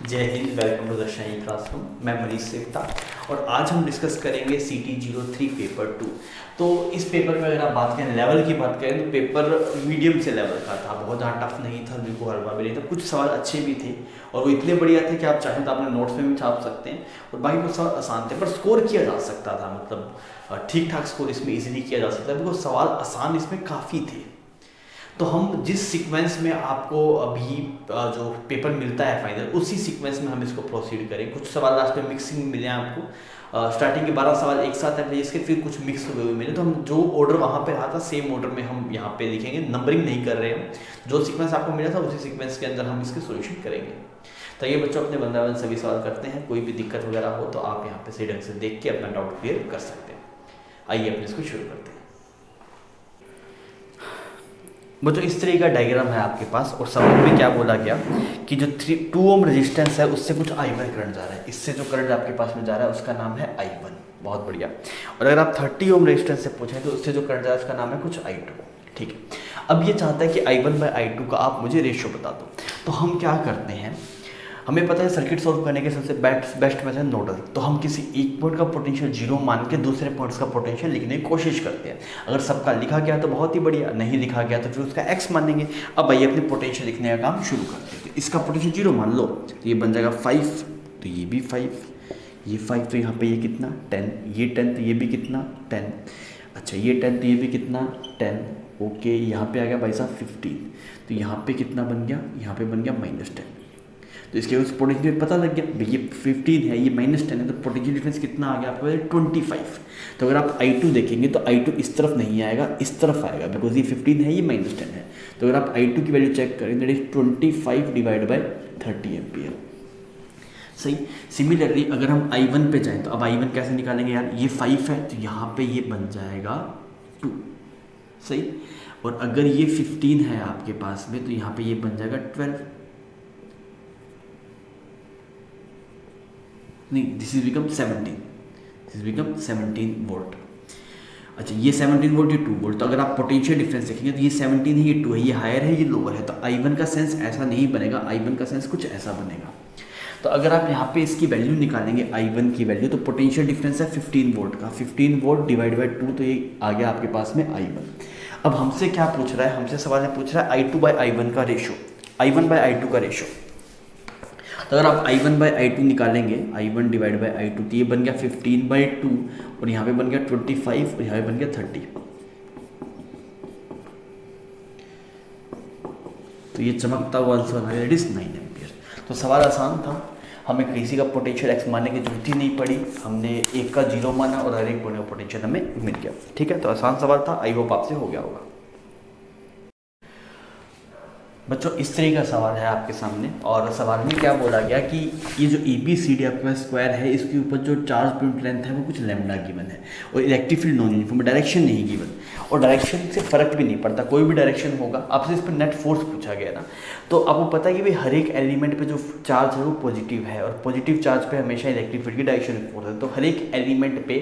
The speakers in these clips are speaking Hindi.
जय हिंद, welcome to the Shahi classroom. मैं मनीष सेठा और आज हम डिस्कस करेंगे CT03 पेपर 2। तो इस पेपर में अगर आप बात करें, लेवल की बात करें, तो पेपर मीडियम से लेवल का था, बहुत ज़्यादा टफ नहीं था, बिल्कुल हल्का भी नहीं था। कुछ सवाल अच्छे भी थे और वो इतने बढ़िया थे कि आप चाहें तो अपने नोट्स में भी छाप सकते हैं, और बाकी कुछ सवाल आसान थे पर स्कोर किया जा सकता था, मतलब ठीक ठाक स्कोर इसमें इजीली किया जा सकता है, बिकॉज सवाल आसान इसमें काफ़ी थे। तो हम जिस सीक्वेंस में आपको अभी जो पेपर मिलता है फाइनल, उसी सीक्वेंस में हम इसको प्रोसीड करें। कुछ सवाल लास्ट में मिक्सिंग मिले हैं आपको, स्टार्टिंग के 12 सवाल एक साथ है, इसके फिर कुछ मिक्स हुए हुए मिले, तो हम जो ऑर्डर वहाँ पे रहा था सेम ऑर्डर में हम यहाँ पे लिखेंगे, नंबरिंग नहीं कर रहे हैं। जो सीक्वेंस आपको मिला था उसी सीक्वेंस के अंदर हम इसके सोल्यूशन करेंगे। तो ये बच्चों अपने बंदावन सभी सवाल करते हैं, कोई भी दिक्कत वगैरह हो तो आप यहाँ पे सही ढंग से देख के अपना डाउट क्लियर कर सकते हैं। आइए अपने इसको शुरू करते हैं। बच्चों इस तरीके का डायग्राम है आपके पास, और सवाल में क्या बोला गया कि जो 2 ओम रेजिस्टेंस है उससे कुछ I1 करंट जा रहा है, इससे जो करंट आपके पास में जा रहा है उसका नाम है I1। बहुत बढ़िया। और अगर आप 30 ओम रेजिस्टेंस से पूछें तो उससे जो करंट जा रहा है उसका नाम है कुछ I2। ठीक है, अब ये चाहता है कि I1/I2 का आप मुझे रेशियो बता दो। तो हम क्या करते हैं, हमें पता है सर्किट सॉल्व करने के सबसे बेस्ट मेथड नोडल। तो हम किसी एक पॉइंट का पोटेंशियल 0 मान के दूसरे पॉइंट्स का पोटेंशियल लिखने की कोशिश करते हैं। अगर सबका लिखा गया तो बहुत ही बढ़िया, नहीं लिखा गया तो फिर उसका x मानेंगे। अब आइए अपने पोटेंशियल लिखने का काम शुरू करते हैं। तो इसका पोटेंशियल 0 मान लो, तो ये बन जाएगा 5, तो ये भी 5, ये 5, तो यहाँ पे ये कितना 10, ये 10, तो ये भी कितना 10, अच्छा ये 10, तो ये भी कितना 10, ओके। यहाँ पे आ गया भाई साहब 15, तो यहाँ पे कितना बन गया, यहाँ पे बन गया -10। तो इसके उस पोटेंशियल पता लग गया, ये 15 है, ये -10 है, तो पोटेंशियल डिफरेंस कितना आ गया आपके पास 25। तो अगर आप I2 देखेंगे तो I2 इस तरफ नहीं आएगा, इस तरफ आएगा, बिकॉज ये 15 है, ये -10 है। तो अगर आप I2 की वैल्यू चेक करें, that is 25 divide by 30 ampere. सही। सिमिलरली अगर हम I1 पे जाएं तो अब I1 कैसे निकालेंगे यार, ये 5 है तो यहाँ पे ये बन जाएगा 2। सही। और अगर ये 15 है आपके पास में तो यहाँ पे ये बन जाएगा 12। नहीं, दिस इज बिकम 17 वोल्ट। अच्छा ये 17 वोल्ट, ये 2 वोल्ट। तो अगर आप पोटेंशियल डिफरेंस देखेंगे तो ये 17 है, ये 2 है, ये हायर है, ये लोअर है। तो I1 का सेंस ऐसा नहीं बनेगा, I1 का सेंस कुछ ऐसा बनेगा। तो अगर आप यहाँ पे इसकी वैल्यू निकालेंगे I1 की वैल्यू, तो पोटेंशियल डिफरेंस है 15 वोल्ट का, 15 वोल्ट डिवाइड बाई 2, तो ये आ गया आपके पास में I1। अब हमसे क्या पूछ रहा है, हमसे सवाल में पूछ रहा है I2/I1 का रेशो, I1/I2 का रेशो। तो अगर आप I1/I2 निकालेंगे, I1 डिवाइड बाई I2, तो ये बन गया 15/2, और यहाँ पे बन गया 25, और यहाँ पे बन गया 30। तो ये चमकता हुआ आंसर है, इट इज 9 एम्पियर। तो सवाल आसान था, हमें किसी का पोटेंशियल x मानने की जरूरत ही नहीं पड़ी, हमने एक का 0 माना और हर एक पॉइंट का पोटेंशियल हमें मिल गया। ठीक है, तो आसान सवाल था, आई होप आपसे हो गया होगा। बच्चों इस तरह का सवाल है आपके सामने, और सवाल में क्या बोला गया कि ये जो ABCD आपके पास स्क्वायर है, इसके ऊपर जो चार्ज पॉइंट लेंथ है वो कुछ लैम्डा गिवन है, और electric field non uniform, direction नहीं गिवन, और डायरेक्शन से फर्क भी नहीं पड़ता, कोई भी डायरेक्शन होगा। आपसे इस पर नेट फोर्स पूछा गया ना, तो आपको पता है कि भाई हर एक एलिमेंट पे जो चार्ज है वो पॉजिटिव है, और पॉजिटिव चार्ज पे हमेशा इलेक्ट्रिक फील्ड की डायरेक्शन में फोर्स है। तो हर एक एलिमेंट पे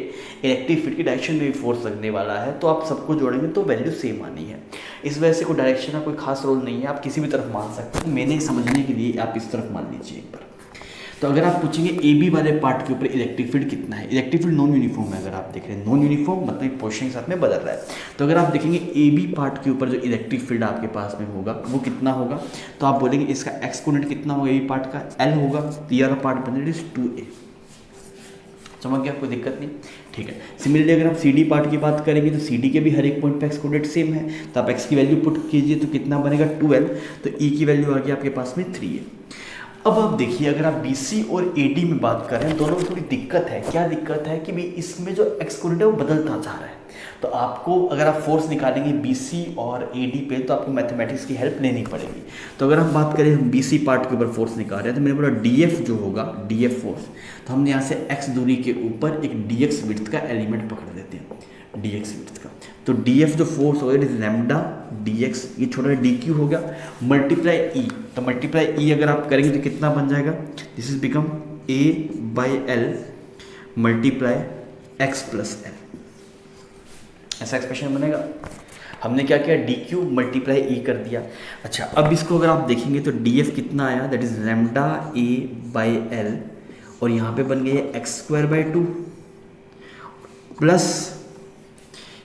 इलेक्ट्रिक फील्ड की डायरेक्शन में भी फोर्स लगने वाला है, तो आप सबको जोड़ेंगे तो वैल्यू सेम आनी है। इस वजह से कोई डायरेक्शन का कोई खास रोल नहीं है, आप किसी भी तरफ मान सकते हैं। मैंने समझने के लिए आप इस तरफ मान लीजिए एक बार। तो अगर आप पूछेंगे AB वाले पार्ट के ऊपर इलेक्ट्रिक फील्ड कितना है, इलेक्ट्रिक फील्ड नॉन यूनिफॉर्म है। अगर आप देख रहे हैं नॉन यूनिफॉर्म मतलब पोजीशन के साथ में बदल रहा है, तो अगर आप देखेंगे AB पार्ट के ऊपर जो इलेक्ट्रिक फील्ड आपके पास में होगा वो कितना होगा, तो आप बोलेंगे इसका एक्सपोनेंट कितना होगा, AB पार्ट का L होगा, तो ये वाला पार्ट बन इज 2A। समझ गया, कोई दिक्कत नहीं। ठीक है, सिमिलरली अगर आप CD पार्ट की बात करेंगे तो CD के भी हर एक पॉइंट पे एक्स कोऑर्डिनेट सेम है, तो आप x की वैल्यू पुट कीजिए तो कितना बनेगा 12, तो E की वैल्यू आ गई आपके पास में 3A। अब आप देखिए अगर आप BC और AD में बात करें, दोनों में थोड़ी दिक्कत है। क्या दिक्कत है कि भाई इसमें जो एक्स कोऑर्डिनेट है वो बदलता जा रहा है, तो आपको अगर आप फोर्स निकालेंगे BC और AD पे तो आपको मैथमेटिक्स की हेल्प लेनी पड़ेगी। तो अगर हम बात करें, हम BC पार्ट के ऊपर फोर्स निकाल रहे हैं, तो मैंने बोला DF जो होगा, DF फोर्स, तो हमने यहाँ से x दूरी के ऊपर एक dx विड्थ का एलिमेंट पकड़ देते हैं, dx विड्थ का। तो DF जो फोर्स होगा इट इज लैम्डा dx, ये छोटा dq हो गया, मल्टीप्लाई E। तो मल्टीप्लाई E अगर आप करेंगे तो कितना बन जाएगा, this is become A/L multiply x plus L, ऐसा एक्सप्रेशन बनेगा। हमने क्या किया, डी क्यू मल्टीप्लाई ई कर दिया। अच्छा, अब इसको अगर आप देखेंगे तो डी एफ कितना आया, that is lambda A by L, और यहाँ पे बन गया एक्स स्क्वायर बाई 2 प्लस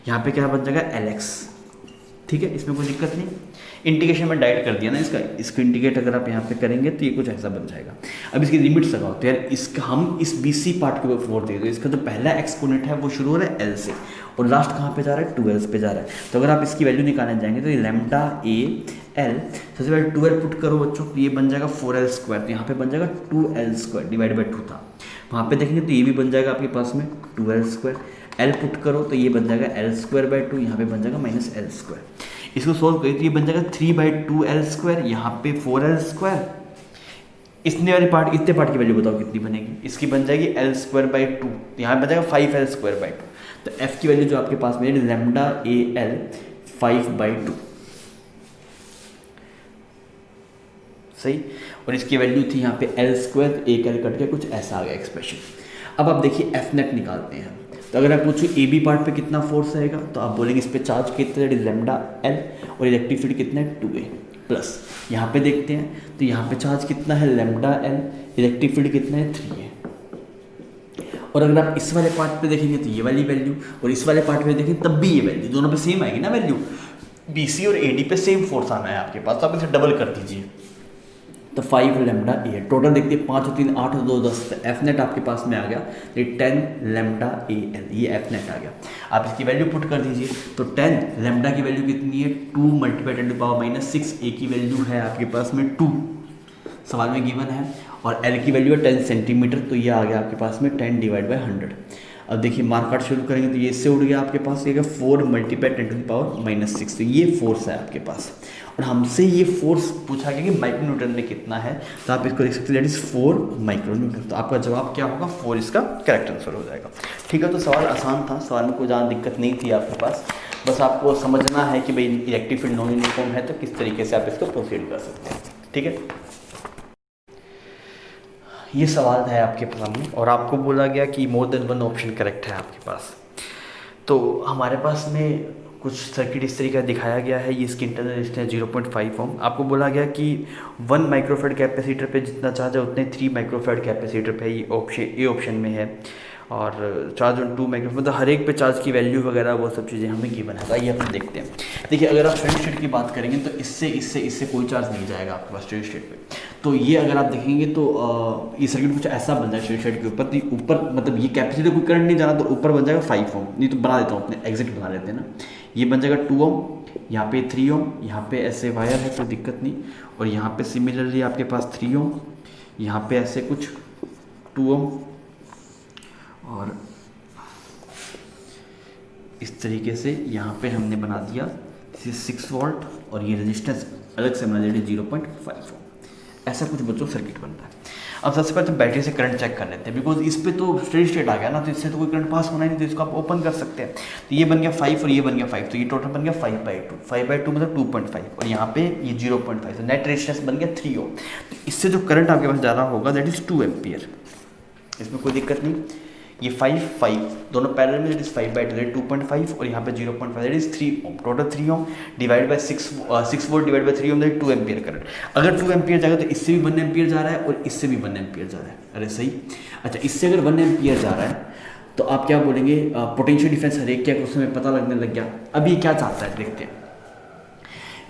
यहाँ पे क्या बन जाएगा एल एक्स। ठीक है, इसमें कोई दिक्कत नहीं। इंटीग्रेशन में डायरेक्ट कर दिया ना इसको इंटीग्रेट अगर आप यहाँ पे करेंगे तो ये कुछ ऐसा बन जाएगा। अब इसकी लिमिट्स लगाओ तो यार इसका हम इस बी सी पार्ट के ऊपर फोर दे दो, इसका जो पहला एक्सपोनेंट है वो शुरू हो रहा है एल से और लास्ट कहाँ पे जा रहा है, 12 पे जा रहा है। तो अगर आप इसकी वैल्यू निकालने जाएंगे तो ये लैम्डा ए एल, सबसे पहले 12 पुट करो बच्चों, तो ये बन जाएगा 4l स्क्वायर, तो यहाँ पे बन जाएगा 2l स्क्वायर डिवाइड बाई 2 था, वहाँ पे देखेंगे तो ये भी बन जाएगा आपके पास में 2l स्क्वायर। एल पुट करो तो ये बन जाएगा एल स्क्वायर बाई 2, यहाँ पे बन जाएगा माइनस एल स्क्वायर। इसको सोल्व करिए तो ये बन जाएगा 3/2l स्क्वायर, यहाँ पे 4l स्क्वायर। इतने वाले पार्ट, इतने पार्ट की वैल्यू बताओ कितनी बनेगी, इसकी बन जाएगी l स्क्वायर बाई 2, यहाँ बन जाएगा 5l स्क्वायर बाई 2। तो f की वैल्यू जो आपके पास में लैम्डा ए एल 5/2, सही। और इसकी वैल्यू थी यहाँ पे l स्क्वायर, तो एक l कट के कुछ ऐसा आ गया एक्सप्रेशन। अब आप देखिए एफ नेट निकालते हैं, तो अगर आप पूछो ए बी पार्ट पे कितना फोर्स आएगा तो आप बोलेंगे इस पे चार्ज कितना है, लैम्डा एल, और इलेक्ट्रिक फील्ड कितना है 2a प्लस। यहाँ पे देखते हैं तो यहाँ पे चार्ज कितना है लैम्डा एल, इलेक्ट्रिक फील्ड कितना है 3a। और अगर आप इस वाले पार्ट पे देखेंगे तो ये वाली वैल्यू, और इस वाले पार्ट पे देखेंगे तब भी ये वैल्यू, दोनों पे सेम आएगी ना वैल्यू। बी सी और ए डी पे सेम फोर्स आना है आपके पास, तो आप इसे डबल कर दीजिए तो 5 लैम्डा ए। टोटल देखते हैं 5 और 3 8 और 2 10, तो एफ नेट आपके पास में आ गया, ये 10 लैम्डा ए एल, ये एफ नेट आ गया। आप इसकी वैल्यू पुट कर दीजिए तो 10 लैम्डा की वैल्यू कितनी है 2 × 10⁻⁻6, ए की वैल्यू है आपके पास में 2, सवाल में गिवन है, और एल की वैल्यू है 10 सेंटीमीटर, तो ये आ गया आपके पास में 10/100। अब देखिए मार्क काट शुरू करेंगे तो ये इससे उड़ गया आपके पास, ये 4 × 10⁻⁻6, तो ये फोर्स है आपके पास। और हमसे ये फोर्स पूछा गया कि माइक्रो न्यूटन में कितना है, तो आप इसको देख सकते हैं दैट इज 4 माइक्रो न्यूटन। तो आपका जवाब क्या होगा, 4 इसका करेक्ट आंसर हो जाएगा। ठीक है, तो सवाल आसान था, सवाल में कोई ज़्यादा दिक्कत नहीं थी आपके पास, बस आपको समझना है कि भाई इलेक्ट्रिक फील्ड नॉन यूनिफॉर्म है तो किस तरीके से आप इसको प्रोसीड कर सकते हैं। ठीक है, ये सवाल है आपके सामने और आपको बोला गया कि more than one option correct है आपके पास। तो हमारे पास में कुछ सर्किट इस तरीके का दिखाया गया है, ये इसकी इंटरनल रेजिस्टेंस है 0.5 ओम। आपको बोला गया कि 1 माइक्रोफेड कैपेसिटर पे जितना चार्ज है उतने 3 माइक्रोफेड कैपेसिटर पे, ये ऑप्शन में है, और चार्ज ऑन 2 माइक्रोफेड, मतलब हर एक पे चार्ज की वैल्यू वगैरह वो सब चीज़ें हमें गिवन है। आइए अपन देखते हैं। देखिए अगर आप स्टेडी स्टेट की बात करेंगे तो इससे कोई चार्ज नहीं जाएगा आपके पास स्टेडी स्टेट पे। तो ये अगर आप देखेंगे तो ये सर्किट कुछ ऐसा बन जाए स्टेडी स्टेट के ऊपर, तो ऊपर मतलब ये कैपेसिटर कोई करंट नहीं जाना तो ऊपर बन जाएगा 5 ओम, नहीं तो बना देता हूँ अपने एग्जिट बना लेते हैं ना, ये बन जाएगा 2 ओम, यहाँ पे 3 ओम, यहाँ पे ऐसे वायर है कोई दिक्कत नहीं, और यहाँ पे सिमिलरली आपके पास 3 ओम, यहाँ पे ऐसे कुछ 2 ओम, और इस तरीके से यहाँ पे हमने बना दिया 6 वोल्ट, और ये रेजिस्टेंस अलग से बना दिया 0.5 ओम। ऐसा कुछ बच्चों सर्किट बनता है। अब सबसे पहले तो बैटरी से करंट चेक कर लेते हैं, बिकॉज इस पे तो स्टेडी स्टेट आ गया ना, तो इससे तो कोई करंट पास होना ही नहीं, तो इसको आप ओपन कर सकते हैं। तो ये बन गया 5 और ये बन गया 5, तो ये टोटल बन गया 5/2 मतलब 2.5, और यहाँ पे ये 0.5, तो नेट रेजिस्टेंस बन गया 3 ओम। तो इससे जो करंट आपके पास जा रहा होगा दैट इज 2 एम्पियर, इसमें कोई दिक्कत नहीं। ये 5 दोनों पैरेलल में, दैट इज 5/2 2.5, और यहाँ पे 0.5 that is 3 ohm, total 3 ohm divide by 6 volt divide by 3 ohm, that is 2 ampere current. अगर 2 एम्पियर जाएगा तो इससे भी 1 एम्पियर जा रहा है और इससे भी 1 एम्पियर जा रहा है। अरे सही। अच्छा, इससे अगर 1 एम्पियर जा रहा है तो आप क्या बोलेंगे, पोटेंशियल डिफरेंस हर एक क्या उसमें पता लगने लग गया। अब ये क्या चाहता है देखते हैं,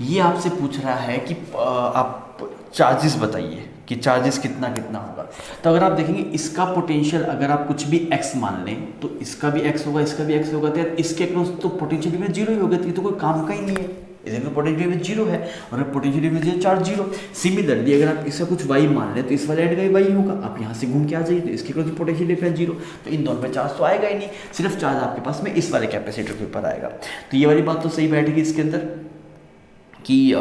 ये आपसे पूछ रहा है कि आप चार्जेस बताइए कि चार्जेस कितना कितना होगा। तो अगर आप देखेंगे इसका पोटेंशियल अगर आप कुछ भी x मान लें तो इसका भी x होगा, इसका भी x होगा, तो यार इसके अक्रॉस तो पोटेंशियल डिफरेंस 0 ही होगा, तो ये तो कोई काम का ही नहीं है, इसमें पोटेंशियल डिफरेंस 0 है, और पोटेंशियल डिफरेंस चार्ज 0। सिमिलरली अगर आप इसका कुछ y मान लें तो इस वाले एड का y होगा, आप यहाँ से घूम के आ जाइए तो इसके अक्रॉस पोटेंशियल डिफरेंस 0, तो इन दोनों पे चार्ज तो आएगा ही नहीं, सिर्फ चार्ज आपके पास में इस वाले कैपेसिटर के ऊपर आएगा। तो ये वाली बात तो सही बैठेगी इसके अंदर कि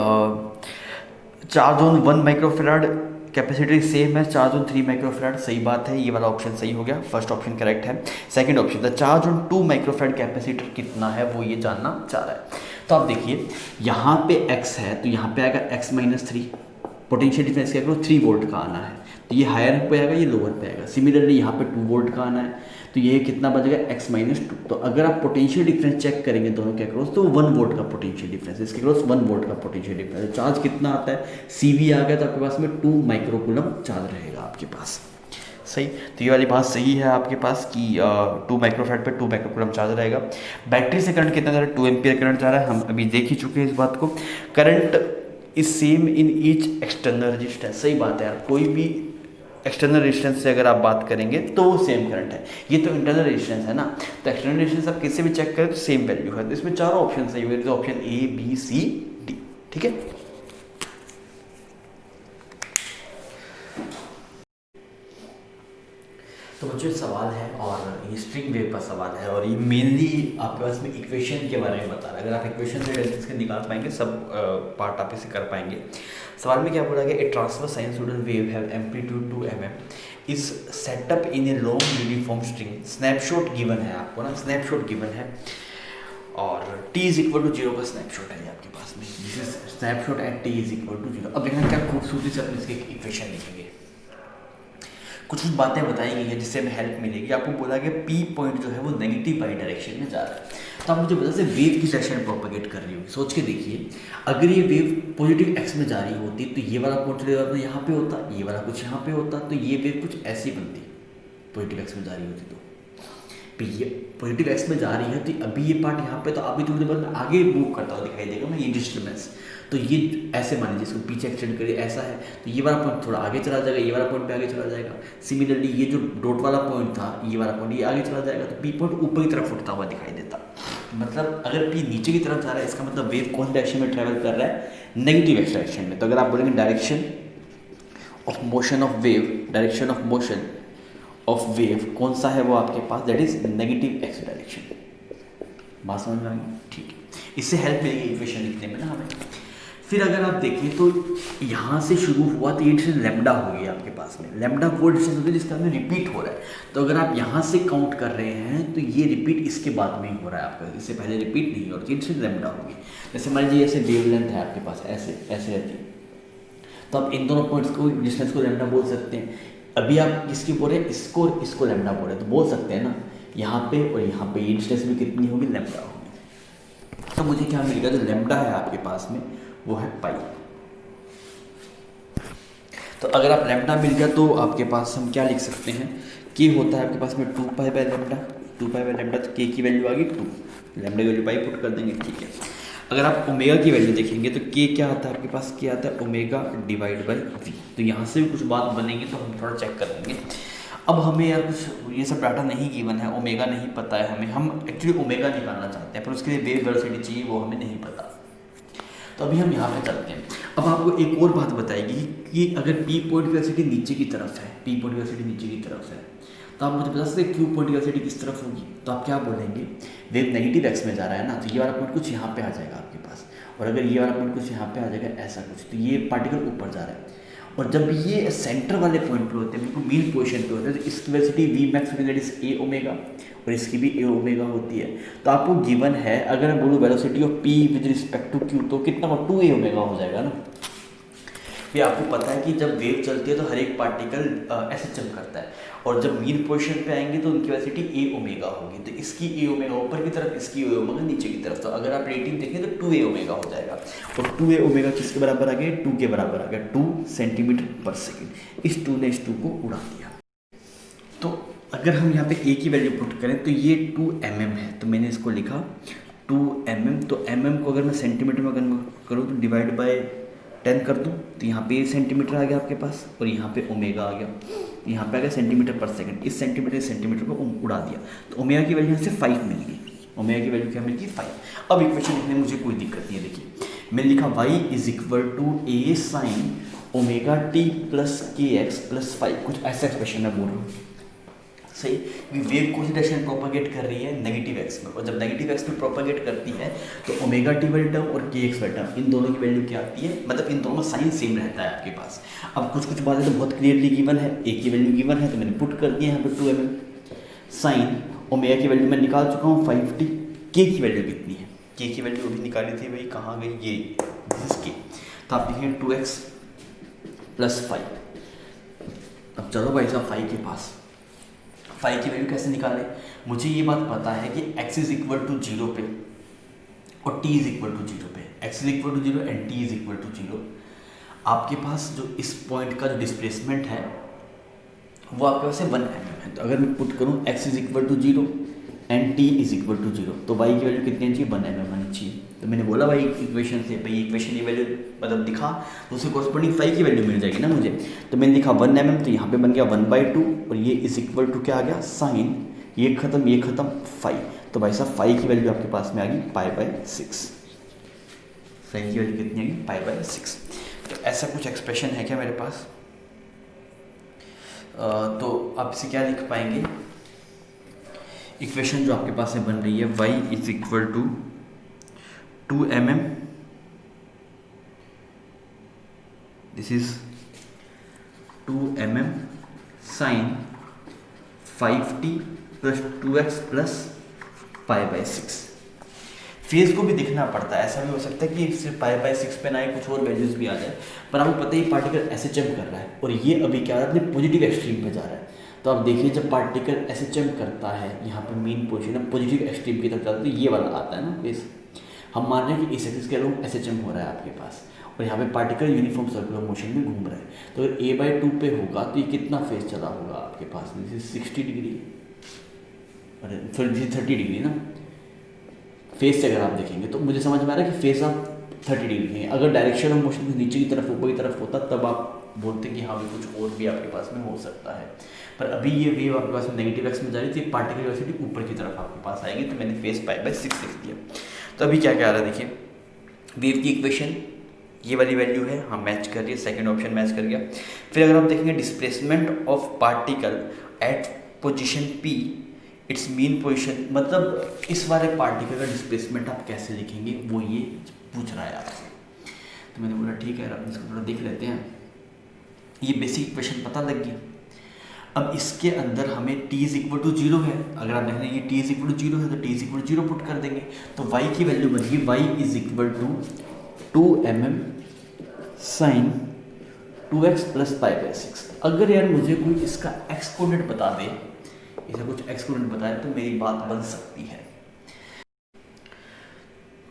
charge on 1 microfarad capacity same है, चार्ज ऑन 3 माइक्रोफेराड, सही बात है, ये वाला ऑप्शन सही हो गया, फर्स्ट ऑप्शन करेक्ट है। Second option the charge on 2 microfarad capacitor कितना है वो ये जानना चाह रहा है। तो आप देखिए यहाँ पे x है तो यहाँ पे आएगा x - 3, पोटेंशियल डिफरेंस क्या करो 3 वोल्ट का आना है, तो ये हायर पे आएगा, ये लोअर पे आएगा। सिमिलरली यहाँ पे 2 वोल्ट का आना है, तो ये कितना बचेगा x-2। तो अगर आप पोटेंशियल डिफरेंस चेक करेंगे दोनों के अक्रॉस, तो 1 वोल्ट का पोटेंशियल डिफरेंस, इसके अक्रॉस 1 वोल्ट का पोटेंशियल डिफरेंस। चार्ज कितना आता है, CV आ गया, तो आपके पास में 2 माइक्रोकूलम चार्ज रहेगा आपके पास। सही, तो ये वाली बात सही है आपके पास कि 2 माइक्रोफैराड पे 2 माइक्रोकूलम चार्ज रहेगा। बैटरी से करंट कितना जा रहा है, 2 एम्पियर करंट जा रहा है, हम अभी देख ही चुके हैं इस बात को। Current is same in each external resistance. सही बात है यार, कोई भी एक्सटर्नल रेजिस्टेंस से अगर आप बात करेंगे तो वो सेम करंट है। ये तो इंटरनल रेजिस्टेंस है ना, तो एक्सटर्नल रेजिस्टेंस आप किससे भी चेक करें तो सेम वैल्यू है। तो इसमें चारों ऑप्शन सही हुए, option A B C D। ठीक है, तो बच्चों सवाल है और ये स्ट्रिंग वेव का सवाल है, और ये मेनली आपके पास में इक्वेशन के बारे में बता रहा है। अगर आप इक्वेशन से इसके निकाल पाएंगे सब पार्ट आप इसे कर पाएंगे। सवाल में क्या बोला गया, a transfer sinusoidal wave have amplitude 2 mm is setup in a long uniform string. Snapshot given है आपको ना, स्नैपशॉट गिवन है, और t इज इक्वल टू 0 का स्नैपशॉट है आपके पास में। This is snapshot at t is equal to 0। अब देखना क्या खूबसूरती से अपने इसके इक्वेशन लिखेंगे। कुछ बातें बताई गई हैं जिससे हमें हेल्प मिलेगी। आपको बोला गया P पॉइंट जो है वो नेगेटिव वाई डायरेक्शन में जा रहा है, तो आप मुझे बता सकते वेव किस डायरेक्शन में प्रोपेगेट कर रही होगी। सोच के देखिए, अगर ये वेव पॉजिटिव x में जा रही होती तो ये वाला पॉइंट चले जाता, यहाँ पे होता, ये वाला कुछ यहाँ पे होता, तो ये वेव कुछ ऐसी बनती। पॉजिटिव x में जा रही होती तो ये पॉजिटिव x में जा रही है, तो अभी ये पार्ट यहाँ पे, तो अभी थोड़ी देर बाद आगे मूव करता हुआ दिखाई देगा ना, ये डिस्टर्बेंस। तो ये ऐसे मान लीजिए, इसको पीछे एक्सटेंड करिए, ऐसा है, तो ये वाला पॉइंट थोड़ा आगे चला जाएगा, ये वाला पॉइंट पे आगे चला जाएगा। सिमिलरली ये जो डॉट वाला पॉइंट था, ये वाला पॉइंट ये आगे चला जाएगा, तो P पॉइंट ऊपर की तरफ उठता हुआ दिखाई देता। मतलब अगर P नीचे की तरफ जा रहा है, इसका मतलब वेव कौन डायरेक्शन में ट्रैवल कर रहा है, नेगेटिव एक्स डायरेक्शन में। तो अगर आप बोलेंगे direction of motion of wave, direction of motion of wave कौन सा है वो आपके पास, that is negative x direction. बात समझ में आ गई? ठीक है, इससे हेल्प मिलेगी इक्वेशन लिखने में ना हमें। फिर अगर आप देखें तो यहाँ से शुरू हुआ तो ये डिस्टेंस लैम्डा हो गई आपके पास में। लैम्डा वो डिस्टेंस होती है जिसका हमें रिपीट हो रहा है। तो अगर आप यहाँ से काउंट कर रहे हैं तो ये रिपीट इसके बाद में ही हो रहा है आपका, इससे पहले रिपीट नहीं हो रहा, ये डिस्टेंस लैम्डा होगी। जैसे मान लीजिए ऐसे वेवलेंथ है आपके पास, ऐसे ऐसे रहती है, तो आप इन दोनों पॉइंट्स को डिस्टेंस को लैम्डा बोल सकते हैं। अभी आप किसकी बोल रहे हैं, इसको लैम्डा बोल रहे हैं, तो बोल सकते हैं ना यहाँ पे और यहाँ पे ये डिस्टेंस भी कितनी होगी, लैम्डा होगी। तो मुझे क्या मिलेगा, जो लैम्डा है आपके पास में वो है पाई। तो अगर आप लैम्डा मिल गया तो आपके पास हम क्या लिख सकते हैं, के होता है आपके पास में 2 pi by lambda, 2 pi by lambda, तो के की वैल्यू आ गई 2, लैम्डा की वैल्यू पाई पुट कर देंगे। ठीक है, अगर आप ओमेगा की वैल्यू देखेंगे तो के क्या आता है आपके पास, के आता है ओमेगा डिवाइड बाई वी। तो यहाँ से भी कुछ बात बनेगी तो हम थोड़ा चेक कर लेंगे। अब हमें यार कुछ ये सब डाटा नहीं गिवन है, ओमेगा नहीं पता है हमें, हम एक्चुअली ओमेगा निकालना चाहते हैं पर उसके लिए वेव वेलोसिटी चाहिए, वो हमें नहीं पता। तो अभी हम यहाँ पे चलते हैं। अब आपको एक और बात बताएगी कि अगर P पॉइंट की वेलोसिटी नीचे की तरफ है, P पॉइंट की वेलोसिटी नीचे की तरफ है, तो आप मुझे बता सकते हैं Q पॉइंट की वेलोसिटी किस तरफ होगी। तो आप क्या बोलेंगे, वेव नेगेटिव एक्स में जा रहा है ना, तो ये वाला पॉइंट कुछ यहाँ पे आ जाएगा आपके पास, और अगर ये वाला पॉइंट कुछ यहाँ पे आ जाएगा ऐसा कुछ, तो ये पार्टिकल ऊपर जा रहा है। और जब ये सेंटर वाले पॉइंट पे होते हैं, बिल्कुल मेन पोजीशन पे होते हैं, तो इसकी वेलोसिटी वी मैक्स होगी, दैट इज ए ओमेगा, और इसकी भी ए ओमेगा होती है। तो आपको गिवन है, अगर मैं बोलूँ velocity of P with respect to Q, तो कितना हो, 2 ए ओमेगा हो जाएगा ना। फिर आपको पता है कि जब वेव चलती है तो हर एक पार्टिकल ऐसे जंप करता है, और जब मीन पोजीशन पे आएंगे तो उनकी वेलोसिटी ए ओमेगा होगी। तो इसकी ए ओमेगा ऊपर की तरफ, इसकी ए ओमेगा नीचे की तरफ। तो अगर आप रेटिंग देखें तो 2 ए ओमेगा हो जाएगा, और 2 ए ओमेगा किसके बराबर आ गया, 2 के बराबर आ गया, 2 सेंटीमीटर पर सेकेंड। इस 2 ने इस 2 को उड़ा दिया। तो अगर हम यहाँ पे ए की वैल्यू पुट करें तो ये 2 mm है, तो मैंने इसको लिखा 2 mm। तो mm को अगर मैं सेंटीमीटर में कन्वर्ट करूँ तो डिवाइड बाय 10 कर दूँ, तो यहाँ पे सेंटीमीटर आ गया आपके पास, और यहाँ पे ओमेगा आ गया, यहाँ पे आ गया सेंटीमीटर पर सेकंड। इस सेंटीमीटर को उड़ा दिया, तो ओमेगा की वैल्यू यहाँ से 5 मिल गई। ओमेगा की वैल्यू क्या मिल गई, 5। अब इक्वेशन लिखने में मुझे कोई दिक्कत नहीं है। देखिए मैंने लिखा y is equal to A sine omega T plus K X plus 5, कुछ ऐसा एक्सप्रेशन मैं बोल रहा हूँ। सही, वेव कौन सी डायरेक्शन में प्रोपागेट कर रही है, नेगेटिव एक्स में, और जब नेगेटिव एक्स में प्रोपागेट करती है तो ओमेगा टी वाली टर्म और के एक्स वाली टर्म, इन दोनों की वैल्यू क्या आती है, मतलब इन दोनों का साइन सेम रहता है आपके पास। अब कुछ कुछ बातें तो बहुत क्लियरली गिवन है, ए की वैल्यू गिवन है तो मैंने पुट कर दिया यहाँ पे 2 mm। साइन ओमेगा की वैल्यू मैं निकाल चुका हूँ 5t। के की वैल्यू कितनी है, के की वैल्यू अभी निकाली थी भाई, कहाँ गई ये, दिस इज के। तो आप देखिए 2x प्लस 5 अब चलो भाई साहब फाई के पास, फाई की वैल्यू कैसे निकालें। मुझे ये बात पता है कि x इज इक्वल टू 0 पे और t इज इक्वल टू 0 पे, x is equal to 0 and t is equal to 0। आपके पास जो इस पॉइंट का जो डिस्प्लेसमेंट है वो आपके पास 1 mm है। तो अगर मैं पुट करूँ x is equal to 0 and t is equal to 0 तो y की वैल्यू कितनी चाहिए, 1 mm होनी चाहिए। तो मैंने बोला भाई इक्वेशन से, भाई इक्वेशन की वैल्यू मतलब दिखा तो उससे कॉरस्पॉन्डिंग फाई की वैल्यू मिल जाएगी ना मुझे। तो मैंने लिखा 1 mm, तो यहाँ पे बन गया 1/2 और ये इज इक्वल टू क्या आ गया, साइन, ये खत्म फाई। तो भाई साहब फाई की वैल्यू आपके पास में आ गई π/6। फाई की वैल्यू कितनी आ गई, π/6। तो ऐसा कुछ एक्सप्रेशन है क्या मेरे पास। तो आप इसे क्या लिख पाएंगे, इक्वेशन जो आपके पास में बन रही है y is equal to 2 mm, this is 2 mm sine 5t plus 2x plus π/6। Phase को भी दिखना पड़ता है, ऐसा भी हो सकता है कि सिर्फ π/6 पे ना ही कुछ और वैल्यूज भी आ जाए, पर आपको पता ही पार्टिकल SHM कर रहा है और ये अभी क्या है, अपने पॉजिटिव एक्सट्रीम पे जा रहा है। तो आप देखिए जब पार्टिकल SHM करता है, यहाँ पे मेन पोजीशन है पॉजिटिव एक्सट्रीम की तरफ जाता है, तो ये वाला आता है ना फेज। हम मान रहे हैं कि इस एक्सिस के अलोंग SHM हो रहा है आपके पास और यहाँ पे पार्टिकल यूनिफॉर्म सर्कुलर मोशन में घूम रहा है। तो अगर a/2 पे होगा तो ये कितना फेज चला होगा आपके पास में, दिस इज 60 डिग्री, अरे सॉरी 30 डिग्री ना। फेस से अगर आप देखेंगे तो मुझे समझ में आ रहा है कि फेस आप 30 डिग्री है। अगर डायरेक्शन ऑफ मोशन नीचे की तरफ ऊपर की तरफ होता तब आप बोलते कि हाँ भी कुछ और भी आपके पास में हो सकता है, पर अभी ये वेव आपके पास में नेगेटिव एक्स में जा रही थी, पार्टिकल वेलोसिटी ऊपर की तरफ आपके पास आएगी, तो मैंने फेस π/6 लिख दिया। तो अभी क्या कह रहा है देखिए, वेव की इक्वेशन ये वाली वैल्यू है, हाँ मैच कर रही है, सेकंड ऑप्शन मैच कर गया। फिर अगर आप देखेंगे displacement of particle at position P it's mean position, मतलब इस वाले पार्टिकल का डिस्प्लेसमेंट आप कैसे लिखेंगे वो ये पूछ रहा है आपसे। तो मैंने बोला ठीक है आप इसको थोड़ा देख लेते हैं, ये बेसिक इक्वेशन पता लग गई। अब इसके अंदर हमें t इज इक्वल टू 0 है, अगर आप देख रहे हैं ये t इज इक्वल टू 0 है तो t is equal to 0 put कर देंगे, तो y की वैल्यू बनेगी y is equal to 2 mm sine 2x plus π/6। अगर यार मुझे कोई इसका x कोऑर्डिनेट बता दे, इसे कुछ x कोऑर्डिनेट बताए तो मेरी बात बन सकती है।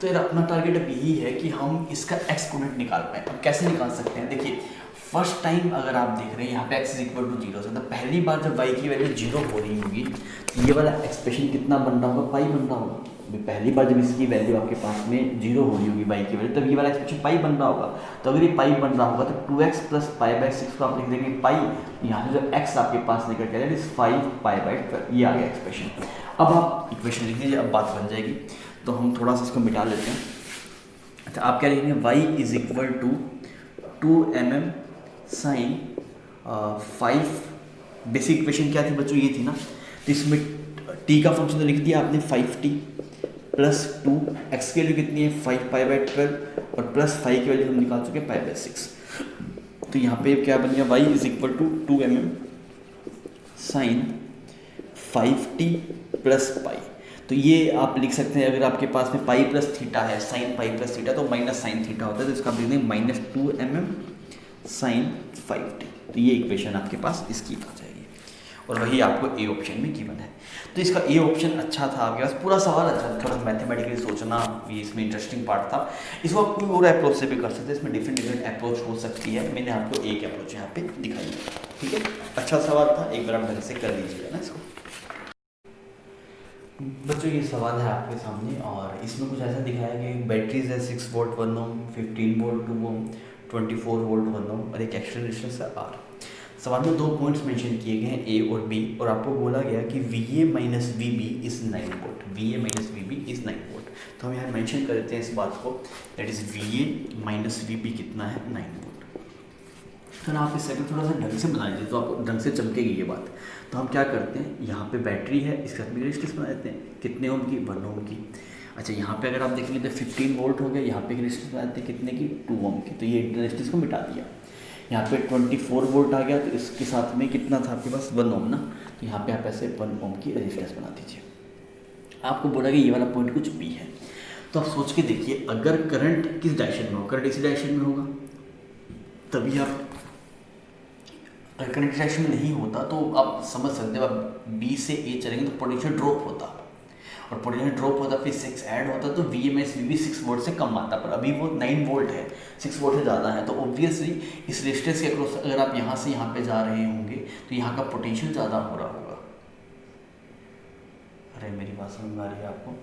तो यार अपना टारगेट अब यही है कि हम इसका x कोऑर्डिनेट निकाल पाए। अब कैसे निकाल सकते हैं, देखिए फर्स्ट टाइम अगर आप देख रहे हैं यहाँ पे x इज इक्वल टू 0 से, तो पहली बार जब y की वैल्यू 0 हो रही होगी तो ये वाला एक्सप्रेशन कितना बन रहा होगा, पाई बन रहा होगा। पहली बार जब इसकी वैल्यू आपके पास में 0 हो रही होगी y की वैल्यू, तब ये वाला एक्सप्रेशन पाई बन रहा होगा। तो अगर ये पाई बन रहा होगा तो 2x प्लस π/6 को आप लिख देंगे पाई, यहाँ से जो x आपके पास निकल के आएगा इस 5π/12, ये आ गया एक्सप्रेशन। अब आप इक्वेशन लिख लीजिए, अब बात बन जाएगी। तो हम थोड़ा सा इसको मिटा लेते हैं। अच्छा आप क्या लिखेंगे, y is equal to 2 mm sine 5, basic equation क्या थी बच्चों, ये थी ना। तो इसमें t का फंक्शन तो लिख दिया आपने 5t प्लस 2, x की वैल्यू कितनी है 5π/12 और प्लस 5 की वैल्यू हम निकाल चुके हैं π/6। तो यहाँ पे क्या बन गया, y is equal to 2 mm sine 5t plus pi. तो ये आप लिख सकते हैं, अगर आपके पास में पाई प्लस थीटा है, साइन पाई प्लस थीटा तो माइनस साइन थीटा होता है, तो इसका आप लिख देंगे -2 mm साइन 5t। तो ये इक्वेशन आपके पास इसकी आ जाएगी और वही आपको ए ऑप्शन में गिवन है। तो इसका ए ऑप्शन अच्छा था आपके पास, पूरा सवाल अच्छा था, थोड़ा मैथमेटिकली सोचना भी इसमें इंटरेस्टिंग पार्ट था। इसको आप कोई और अप्रोच से भी कर सकते हैं, इसमें डिफरेंट अप्रोच हो सकती है। मैंने आपको एक अप्रोच यहाँ पे दिखाई है, ठीक है। अच्छा सवाल था, एक बार आप ढंग से कर लीजिएगा ना इसको। बच्चों ये सवाल है आपके सामने और इसमें कुछ ऐसा दिखाया कि बैटरीज है 6 वोल्ट 1 ओम, 15 वोल्ट 2 ओम, 24 वोल्ट 1 ओम और एक एक्स्ट्रा रेजिस्टेंस है R। सवाल में 2 पॉइंट्स मेंशन किए गए हैं A और B और आपको बोला गया कि VA minus VB is 9 volt, VA minus VB is 9 volt. तो हम यहाँ मेंशन कर देते हैं इस बात को, that is VA minus VB कितना है 9 वोल्ट। तो आप इस साइकिल थोड़ा सा ढंग से बना लीजिए तो आपको ढंग से चमकेगी ये बात। तो हम क्या करते हैं, यहाँ पे बैटरी है, इसके साथ में रेजिस्टेंस बना देते हैं, कितने ओम की 1 ओम की। अच्छा यहाँ पे अगर आप देखेंगे तो 15 वोल्ट हो गया, यहाँ पे रेजिस्टेंस बना देते हैं कितने की 2 ओम की, तो ये रेजिस्टेंस को मिटा दिया। यहाँ पे 24 वोल्ट आ गया, तो इसके साथ में कितना था आपके पास 1 ओम ना, तो यहाँ पे आप ऐसे 1 ओम की रेजिस्टेंस बना दीजिए। आपको बोला कि ये वाला पॉइंट कुछ B है, तो आप सोच के देखिए अगर करंट किस डायरेक्शन में होगा, करंट इसी डायरेक्शन में होगा तभी आप अगर करंट डायरेक्शन में नहीं होता तो आप समझ सकते हो, आप बी से ए चलेंगे तो पोटेंशियल ड्रॉप होता, और पोटेंशियल ड्रॉप होता फिर 6 ऐड होता तो वी एम एस वी भी 6 वोल्ट से कम आता, पर अभी वो 9 वोल्ट है, 6 वोल्ट से ज़्यादा है। तो ऑब्वियसली इस रेजिस्टेंस के अक्रॉस अगर आप यहाँ से यहाँ पे जा रहे होंगे तो यहाँ का पोटेंशियल ज़्यादा हो रहा होगा। अरे मेरी बात समझ में आ रही है आपको?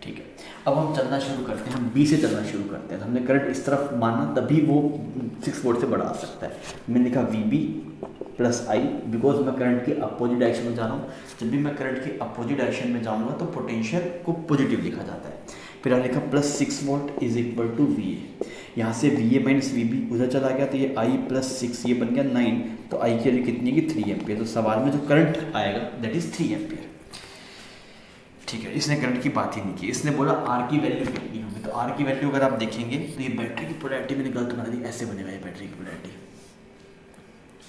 ठीक है, अब हम चलना शुरू करते हैं, हम बी से चलना शुरू करते हैं। तो हमने करंट इस तरफ माना तभी वो 6 वोल्ट से बढ़ा सकता है। मैंने लिखा V B plus I, because मैं करंट के अपोजिट डायरेक्शन में जा रहा हूँ। जब भी मैं करंट के अपोजिट डायरेक्शन में जाऊँगा तो पोटेंशियल को पॉजिटिव लिखा जाता है। फिर हमने लिखा plus 6 volt is equal to V A. यहाँ से V A minus V B उधर चला गया तो ये आई प्लस 6, ये बन गया 9, तो आई की वैल्यू कितनी है कि 3 एम्पियर। तो सवाल में जो करंट आएगा दैट इज़ 3 एम्पियर। ठीक है, इसने करंट की बात ही नहीं की, इसने बोला आर की वैल्यू कितनी होगी। तो आर की वैल्यू अगर आप देखेंगे तो ये बैटरी की पोलैरिटी मैंने गलत बना दी, ऐसे बनेगा ये बैटरी की पोलैरिटी,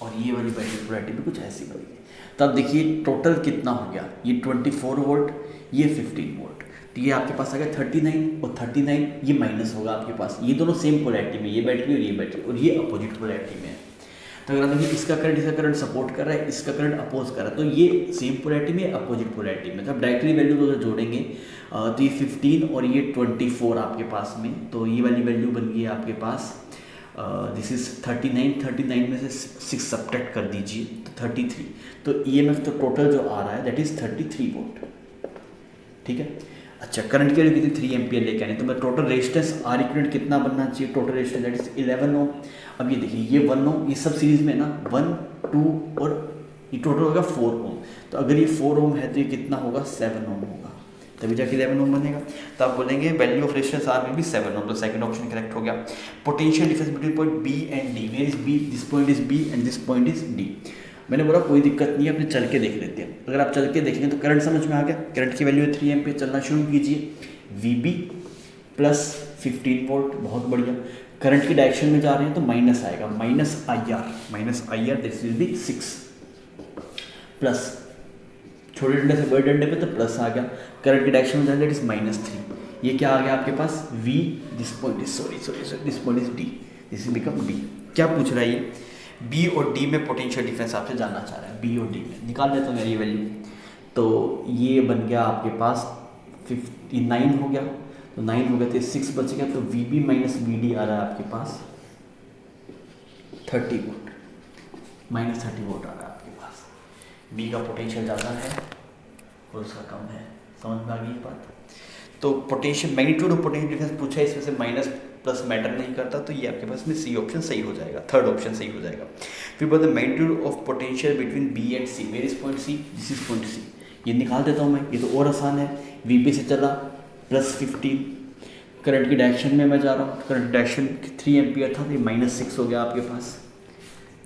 और ये वाली बैटरी की पोलैरिटी भी कुछ ऐसी बनेगी। तो अब देखिए टोटल कितना हो गया, ये 24 वोल्ट, ये 15 वोल्ट, तो ये आपके पास आ गया 39, और 39 ये माइनस होगा आपके पास। ये दोनों सेम पोलैरिटी में, ये बैटरी और ये बैटरी, और ये अपोजिट पोलैरिटी में है। तो अगर देखिए इसका करंट सपोर्ट कर रहा है, इसका करंट अपोज कर रहा है, तो ये सेम पोलैरिटी में, अपोजिट पोलैरिटी में। जब डायरेक्टली वैल्यू को जोड़ेंगे तो ये 15 और ये 24 आपके पास में, तो ये वाली वैल्यू बन गई है आपके पास, दिस इज 39 में से 6 सब्ट्रैक्ट कर दीजिए तो 33। तो ईएमएफ तो टोटल जो आ रहा है दैट इज 33 वोल्ट। ठीक है, अच्छा करंट के लिए कितनी 3 एम्पियर लेके आने, तो मैं टोटल रेजिस्टेंस आर इक्विवेलेंट कितना बनना चाहिए, टोटल रेजिस्टेंस दैट इज 11 ओम। अब ये देखिए ये 1 ओम, ये सब सीरीज में ना 1, 2 और ये टोटल होगा 4 ओम। तो अगर ये 4 ओम है तो ये कितना होगा 7 ओम होगा, तभी जाके 11 ओम बनेगा। तो आप बोलेंगे वैल्यू ऑफ रेजिस्टेंस आर में भी 7 ओम, तो सेकंड ऑप्शन करेक्ट हो गया। Potential difference between point B and D, where is B, this point is B and this point is D. मैंने बोला कोई दिक्कत नहीं है, अपने चल के देख लेते हैं। अगर आप चल के देखेंगे तो करंट समझ में आ गया, करंट की वैल्यू है 3 एम्पियर। चलना शुरू कीजिए, वी बी प्लस 15 वोल्ट, बहुत बढ़िया। करंट की डायरेक्शन में जा रहे हैं तो माइनस आएगा, minus I R this will B 6, plus छोटे डंडे से बड़े डंडे पे तो प्लस आ गया, करंट की डायरेक्शन में जा रहे हैं इज -3। ये क्या आ गया आपके पास V, this point is this point is D, this will become D। क्या पूछ रहा है ये, B और D में पोटेंशियल डिफरेंस आपसे जानना चाह रहा है। B और D में निकाल देता हूँ मेरी वैल्यू, तो ये बन गया आपके पास 59 हो गया, तो 9 हो गया तो 6 बच गया, तो VB माइनस VD आ रहा है आपके पास 30 वोल्ट, -30 वोल्ट आ रहा है आपके पास। B का पोटेंशियल ज़्यादा है और उसका कम है, समझ में आ गई ये बात। तो potential magnitude of potential difference पूछा है, इसमें से माइनस प्लस मैटर नहीं करता, तो ये आपके पास में सी ऑप्शन सही हो जाएगा, थर्ड ऑप्शन सही हो जाएगा। फिर बोलते हैं magnitude of potential between B and C, where is point C, this is point C. ये निकाल देता हूँ मैं, ये तो और आसान है। वीपी से चला प्लस 15, करंट की डायरेक्शन में मैं जा रहा हूँ, करंट डायरेक्शन 3 एम्पियर था तो ये -6 हो गया आपके पास,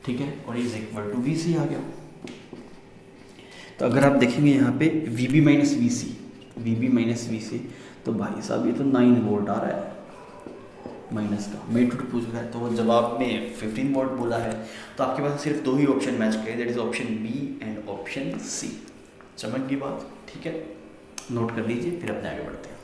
ठीक है, और इज इक्वल टू वी सी आ गया। तो अगर आप देखेंगे यहाँ पे वीबी माइनस वी सी, तो भाई साहब ये तो 9 वोल्ट आ रहा है माइनस का, मैग्नीट्यूड पूछ रहा है, तो वो जवाब में 15 वोल्ट बोला है। तो आपके पास सिर्फ 2 ही ऑप्शन मैच करे, that is option B and option C. समझ गई बात, ठीक है, नोट कर लीजिए, फिर अपने आगे बढ़ते हैं।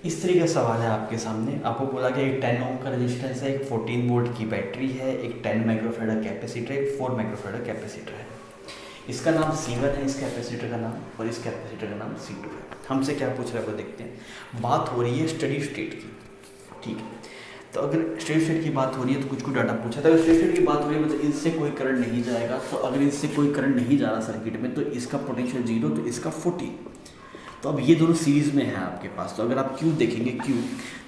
इस तरीके का सवाल है आपके सामने, आपको बोला कि एक 10 ओम का रेजिस्टेंस है, एक 14 वोल्ट की बैटरी है, एक 10 माइक्रोफैराड कैपेसिटर है, एक 4 माइक्रोफैराड कैपेसिटर है। इसका नाम C1 है, इस कैपेसिटर का नाम, और इस कैपेसिटर का नाम C2 है। हमसे क्या पूछ रहा है वो देखते हैं। बात हो रही है स्टडी स्टेट की, ठीक है, तो अगर स्टेडी स्टेट की बात हो रही है तो कुछ डाटा पूछा था। अगर स्टडी स्टेट की बात हो रही है मतलब इनसे कोई करंट नहीं जाएगा, तो अगर इससे कोई करंट नहीं जा रहा सर्किट में तो इसका पोटेंशियल 0, तो इसका 40। तो अब ये दोनों सीरीज में है आपके पास, तो अगर आप Q देखेंगे Q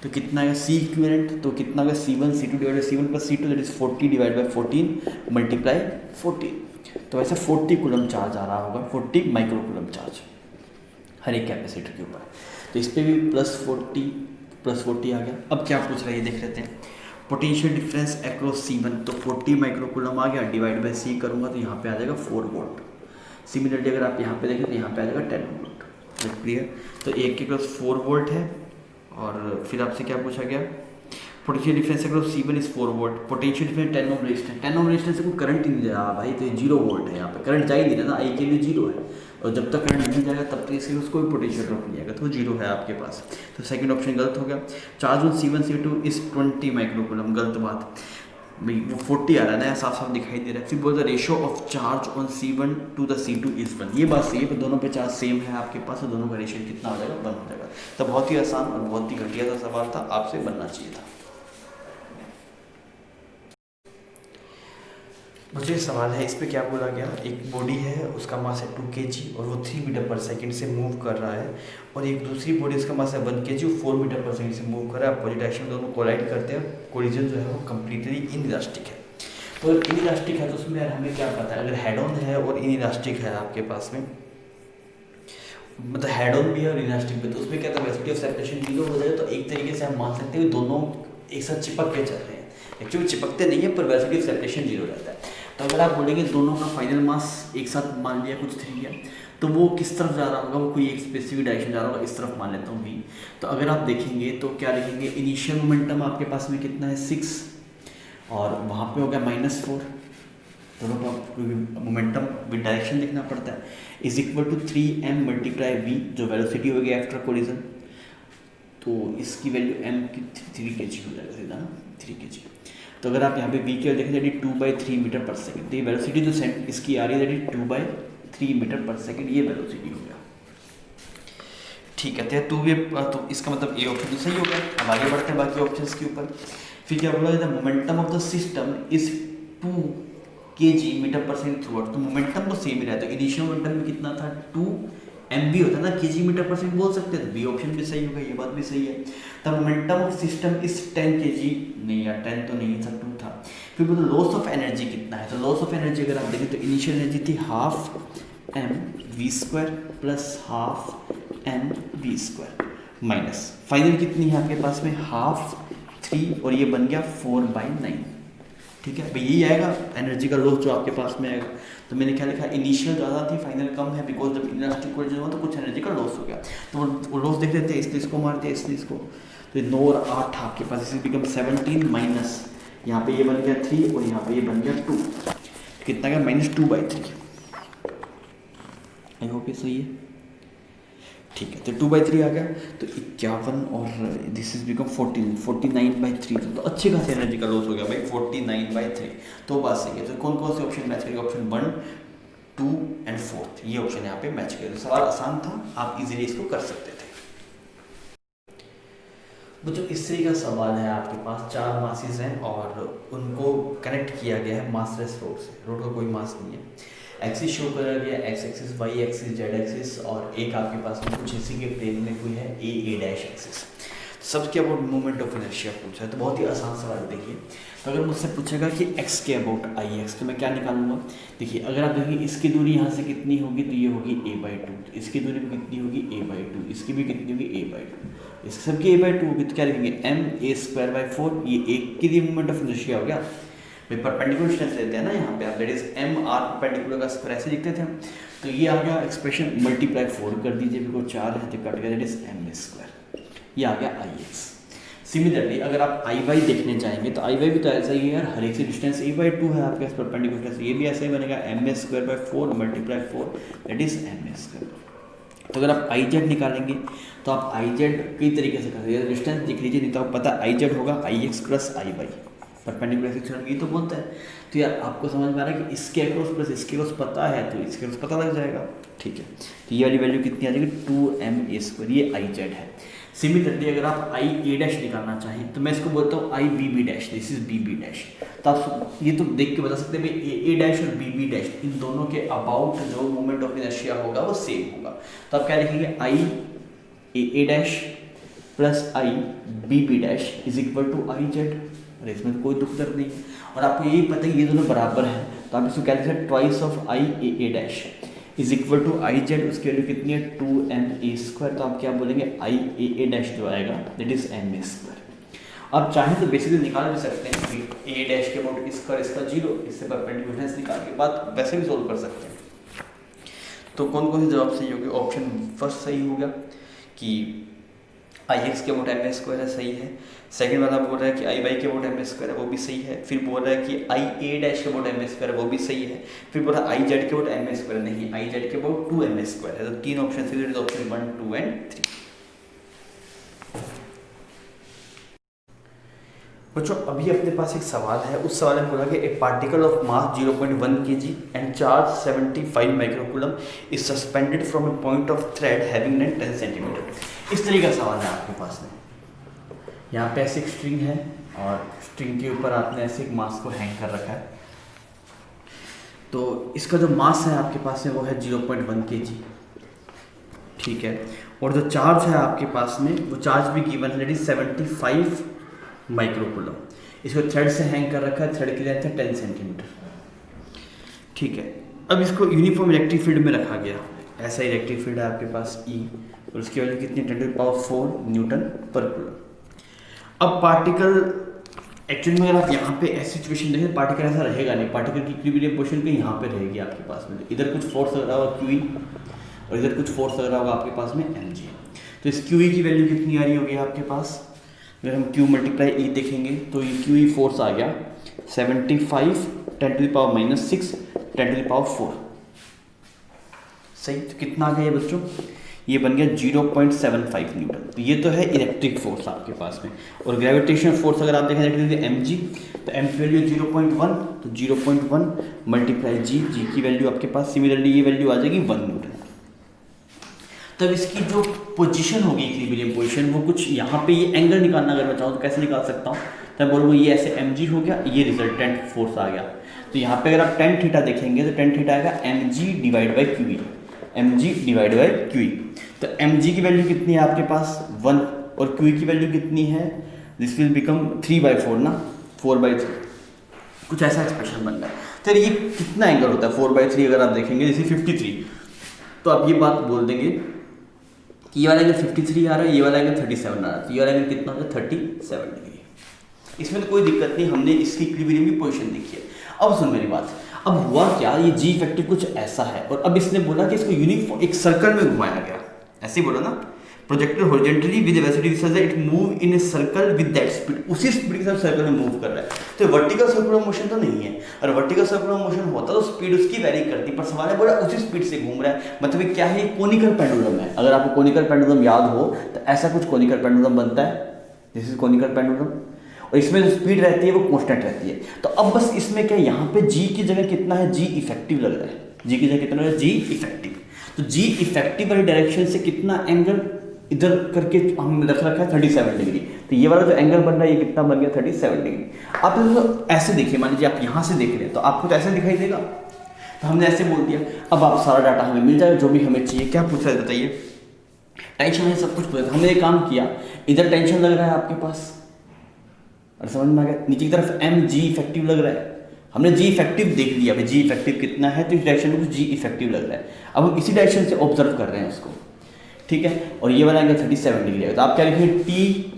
तो कितना है C इक्विवेलेंट, तो कितना होगा C1 C2 divide by C1 plus C2 that is 40 divide by 14 multiply 14। तो वैसे 40 कूलम चार्ज आ रहा होगा, 40 माइक्रो कूलम चार्ज हर एक कैपेसिटर के ऊपर। तो इस पर भी प्लस 40 आ गया। अब क्या पूछ रहा है ये देख लेते हैं। पोटेंशियल डिफरेंस अक्रॉस C1, तो 40 माइक्रो कूलम आ गया, डिवाइड बाई C करूँगा तो यहाँ पे आ जाएगा 4 वोल्ट। सिमिलरली अगर आप यहाँ पे देखें तो यहाँ पे आ जाएगा 10 वोल्ट। क्लियर, तो एक के क्रॉस 4 वोल्ट है, और फिर आपसे क्या पूछा गया, पोटेंशियल डिफरेंस अगर C1 is 4 volt, potential difference 10 ohm resistance, 10 ohm resistance से कोई करंट ही नहीं जा रहा भाई, तो 0 वोल्ट है, यहाँ पे करंट जा ही नहीं रहा ना, आई के लिए 0 है, और जब तक करंट नहीं जाएगा तब तक इसके उसको भी पोटेंशियल ड्रॉप नहीं आएगा, तो 0 है आपके पास। तो सेकंड ऑप्शन गलत हो गया। Charge on C1 C2 is 20 microcoulomb, गलत बात भाई, वो 40 आ रहा है ना, साफ साफ दिखाई दे रहा है। फिर बोल the ratio of charge on C1 to the C2 is 1, ये बात सही है, दोनों पे चार्ज सेम है आपके पास, तो दोनों का रेशियो कितना हो जाएगा, 1 हो जाएगा। तो बहुत ही आसान और बहुत ही घटिया सा सवाल था, आपसे बनना चाहिए था। मुझे सवाल है, इस पे क्या बोला गया, एक बॉडी है उसका मास है 2 kg और वो 3 मीटर पर सेकंड से मूव कर रहा है, और एक दूसरी बॉडी उसका मास है 1 kg और 4 मीटर पर सेकंड से मूव कर रहा है, अपोजिट डायरेक्शन में दोनों कोलाइड करते हैं, कोलिजन जो है वो कम्प्लीटली इनइलास्टिक है। तो अगर इनइलास्टिक है तो उसमें यार हमें क्या पता है, अगर हेड ऑन है और इनइलास्टिक है आपके पास में, मतलब हेड ऑन भी है और इलास्टिक भी, तो उसमें क्या था, वेलोसिटी ऑफ सेपरेशन 0 हो जाएगा, तो एक तरीके से हम मान सकते हैं दोनों एक साथ चिपक के चल रहे हैं, एक्चुअली चिपकते नहीं है पर वेलोसिटी ऑफ सेपरेशन 0 रहता है। तो अगर आप बोलेंगे दोनों का फाइनल मास एक साथ मान लिया कुछ 3 है, तो वो किस तरफ जा रहा होगा, वो कोई एक स्पेसिफिक डायरेक्शन जा रहा होगा, इस तरफ मान लेता हूँ V। तो अगर आप देखेंगे तो क्या लिखेंगे, इनिशियल मोमेंटम आपके पास में कितना है 6, और वहाँ पे हो गया -4, दोनों का मोमेंटम विद डायरेक्शन लिखना पड़ता है, is equal to 3m multiply V, जो वेलोसिटी होगी आफ्टर कोलिजन, तो इसकी वैल्यू m की 3 kg हो जाएगा सीधा ना, 3 kg। तो अगर आप यहाँ पे V की देखें दैट 2/3 मीटर पर सेकंड, तो ये वेलोसिटी जो इसकी आ रही है दैट 2/3 मीटर पर सेकंड, ये वेलोसिटी हो गया, ठीक है। तो इसका मतलब ए ऑप्शन तो सही हो गया। अब आगे बढ़ते हैं बाकी ऑप्शंस के ऊपर। फिर क्या बोला जाता है, momentum of the system is 2 kg metre per second throughout, तो मोमेंटम तो सेम ही रहता है, इनिशियल मोमेंटम में कितना था 2 mv होता है ना, kg मीटर पर सेकंड बोल सकते हैं, बी ऑप्शन भी सही होगा, ये बात भी सही है। The momentum of system is 10 kg, नहीं यार 10 तो नहीं था, 2 था। फिर बोलो लॉस ऑफ एनर्जी कितना है, तो लॉस ऑफ एनर्जी अगर आप देखें तो इनिशियल एनर्जी थी ½ mv² plus ½ mv² minus final कितनी है आपके पास में ½ 3, और ये बन गया 4/9, ठीक है भाई, यही आएगा एनर्जी का लॉस जो आपके पास में आएगा। तो मैंने क्या लिखा, इनिशियल ज़्यादा थी फाइनल कम है, बिकॉज जब इलास्टिक कोलिजन हुआ तो कुछ एनर्जी का लॉस हो गया, तो वो लॉस देख लेते हैं, इसलिए इसको मार दिया, इसलिए इसको, तो 9 और 8 आपके पास, इसे बिकम 17 माइनस, यहाँ पे ये बन गया 3 और यहाँ पे ये बन गया 2, कितना गया -2/3। आई होप ये सही है, ठीक है। तो 2/3 आ गया, तो 51 और दिस इज बिकम 49/3, तो अच्छी खासी एनर्जी का लॉस हो गया भाई 49/3, तो बात सही है। तो कौन कौन से ऑप्शन मैच करेगा, ऑप्शन 1, 2 एंड 4, ये ऑप्शन यहाँ पे मैच करेगा। सवाल आसान था, आप इजीली इसको कर सकते थे। बच्चों इस तरह का सवाल है, आपके पास 4 मासेस हैं और उनको कनेक्ट किया गया है मासलेस रोड से, रोड का कोई मास नहीं है, एक्सिस शो करा गया, X axis, Y axis, Z axis, और एक आपके पास में कुछ इसी के प्लेन में कोई है ए डैश एक्सिस। सबके अबाउट मूवमेंट ऑफ इनर्शिया पूछा है, तो बहुत ही आसान सवाल देखिए। तो अगर मुझसे पूछेगा कि x के अबाउट आई एक्स, तो मैं क्या निकालूंगा, देखिए अगर आप देखिए इसकी दूरी यहाँ से कितनी होगी, तो ये होगी a/2, इसकी दूरी भी कितनी होगी a/2, इसकी भी कितनी होगी a/2, इसकी सबकी a/2 होगी, तो क्या लिखेंगे ma²/4, ये एक की मूवमेंट ऑफ इनर्शिया हो गया भाई, परपेंडिकुलर डिस्टेंस लेते हैं ना यहाँ पे आप, दैट इज mr परपेंडिकुलर का स्क्वायर ऐसे लिखते थे हम, तो ये आ गया एक्सप्रेशन, मल्टीप्लाई 4 कर दीजिए, बिकॉज 4 है तो कट गया, दैट इज m², ये आ गया ix। सिमिलरली अगर आप आई वाई देखने जाएंगे तो आई वाई भी तो ऐसा ही है यार, हर एक से डिस्टेंस a/2 है आपके पास परपेंडिकुलर, ये भी ऐसे ही बनेगा ma²/4 multiply 4, that is ma²। तो अगर आप आई जेड निकालेंगे तो आप आई जेड कई तरीके से कर सकते, डिस्टेंस दिख लीजिए, नहीं तो आपको पता आई जेड होगा ix प्लस आई वाई, परपेंडिकुलर सेक्शन ये तो बोलता है। तो यार आपको समझ में आ रहा है कि इसके अक्रॉस प्लस इसके अक्रॉस पता है, तो इसके अक्रॉस पता लग जाएगा, ठीक है। तो ये वाली वैल्यू कितनी आ जाएगी 2ma², ये आई जेड है। सिमिलरली अगर आप आई ए डैश निकालना चाहें तो मैं इसको बोलता हूँ I B B dash, this is B B dash. तो आप ये तो देख के बता सकते हैं भाई ए डैश और बी बी डैश इन दोनों के अबाउट जो मोमेंट ऑफ इनर्शिया होगा वो सेम होगा। तो आप क्या लिखेंगे, I A dash plus I B B dash is equal to I Z, और इसमें कोई दुख दर्द नहीं है। और आपको यही पता है ये दोनों बराबर हैं, तो आप इसको क्या लिख सकते हैं, twice of I A dash is equal to I Z, उसकी वैल्यू कितनी है 2ma², तो आप क्या बोलेंगे आई ए डैश जो आएगा दैट इज ma²। आप चाहें तो बेसिकली निकाल भी सकते हैं कि ए डैश के अबाउट इसका 0, इससे परपेंडिकुलर निकाल के बात वैसे भी सोल्व कर सकते हैं। तो कौन कौन से जवाब सही हो गए, ऑप्शन फर्स्ट सही हो गया कि आई एक्स के अबाउट एम स्क्वायर है, सही है। सेकंड वाला बोल रहा है कि आई वाई के अबाउट एम स्क्वायर है, वो भी सही है। फिर बोल रहा है कि आई ए डैश के अबाउट एम स्क्वायर है, वो भी सही है। फिर बोल रहा है आई जेड के अबाउट एम स्क्वायर, नहीं, आई जेड के अबाउट 2 एम स्क्वायर है। तो तीन ऑप्शन से ऑप्शन 1, 2 एंड 3। बच्चों अभी अपने पास एक सवाल है, उस सवाल में बोला कि ए particle of mass 0.1 kg and charge 75 microcoulomb is suspended from A point of thread having length 10 centimetre. इस तरीके का सवाल है आपके पास में। यहाँ पे ऐसे एक स्ट्रिंग है और स्ट्रिंग के ऊपर आपने ऐसे एक मास को हैंग कर रखा है। तो इसका जो मास है आपके पास में वो है 0.1 kg, ठीक है। और जो चार्ज है आपके पास में वो चार्ज भी गिवन है, दैट इज 75 माइक्रोकूलम। इसको थ्रेड से हैंग कर रखा है, थ्रेड की लेंथ है 10 सेंटीमीटर, ठीक है। अब इसको यूनिफॉर्म इलेक्ट्रिक फील्ड में रखा गया, ऐसा इलेक्ट्रिक फील्ड है आपके पास E, और उसकी वैल्यू कितनी, 10⁴ न्यूटन पर कूलम। अब पार्टिकल एक्चुअली में अगर आप यहाँ पे ऐसी सिचुएशन देखें, पार्टिकल ऐसा रहेगा नहीं, पार्टिकल की इक्विलिब्रियम पोजीशन पे यहाँ पे रहेगी आपके पास में। इधर कुछ फोर्स लग रहा होगा QE और इधर कुछ फोर्स लग रहा होगा आपके पास में mg। तो इस QE की वैल्यू कितनी आ रही होगी आपके पास, अगर हम Q मल्टीप्लाई E देखेंगे तो ये QE फोर्स आ गया 75 10⁻⁻⁶ 10⁴ सही। तो कितना आ गया ये बच्चों, ये बन गया 0.75 न्यूटन। तो ये तो है इलेक्ट्रिक फोर्स आपके पास में। और ग्रेविटेशनल फोर्स अगर आप देखें mg, तो m की वैल्यू 0.1, तो 0.1 मल्टीप्लाई g की वैल्यू आपके पास सिमिलरली ये वैल्यू आ जाएगी 1 न्यूटन। तब इसकी जो पोजीशन होगी इक्विलिब्रियम पोजीशन, वो कुछ यहाँ पे ये एंगल निकालना अगर मैं चाहूँ तो कैसे निकाल सकता हूँ, तब बोलूँगा ये ऐसे mg हो गया, ये रिजल्टेंट फोर्स आ गया। तो यहाँ पे अगर आप tan थीटा देखेंगे तो tan थीटा आएगा mg divide by QE, mg divide by QE। तो mg की वैल्यू कितनी है आपके पास 1, और QE की वैल्यू कितनी है, दिस विल बिकम 3/4 ना, 4/3, कुछ ऐसा एक्सप्रेशन बन रहा है। तो ये कितना एंगल होता है 4/3 अगर आप देखेंगे, जैसे 53, तो आप ये बात बोल देंगे कि ये वाला एंगल 53 आ रहा है, ये वाला एंगल 37 आ रहा है, तो ये वाला एंगल कितना होता है 37 डिग्री। इसमें तो कोई दिक्कत नहीं, हमने इसकी इक्विलिब्रियम की पोजीशन देखी है। अब सुन मेरी बात, अब हुआ क्या, ये जी इफेक्टिव कुछ ऐसा है, और अब इसने बोला कि इसको यूनिफॉर्म एक सर्कल में घुमाया गया, ऐसे ही बोला ना, projected horizontally with velocity such that it move in a circle with that speed, उसी स्पीड के साथ सर्कल में मूव कर रहा है। तो वर्टिकल सर्कुलर मोशन तो नहीं है, और वर्टिकल सर्कुलर मोशन होता तो स्पीड उसकी वैरी करती, पर सवाल है बोला उसी स्पीड से घूम रहा है। मतलब क्या है, कोनिकल पेंडुलम है। अगर आपको कोनिकल पेंडुलम याद हो तो ऐसा कुछ कोनिकल पेंडुलम बनता है, दिस इज कोनिकल पेंडुलम, और इसमें जो स्पीड रहती है वो कांस्टेंट रहती है। तो अब बस इसमें क्या, यहाँ पे जी की जगह कितना है, जी इफेक्टिव लग रहा है, जी की जगह कितना है, जी इफेक्टिव। तो जी इफेक्टिव वाली डायरेक्शन से कितना एंगल इधर करके हम रख रखा है 37 डिग्री। तो ये वाला जो एंगल बन रहा है ये कितना बन गया 37 डिग्री। आप तो ऐसे देखिए, मान लीजिए आप यहाँ से देख रहे हैं तो आपको तो ऐसे दिखाई देगा, तो हमने ऐसे बोल दिया। अब आप सारा डाटा हमें मिल जाएगा जो भी हमें चाहिए। क्या पूछ रहे बताइए, टेंशन है, सब कुछ पूछा, हमने ये काम किया, इधर टेंशन लग रहा है आपके पास, और समझ में आ गया, नीचे की तरफ एम जी इफेक्टिव लग रहा है, हमने जी इफेक्टिव देख लिया, भाई जी इफेक्टिव कितना है, तो इस डायरेक्शन में कुछ जी इफेक्टिव लग रहा है। अब हम इसी डायरेक्शन से ऑब्जर्व कर रहे हैं उसको, ठीक है। और ये वाला एंगल 37 डिग्री है, तो आप क्या लिखेंगे, T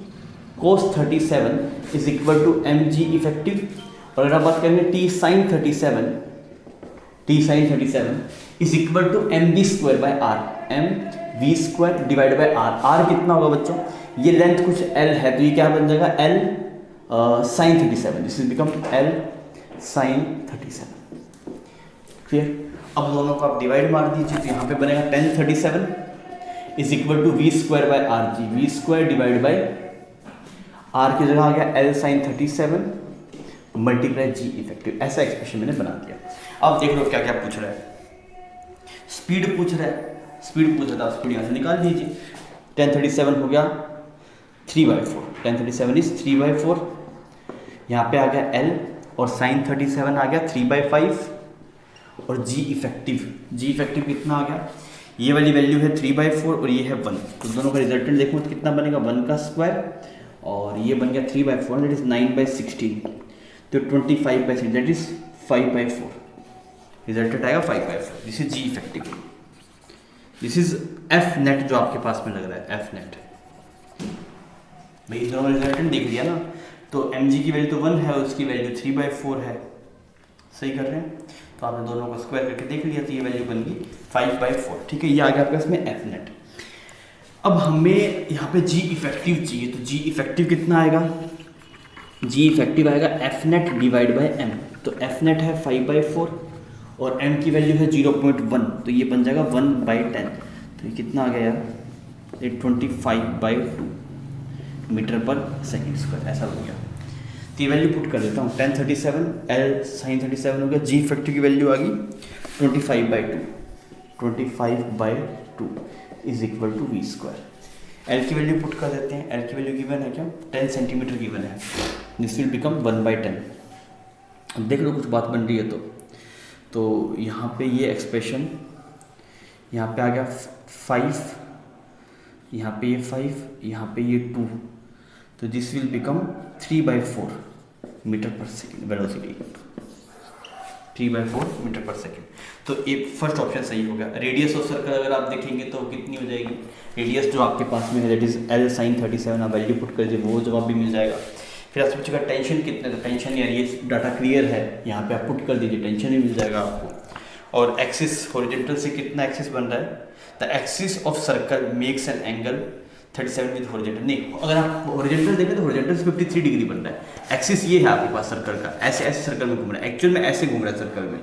cos 37 is equal to M G effective, और अगर आप बात करेंगे T sine 37, T sine 37 is equal to M we square by R, M we square divide by R. R कितना होगा बच्चों, ये लेंथ कुछ एल है, तो ये क्या बन जाएगा, L sine 37, this is become L sine 37, clear. अब दोनों को आप डिवाइड मार दीजिए, तो यहाँ पे बनेगा 1037 is equal to V square by R G, V square divide by R की जगह आ गया L sine 37 multiply G effective. ऐसा एक्सप्रेशन मैंने बना दिया। अब देख लो क्या क्या पूछ रहा है, स्पीड पूछ रहा है, स्पीड पूछ रहा था, स्पीड यहाँ से निकाल दीजिए। 1037 हो गया 3/4, 1037 इज 3/4, यहाँ पे आ गया एल, और साइन 37 आ गया 3/5, और जी इफेक्टिव कितना आ गया, ये वाली वैल्यू है 3/4 और ये है 1, तो दोनों का रिजल्टेंट देखो तो कितना बनेगा, 1 का स्क्वायर, और ये बन गया 3/4, दैट इज 9/16, तो 25/6 दैट इज 5/4, रिजल्टेंट आएगा 5/4। This is G effective, this is F net जो आपके पास में लग रहा है, एफ नेट। भाई दोनों रिजल्टेंट देख लिया ना, तो एम जी की वैल्यू तो 1 है, उसकी वैल्यू 3/4 है, सही कर रहे हैं। तो आपने दोनों को स्क्वायर करके देख लिया, तो ये वैल्यू बन गई 5/4, ठीक है। ये आ गया आपके पास में एफ नेट। अब हमें यहाँ पे जी इफेक्टिव चाहिए, तो जी इफेक्टिव कितना आएगा, जी इफेक्टिव आएगा F net divide by M. तो एफ नेट है 5/4 और एम की वैल्यू है 0.1, तो ये बन जाएगा 1/10। तो ये कितना आ गया यार, ये 25/2 मीटर पर सेकेंड स्क्वायर, ऐसा हो गया। तो ये वैल्यू पुट कर देता हूँ, 1037 एल साइन 37 हो गया, जी इफेक्टिव की वैल्यू आ गई 25/2, 25/2 is equal to V square. L की वैल्यू पुट कर देते हैं, एल की वैल्यू गिवन है क्या, 10 सेंटीमीटर गिवन है, दिस विल बिकम 1/10। अब देख लो कुछ बात बन रही है तो यहाँ पे ये एक्सप्रेशन, यहाँ पे आ गया 5, यहाँ पे ये 5, यहाँ पे ये 2, तो दिस विल बिकम 3/4 मीटर पर सेकेंड वेलोसिटी, 3/4 मीटर पर सेकेंड। तो ये फर्स्ट ऑप्शन सही हो गया। रेडियस ऑफ सर्कल अगर आप देखेंगे तो कितनी हो जाएगी, रेडियस जो आपके पास में है दैट इज एल साइन 37, आप वैल्यू पुट कर दीजिए, वो जवाब भी मिल जाएगा। फिर आपसे पूछेगा टेंशन कितने, तो टेंशन यार ये डाटा क्लियर है, यहाँ पे आप पुट कर दीजिए, टेंशन ही मिल जाएगा आपको। और एक्सिस हॉरिजॉन्टल से कितना एक्सिस बन रहा है, the axis of circle makes an angle 37 with horizontal, नहीं अगर आप हॉरिजॉन्टल देखें तो हॉरिजॉन्टल से 53 डिग्री बन रहा है। एक्सिस ये है आपके पास सर्कल का, ऐसे ऐसे सर्कल में घूम रहा है, एक्चुअल में ऐसे घूम रहा है सर्कल में।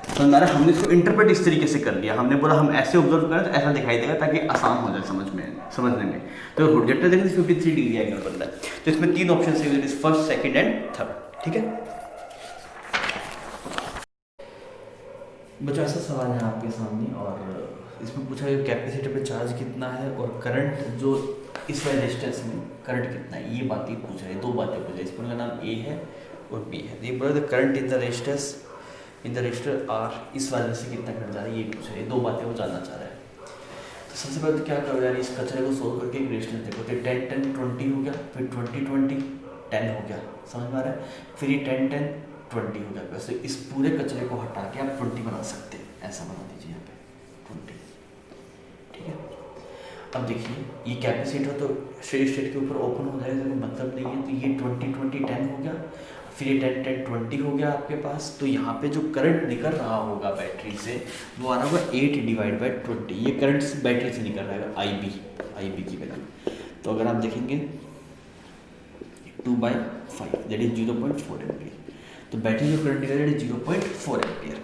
तो हमारा हमने इसको इंटरप्रेट इस तरीके से कर लिया, हमने बोला हम ऐसे ऑब्जर्व करें तो ऐसा दिखाई देगा ताकि आसान हो जाए समझने में। तो हॉरिजॉन्टल देखें तो 53 डिग्री एंगल बन रहा है। तो इसमें 3 ऑप्शन है, फर्स्ट सेकंड एंड थर्ड, ठीक है बच्चों। ऐसा सवाल है आपके सामने और इसमें पूछा गया कैपेसिटर पे चार्ज कितना है और करंट जो इस वाले रेजिस्टेंस में करंट कितना है, ये बातें पूछ रहे हैं, 2 बातें पूछ रहे हैं। इस पर का नाम ए है और बी है। ये बोला the current in the resistance in the resistor R, इस वाले से कितना करंट जा रहा है ये पूछ रहे हैं, 2 बातें वो जानना चाह रहा है। तो सबसे पहले तो क्या करो यार, इस कचरे को सोल्व करके एक रेजिस्टेंस देखो, तो 10 10 20 हो गया, फिर 20 20 10 हो गया, समझ में आ रहा है, फिर ये 10 10 20 हो गया। वैसे इस पूरे कचरे को हटा के आप 20 बना सकते हैं, ऐसा बना दीजिए यहाँ पे 20, ठीक है। अब देखिए ये कैपेसिटर तो स्टेडी स्टेट के ऊपर ओपन हो जाएगा, तो मतलब नहीं है, तो ये 20 20 10 हो गया, फिर ये 10 10 20 हो गया आपके पास। तो यहाँ पे जो करंट निकल रहा होगा बैटरी से वो आ रहा होगा 8/20, ये करंट बैटरी से निकल रहा है IB की वैल्यू। तो अगर आप देखेंगे 2/5 दैट इज 0.4 एम्पियर, तो बैटरी जो करंट निकल रहा है 0.4 एम्पियर।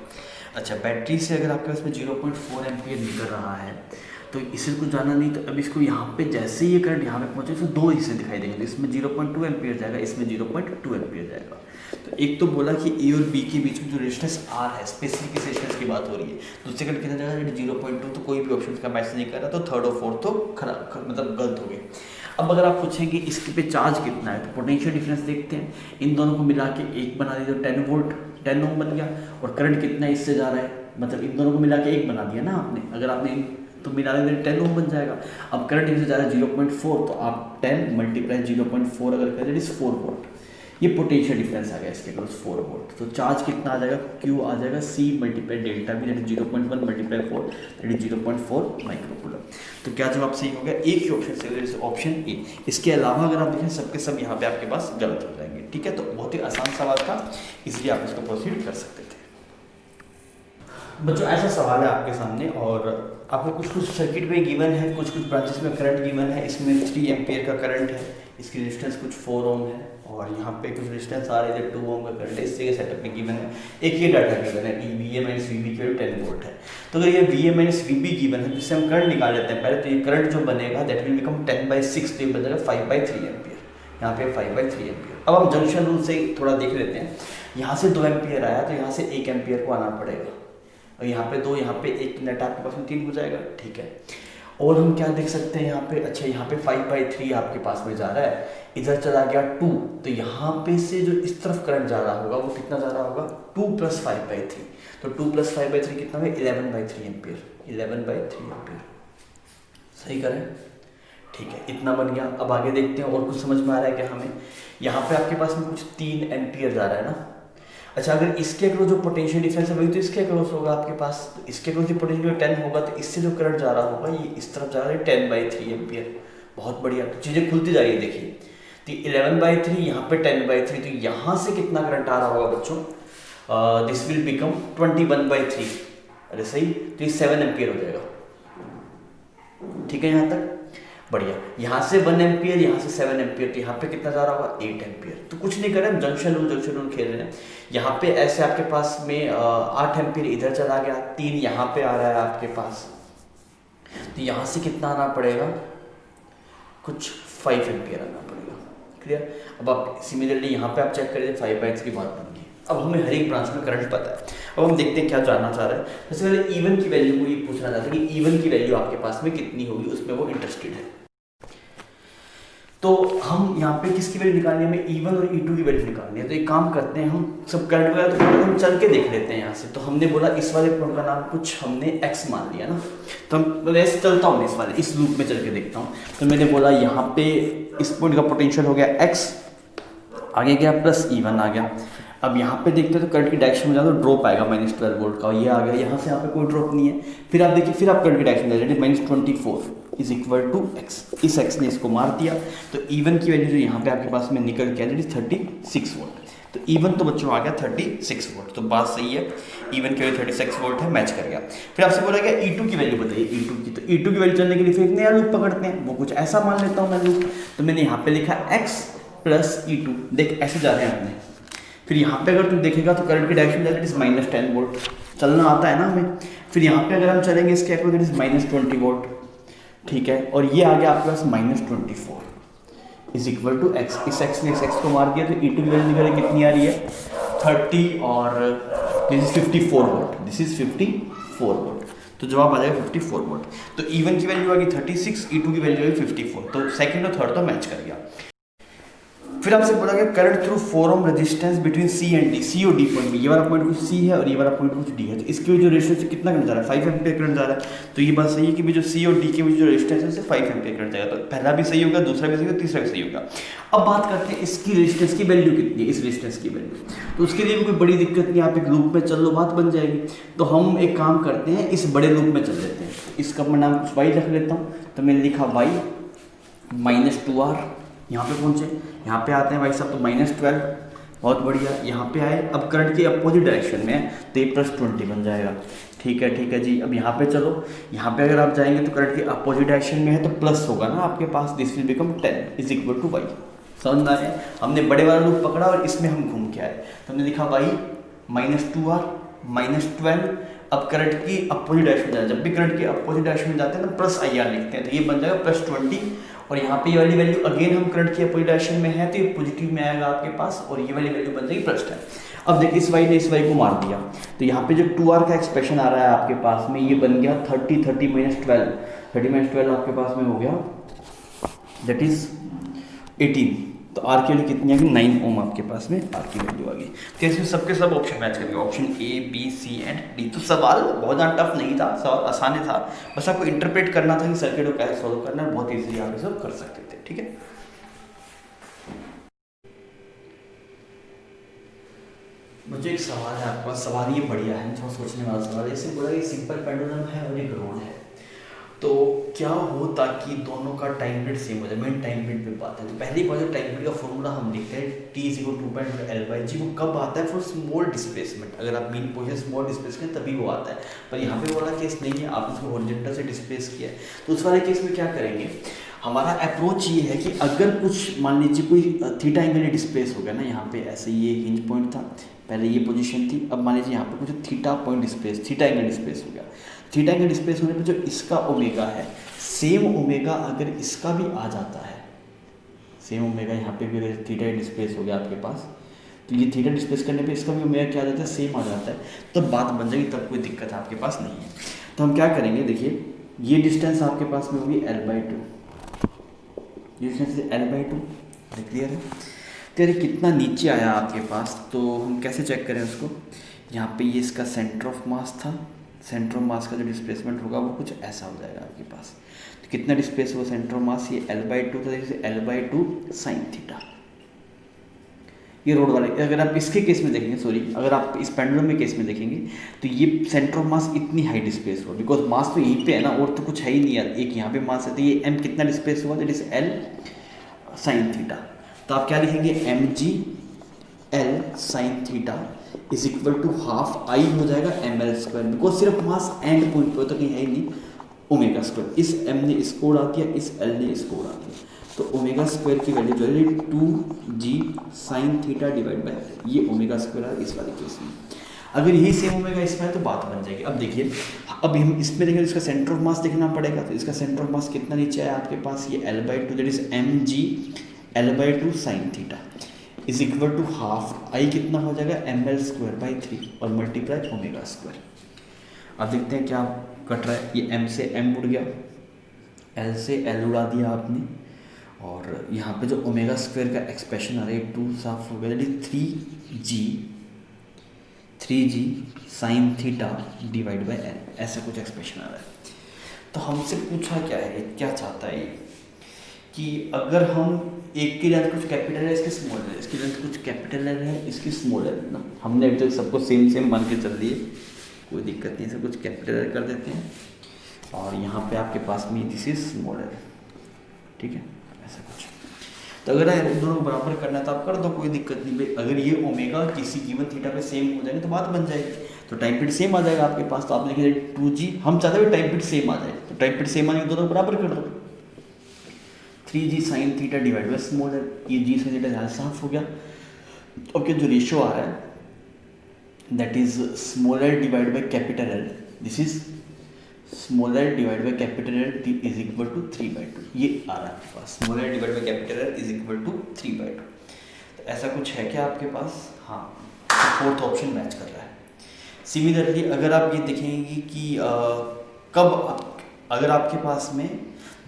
अच्छा बैटरी से अगर आपके पास में 0.4 एम्पियर निकल रहा है तो इसे कुछ जाना नहीं, तो अब इसको यहाँ पे जैसे ही ये करंट यहाँ पे पहुँचे तो 2 हिस्से दिखाई देंगे, तो इसमें 0.2 एम्पियर जाएगा, इसमें 0.2 एम्पियर जाएगा। तो एक तो बोला कि ए और बी के बीच में जो रेजिस्टेंस आर है, स्पेसिफिक रेजिस्टेंस की बात हो रही है, दूसरे करंट कितना जाएगा 0.2, तो कोई भी ऑप्शन का मैच नहीं कर रहा, तो थर्ड और फोर्थ तो खराब मतलब गलत हो गए। अब अगर आप पूछेंगे इसके पे चार्ज कितना है, तो पोटेंशियल डिफरेंस देखते हैं, इन दोनों को मिला के एक बना दिया, 10 वोल्ट 10 ओम बन गया, और करंट कितना इससे जा रहा है, मतलब इन दोनों को मिला के एक बना दिया ना आपने, अगर आपने तो मिला देंगे 10 ओम बन जाएगा। अब करंट इससे जा रहा है 0.4, तो आप 10 × 0.4 अगर करें इज 4 वोल्ट, ये पोटेंशियल डिफरेंस आ गया इसके अक्रॉस 4 वोल्ट। तो चार्ज कितना आ जाएगा, Q आ जाएगा C × delta V that is 0.1 × 4 that is 0.4 microcoulomb. तो क्या जवाब सही हो गया, एक ही ऑप्शन सही हो गया, ऑप्शन ए। इसके अलावा अगर आप देखें सबके सब यहाँ पे आपके पास गलत हो जाएंगे, ठीक है। तो बहुत ही आसान सवाल था, इसलिए आप इसको प्रोसीड कर सकते थे। बच्चों ऐसा सवाल है आपके सामने और आपको कुछ सर्किट में गिवन है, कुछ ब्रांचेस में करंट गिवन है, इसमें 3 एम्पियर का करंट है, इसकी रेजिस्टेंस कुछ 4 ओम है, और यहाँ पे कुछ रेजिस्टेंस आ रही है 2 ओम का करंट है, इससे सेटअप में गिवन है। एक ये डाटा गिवन है कि VA - VB की वैल्यू 10 वोल्ट है। तो अगर ये VA - VB गिवन है तो इससे हम करंट निकाल लेते हैं पहले। तो ये करंट जो बनेगा दैट विल बिकम 10/6, तो ये बन जाएगा 5/3 एम्पियर, यहाँ पे 5/3 एम्पियर। अब हम जंक्शन रूल से थोड़ा देख लेते हैं, यहाँ से 2 एम्पियर आया तो यहाँ से 1 एम्पियर को आना पड़ेगा, और यहाँ पे 2, यहाँ पे 1 नेट आपके पास में 3 हो जाएगा, ठीक है। और हम क्या देख सकते हैं यहाँ पे, अच्छा यहाँ पे 5/3 आपके पास में जा रहा है, इधर चला गया 2, तो यहाँ पे से जो इस तरफ करंट जा रहा होगा वो कितना जा रहा होगा 2 + 5/3, तो 2 + 5/3 कितना है 11/3 एम्पियर, 11/3 एम्पियर, सही करें, ठीक है, इतना बन गया। अब आगे देखते हैं और कुछ समझ में आ रहा है क्या हमें, यहाँ पे आपके पास में कुछ 3 एम्पियर जा रहा है ना। अच्छा अगर इसके अक्रॉस जो पोटेंशियल डिफरेंस है वही तो इसके अक्रॉस होगा आपके पास, तो इसके अक्रॉस जो पोटेंशियल 10 होगा, तो इससे जो करंट जा रहा होगा ये इस तरफ जा रहा है 10/3 एम्पियर, बहुत बढ़िया। तो चीज़ें खुलती जा रही है, देखिए, तो 11/3 यहाँ पे 10/3, तो यहाँ से कितना करंट आ रहा होगा बच्चों, दिस विल बिकम 21/3, अरे सही, तो ये 7 एम्पियर हो जाएगा, ठीक है यहाँ तक। बढ़िया। यहाँ से 1 एम्पियर, यहाँ से 7 एम्पियर, तो यहाँ पे कितना जा रहा होगा 8 एम्पियर। तो कुछ नहीं कर रहे हम, जंक्शन रूल खेल रहे हैं। यहाँ पे ऐसे आपके पास में 8 एम्पियर इधर चला गया, 3 यहाँ पे आ रहा है आपके पास, तो यहाँ से कितना आना पड़ेगा, कुछ 5 एम्पियर आना पड़ेगा। क्लियर। अब आप सिमिलरली यहाँ पे आप चेक करिए 5/x की बात बन गई। अब हमें हर एक ब्रांच में करंट पता है। अब हम देखते हैं क्या जानना चाह रहा है। सबसे पहले ईवन की वैल्यू को ये पूछना चाहता है कि ईवन की वैल्यू आपके पास में कितनी होगी, उसमें वो इंटरेस्टेड है। तो हम यहाँ पे किसकी वैल्यू निकालनी है, हमें E1 और E2 की वैल्यू निकालनी है। तो एक काम करते हैं, हम सब करंट वगैरह तो हम चल के देख लेते हैं यहाँ से। तो हमने बोला इस वाले पॉइंट का नाम कुछ हमने x मान लिया ना, तो हम ऐसे चलता हूँ, इस लूप में चल के देखता हूँ। तो मैंने बोला यहाँ पे इस पॉइंट का पोटेंशियल हो गया x, आगे गया प्लस E1 आ गया। अब यहाँ पे देखते हैं तो करंट की डायरेक्शन में जाए तो ड्रॉप आएगा -12 वोल्ट का, ये आ गया। यहाँ से यहाँ पे कोई ड्रॉप नहीं है। फिर आप देखिए, फिर आप करंट की डायरेक्शन में जाए -24 इज इक्वल टू x। इस x ने इसको मार दिया, तो E1 की वैल्यू जो यहाँ पे आपके पास में निकल के आ 36 वोल्ट। तो E1 तो बच्चों आ गया 36 वोल्ट, तो बात सही है। E1 की वैल्यू 36 वोल्ट है, मैच कर गया। फिर आपसे बोला गया E2 की वैल्यू बताइए, E2 की। तो E2 की वैल्यू चलने के लिए फिर एक नया लूप पकड़ते हैं, वो कुछ ऐसा मान लेता हूँ मैं लूप। तो मैंने यहाँ पे लिखा x प्लस E2, देख ऐसे जा रहे हैं अपने। फिर यहाँ पे अगर तुम देखेगा तो करंट की डायरेक्शन दैट इज -10 वोल्ट, चलना आता है ना हमें। फिर यहाँ पे अगर हम चलेंगे इसके अकॉर्डिंग इज -20 वोल्ट, ठीक है। और ये आ गया आपके पास -24 इज इक्वल टू x। इस x ने इस x को मार दिया, तो E2 की वैल्यू निकल कितनी आ रही है 30, और this is 54 volt, this is 54 volt. तो जवाब आ जाएगा 54 वोल्ट। तो E1 की वैल्यू आ गई 36, E2 की वैल्यू आ गई 54, तो सेकंड और थर्ड तो मैच कर गया। फिर आपसे बोला गया current through 4 ohm resistance between C and D, C और D पॉइंट में। ये वाला पॉइंट कुछ C है और ये वाला पॉइंट कुछ D है। तो इसके जो रेजिस्टेंस कितना करंट जा रहा है 5 एम्पियर करंट जा रहा है। तो ये बात सही है कि जो C और D के बीच जो रेजिस्टेंस है उससे 5 एम्पियर करंट जाएगा। तो पहला भी सही होगा, दूसरा भी सही होगा, तीसरा भी सही होगा। अब बात करते हैं इसकी रेजिस्टेंस की वैल्यू कितनी है, इस रेजिस्टेंस की वैल्यू। तो उसके लिए भी कोई बड़ी दिक्कत नहीं, आप एक लूप में चल लो, बात बन जाएगी। तो हम एक काम करते हैं, इस बड़े लूप में चल लेते हैं। इसका मैं नाम कुछ y रख लेता हूँ। तो मैंने लिखा y -2r, यहाँ पे पहुँचे, यहाँ पे आते हैं भाई साहब, तो -12, बहुत बढ़िया। यहाँ पे आए, अब करंट की अपोजिट डायरेक्शन में है तो ये +20 बन जाएगा। ठीक है जी। अब यहाँ पे चलो, यहाँ पे अगर आप जाएंगे तो करंट की अपोजिट डायरेक्शन में है तो प्लस होगा ना आपके पास, this will become 10 is equal to y। समझ में आया, हमने बड़े वाला लूप पकड़ा और इसमें हम घूम के आए। तो हमने लिखा y -2r -12। अब करंट की अपोजिट डायरेक्शन में जाए, जब भी करंट की अपोजिट डायरेक्शन में जाते हैं तो +IR लिखते हैं, तो ये बन जाएगा +20। और यहाँ पे ये वाली वैल्यू अगेन हम करंट की अपोजिट डायरेक्शन में है तो ये पॉजिटिव में आएगा आपके पास, और ये वाली वैल्यू बन जाएगी +10। अब देखिए इस y ने इस y को मार दिया, तो यहाँ पे जो 2r का एक्सप्रेशन आ रहा है आपके पास में, ये बन गया 30 -12 आपके पास में हो गया, दैट इज 18। तो आर की वैल्यू कितनी आ गई 9 ओम आपके पास में आर की वैल्यू आ गई। तो इसमें सबके सब ऑप्शन मैच करेंगे, option A B C and D। तो सवाल बहुत ज़्यादा टफ नहीं था, सवाल आसान ही था, बस आपको इंटरप्रेट करना था कि सर्किट को कैसे सॉल्व करना है, बहुत इजीली आप सब कर सकते थे। ठीक है, मुझे एक सवाल है आपके पास, सवाल ये बढ़िया है, थोड़ा सोचने वाला सवाल है। इससे बोला कि सिंपल पेंडुलम है और एक रोड है, तो क्या हो ताकि दोनों का टाइम पीरियड सेम हो जाए। मेन टाइम पीरियड पे बात है, तो पहली बार जो टाइम पीरियड का फॉर्मूला हम लिखते हैं T = 2.L/g, वो कब आता है फॉर स्मॉल डिस्प्लेसमेंट। अगर आप मीन पोजीशन स्मॉल डिस्प्लेस करें तभी वो आता है, पर यहाँ पे वाला केस नहीं है, आपने उसको हॉरिजॉन्टल से डिस्प्लेस किया है। तो उस वाले केस में क्या करेंगे, हमारा अप्रोच ये है कि अगर कुछ मान लीजिए कोई थीटा एंगल डिस्प्लेस हो गया ना, यहाँ पे ऐसे ये हिंज पॉइंट था, पहले ये पोजीशन थी, अब मान लीजिए यहाँ पे कुछ theta point displace, theta angle displace हो गया। थीटा एंगल डिस्प्लेस होने पर जो इसका ओमेगा है, सेम ओमेगा अगर इसका भी आ जाता है, सेम ओमेगा यहाँ पे भी अगर थीटा डिस्प्लेस हो गया आपके पास, तो ये थीटा डिस्प्लेस करने पे इसका भी ओमेगा क्या आ जाता है, सेम आ जाता है, तब तो बात बन जाएगी, तब कोई दिक्कत आपके पास नहीं है। तो हम क्या करेंगे, देखिए ये डिस्टेंस आपके पास में होगी L/2, ये डिस्टेंस L/2, क्लियर है। तो ये कितना नीचे आया आपके पास, तो हम कैसे चेक करें उसको, यहाँ पे ये इसका सेंटर ऑफ मास था, सेंटर ऑफ मास का जो डिस्प्लेसमेंट होगा वो कुछ ऐसा हो जाएगा आपके पास। तो कितना डिस्प्लेस हुआ सेंटर ऑफ मास, ये L/2 था, जैसे L/2 sin थीटा। ये रोड वाले, अगर आप इसके केस में देखेंगे, सॉरी अगर आप इस पेंडुलम में केस में देखेंगे तो ये सेंटर ऑफ मास इतनी हाई डिस्प्लेस हुआ, बिकॉज मास तो यहीं पे है ना, और तो कुछ है ही नहीं यार, एक यहाँ पे मास है, तो ये m कितना डिस्प्लेस हुआ, that is L sin theta. तो आप क्या लिखेंगे, mg L sin theta is equal to ½ I हो जाएगा ml², बिकॉज सिर्फ मास एंड पॉइंट पे तो कहीं है ही नहीं, ओमेगा स्क्वायर, इस m ने इसको उड़ा दिया, इस l ने इसको उड़ा दिया, तो ओमेगा स्क्वायर की वैल्यू जो है 2g sin theta divide by l, ये ओमेगा स्क्वायर है इस वाले केस में। अगर यही सेम ओमेगा इसमें है तो बात बन जाएगी। अब देखिए, अब हम इसमें देखें इसका सेंटर ऑफ मास देखना पड़ेगा, तो इसका सेंटर ऑफ मास कितना नीचे है आपके पास, ये l/2 that is mg l/2 sin theta is equal to half I कितना हो जाएगा ml²/3 और मल्टीप्लाई ओमेगा स्क्वायर। अब देखते हैं क्या कट रहा है, ये m से m उड़ गया, l से l उड़ा दिया आपने, और यहाँ पे जो ओमेगा स्क्वायर का एक्सप्रेशन आ रहा है 2 साफ हो गया, that is 3g sine theta divide by l, ऐसा कुछ एक्सप्रेशन आ रहा है। तो हमसे पूछा क्या है, क्या चाहता है ये कि अगर हम एक की लेंथ कुछ कैपिटल है, इसकी स्मॉल है, इसकी लेंथ कुछ कैपिटल है, इसकी स्मॉल है ना, हमने अभी तक सबको सेम सेम मान के चल दिए, कोई दिक्कत नहीं, सब कुछ कैपिटल कर देते हैं, और यहाँ पे आपके पास में दिस इज स्मॉल है, ठीक है, ऐसा कुछ। तो अगर इन दोनों को बराबर करना है तो आप कर दो, कोई दिक्कत नहीं भाई। अगर ये ओमेगा किसी गिवन थीटा पे सेम हो जाएंगे तो बात बन जाएगी, तो टाइम पीरियड सेम आ जाएगा आपके पास। तो आप लिखिए 2g, हम चाहते हैं टाइम पीरियड सेम आ जाए, तो टाइम पीरियड सेम आने दोनों बराबर कर दो, 3g sine theta divide by small है, ये g साइन थीटा यहाँ साफ हो गया। ओके, जो रेशियो आ रहा है that is small L divide by capital L, this is small L divide by capital L is equal to 3/2, ये आ रहा है आपके पास, small L divide by capital L is equal to 3/2। तो ऐसा कुछ है क्या आपके पास, हाँ, फोर्थ ऑप्शन मैच कर रहा है। सिमिलरली अगर आप ये देखेंगे कि अगर आपके पास में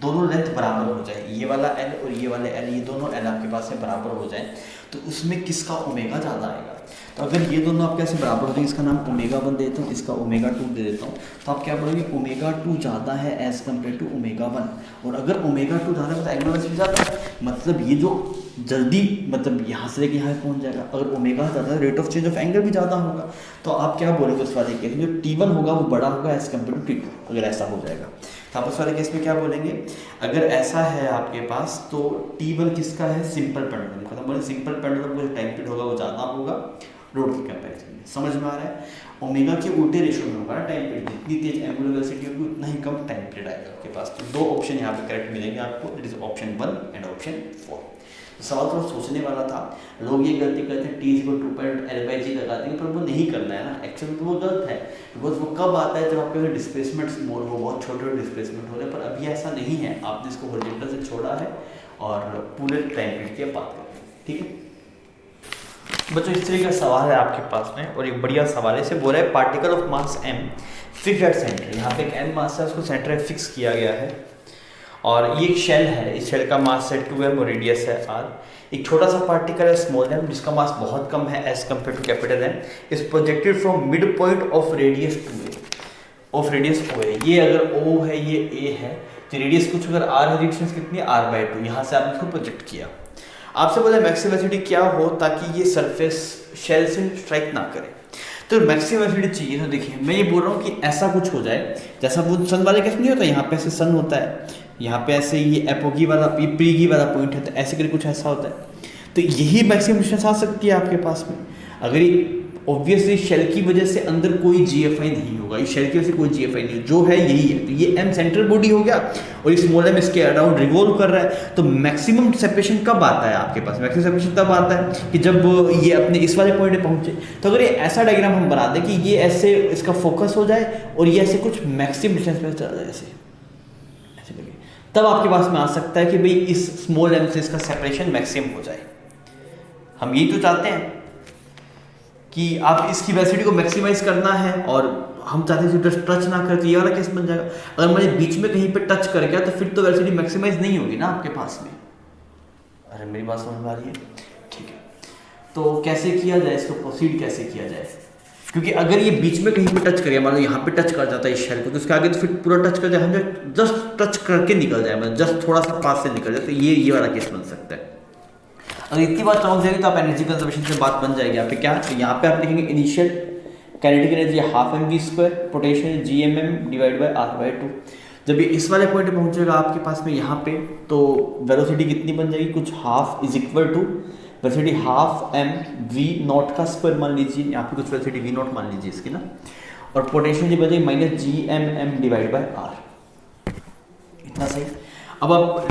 दोनों लेंथ बराबर हो जाए, ये वाला एल और ये वाले एल, ये दोनों एल आपके पास में बराबर हो जाए, तो उसमें किसका ओमेगा ज़्यादा आएगा। तो अगर ये दोनों आपके ऐसे बराबर हो जाए, इसका नाम ओमेगा 1 दे देता हूँ, इसका ओमेगा 2 दे देता हूँ, तो आप क्या बोलेंगे, ओमेगा 2 ज़्यादा है एज कम्पेयर टू ओमेगा 1। और अगर ओमेगा 2 ज़्यादा है तो एंगल वेलोसिटी ज़्यादा है, मतलब ये जो जल्दी मतलब यहाँ से लेके यहाँ पहुँच जाएगा। अगर ओमेगा ज़्यादा है, rate of change of angle भी ज़्यादा होगा, तो आप क्या बोलेंगे उस वाले केस में, जो T1 होगा वो बड़ा होगा एज कम्पेयर टू T2, अगर ऐसा हो जाएगा। तो आप उस वाले केस में क्या बोलेंगे, अगर ऐसा है आपके पास तो T1 किसका है, सिंपल पेंडुलम का, तो बोले सिंपल पेंडुलम का जो टाइम पीरियड होगा वो ज़्यादा होगा रोड के कंपैरिजन में। समझ में आ रहा है, ओमेगा के उल्टे रेशियो में होगा टाइम पीरियड, जितनी तेज एंगुलर वेलोसिटी होगी उतना ही कम टाइम पीरियड आएगा आपके पास। तो दो ऑप्शन यहाँ पे करेक्ट मिलेंगे आपको, it is option 1 and option 4। सवाल थोड़ा सोचने वाला था, लोग ये गलती करते हैं T = 2.L/g लगा देंगे, पर वो नहीं करना है ना, एक्चुअली तो वो गलत है, बिकॉज वो कब आता है जब आपके डिस्प्लेसमेंट स्मॉल हो, बहुत छोटे डिस्प्लेसमेंट हो रहे हैं, पर अभी ऐसा नहीं है, आपने इसको हॉरिजॉन्टल से छोड़ा है और पूरे टाइम पीरियड की बात करते हैं, ठीक है बच्चों। इस तरीके का सवाल है आपके पास में, और एक बढ़िया सवाल है, इसे बोल रहा है particle of mass m fixed at centre. यहाँ पे एक m मास है, उसको सेंटर में फिक्स किया गया है, और ये एक शेल है, इस शेल का मास है 2m और रेडियस है r। एक छोटा सा पार्टिकल है स्मॉल m, जिसका मास बहुत कम है as compare to capital M, is projected from mid point of radius 2a, of radius O है। ये अगर O है, ये A है, तो रेडियस कुछ अगर r है, डिस्टेंस कितनी है r/2, यहाँ से आपने इसको प्रोजेक्ट किया। आपसे बोला मैक्सिमम वेलोसिटी क्या हो ताकि ये सरफेस शेल से स्ट्राइक ना करे, तो मैक्सिमम वेलोसिटी चाहिए। तो देखिए मैं ये बोल रहा हूँ कि ऐसा कुछ हो जाए जैसा वो सन वाले केस नहीं होता, यहाँ पे ऐसे सन होता है, यहाँ पे ऐसे ये एपोगी वाला प्रीगी वाला पॉइंट है, तो ऐसे करके कुछ ऐसा होता है, तो यही मैक्सिमम डिस्टेंस आ सकती है आपके पास में। अगर ये ऑब्वियसली शेल की वजह से अंदर कोई GFI नहीं होगा, इस शेल की वजह से कोई GFI नहीं, जो है यही है, तो ये M सेंट्रल बॉडी हो गया और इस स्मॉल m इसके अराउंड रिवॉल्व कर रहा है। तो मैक्सिमम सेपरेशन कब आता है आपके पास, मैक्सिमम सेपरेशन तब आता है कि जब ये अपने इस वाले पॉइंट पे पहुंचे। तो अगर ये ऐसा डायग्राम हम बना दें कि ये ऐसे इसका फोकस हो जाए और ये ऐसे कुछ मैक्सिमम डिस्टेंस पे चला जाए, ऐसे करके, तब आपके पास में आ सकता है कि भाई इस स्मॉल m से इसका सेपरेशन मैक्सिमम हो जाए। हम यही तो चाहते हैं कि आप इसकी वेलोसिटी को मैक्सिमाइज करना है, और हम चाहते हैं कि टच ना करे, तो ये वाला केस बन जाएगा। अगर मुझे बीच में कहीं पे टच कर गया तो फिर तो वेलोसिटी मैक्सिमाइज नहीं होगी ना आपके पास में। अरे मेरी बात समझ में आ रही है, ठीक है। तो कैसे किया जाए इसको, प्रोसीड कैसे किया जाए, क्योंकि अगर ये बीच में कहीं पे टच कर गया, मान लो यहाँ पे टच कर जाता है इस शेल को, तो उसके आगे तो फिर पूरा टच कर जाए, हम जस्ट टच करके निकल जाए, मतलब जस्ट थोड़ा सा पास से निकल जाए, तो ये वाला केस बन सकता है। अगर इतनी बात समझ जाएगी तो आप एनर्जी कंजर्वेशन से बात बन जाएगी। यहाँ पे क्या, तो यहाँ पे आप लिखेंगे initial kinetic energy half mv², potential gmm divide by r/2। जब ये इस वाले पॉइंट पे पहुंचेगा आपके पास में यहाँ पे, तो वेलोसिटी कितनी बन जाएगी, कुछ half is equal to velocity half mv0 का स्क्वायर मान लीजिए, यहाँ पे कुछ वेलोसिटी v0 मान लीजिए इसकी ना, और पोटेंशियल बन जाएगी -gmm डिवाइड बाय r। इतना सही। अब आप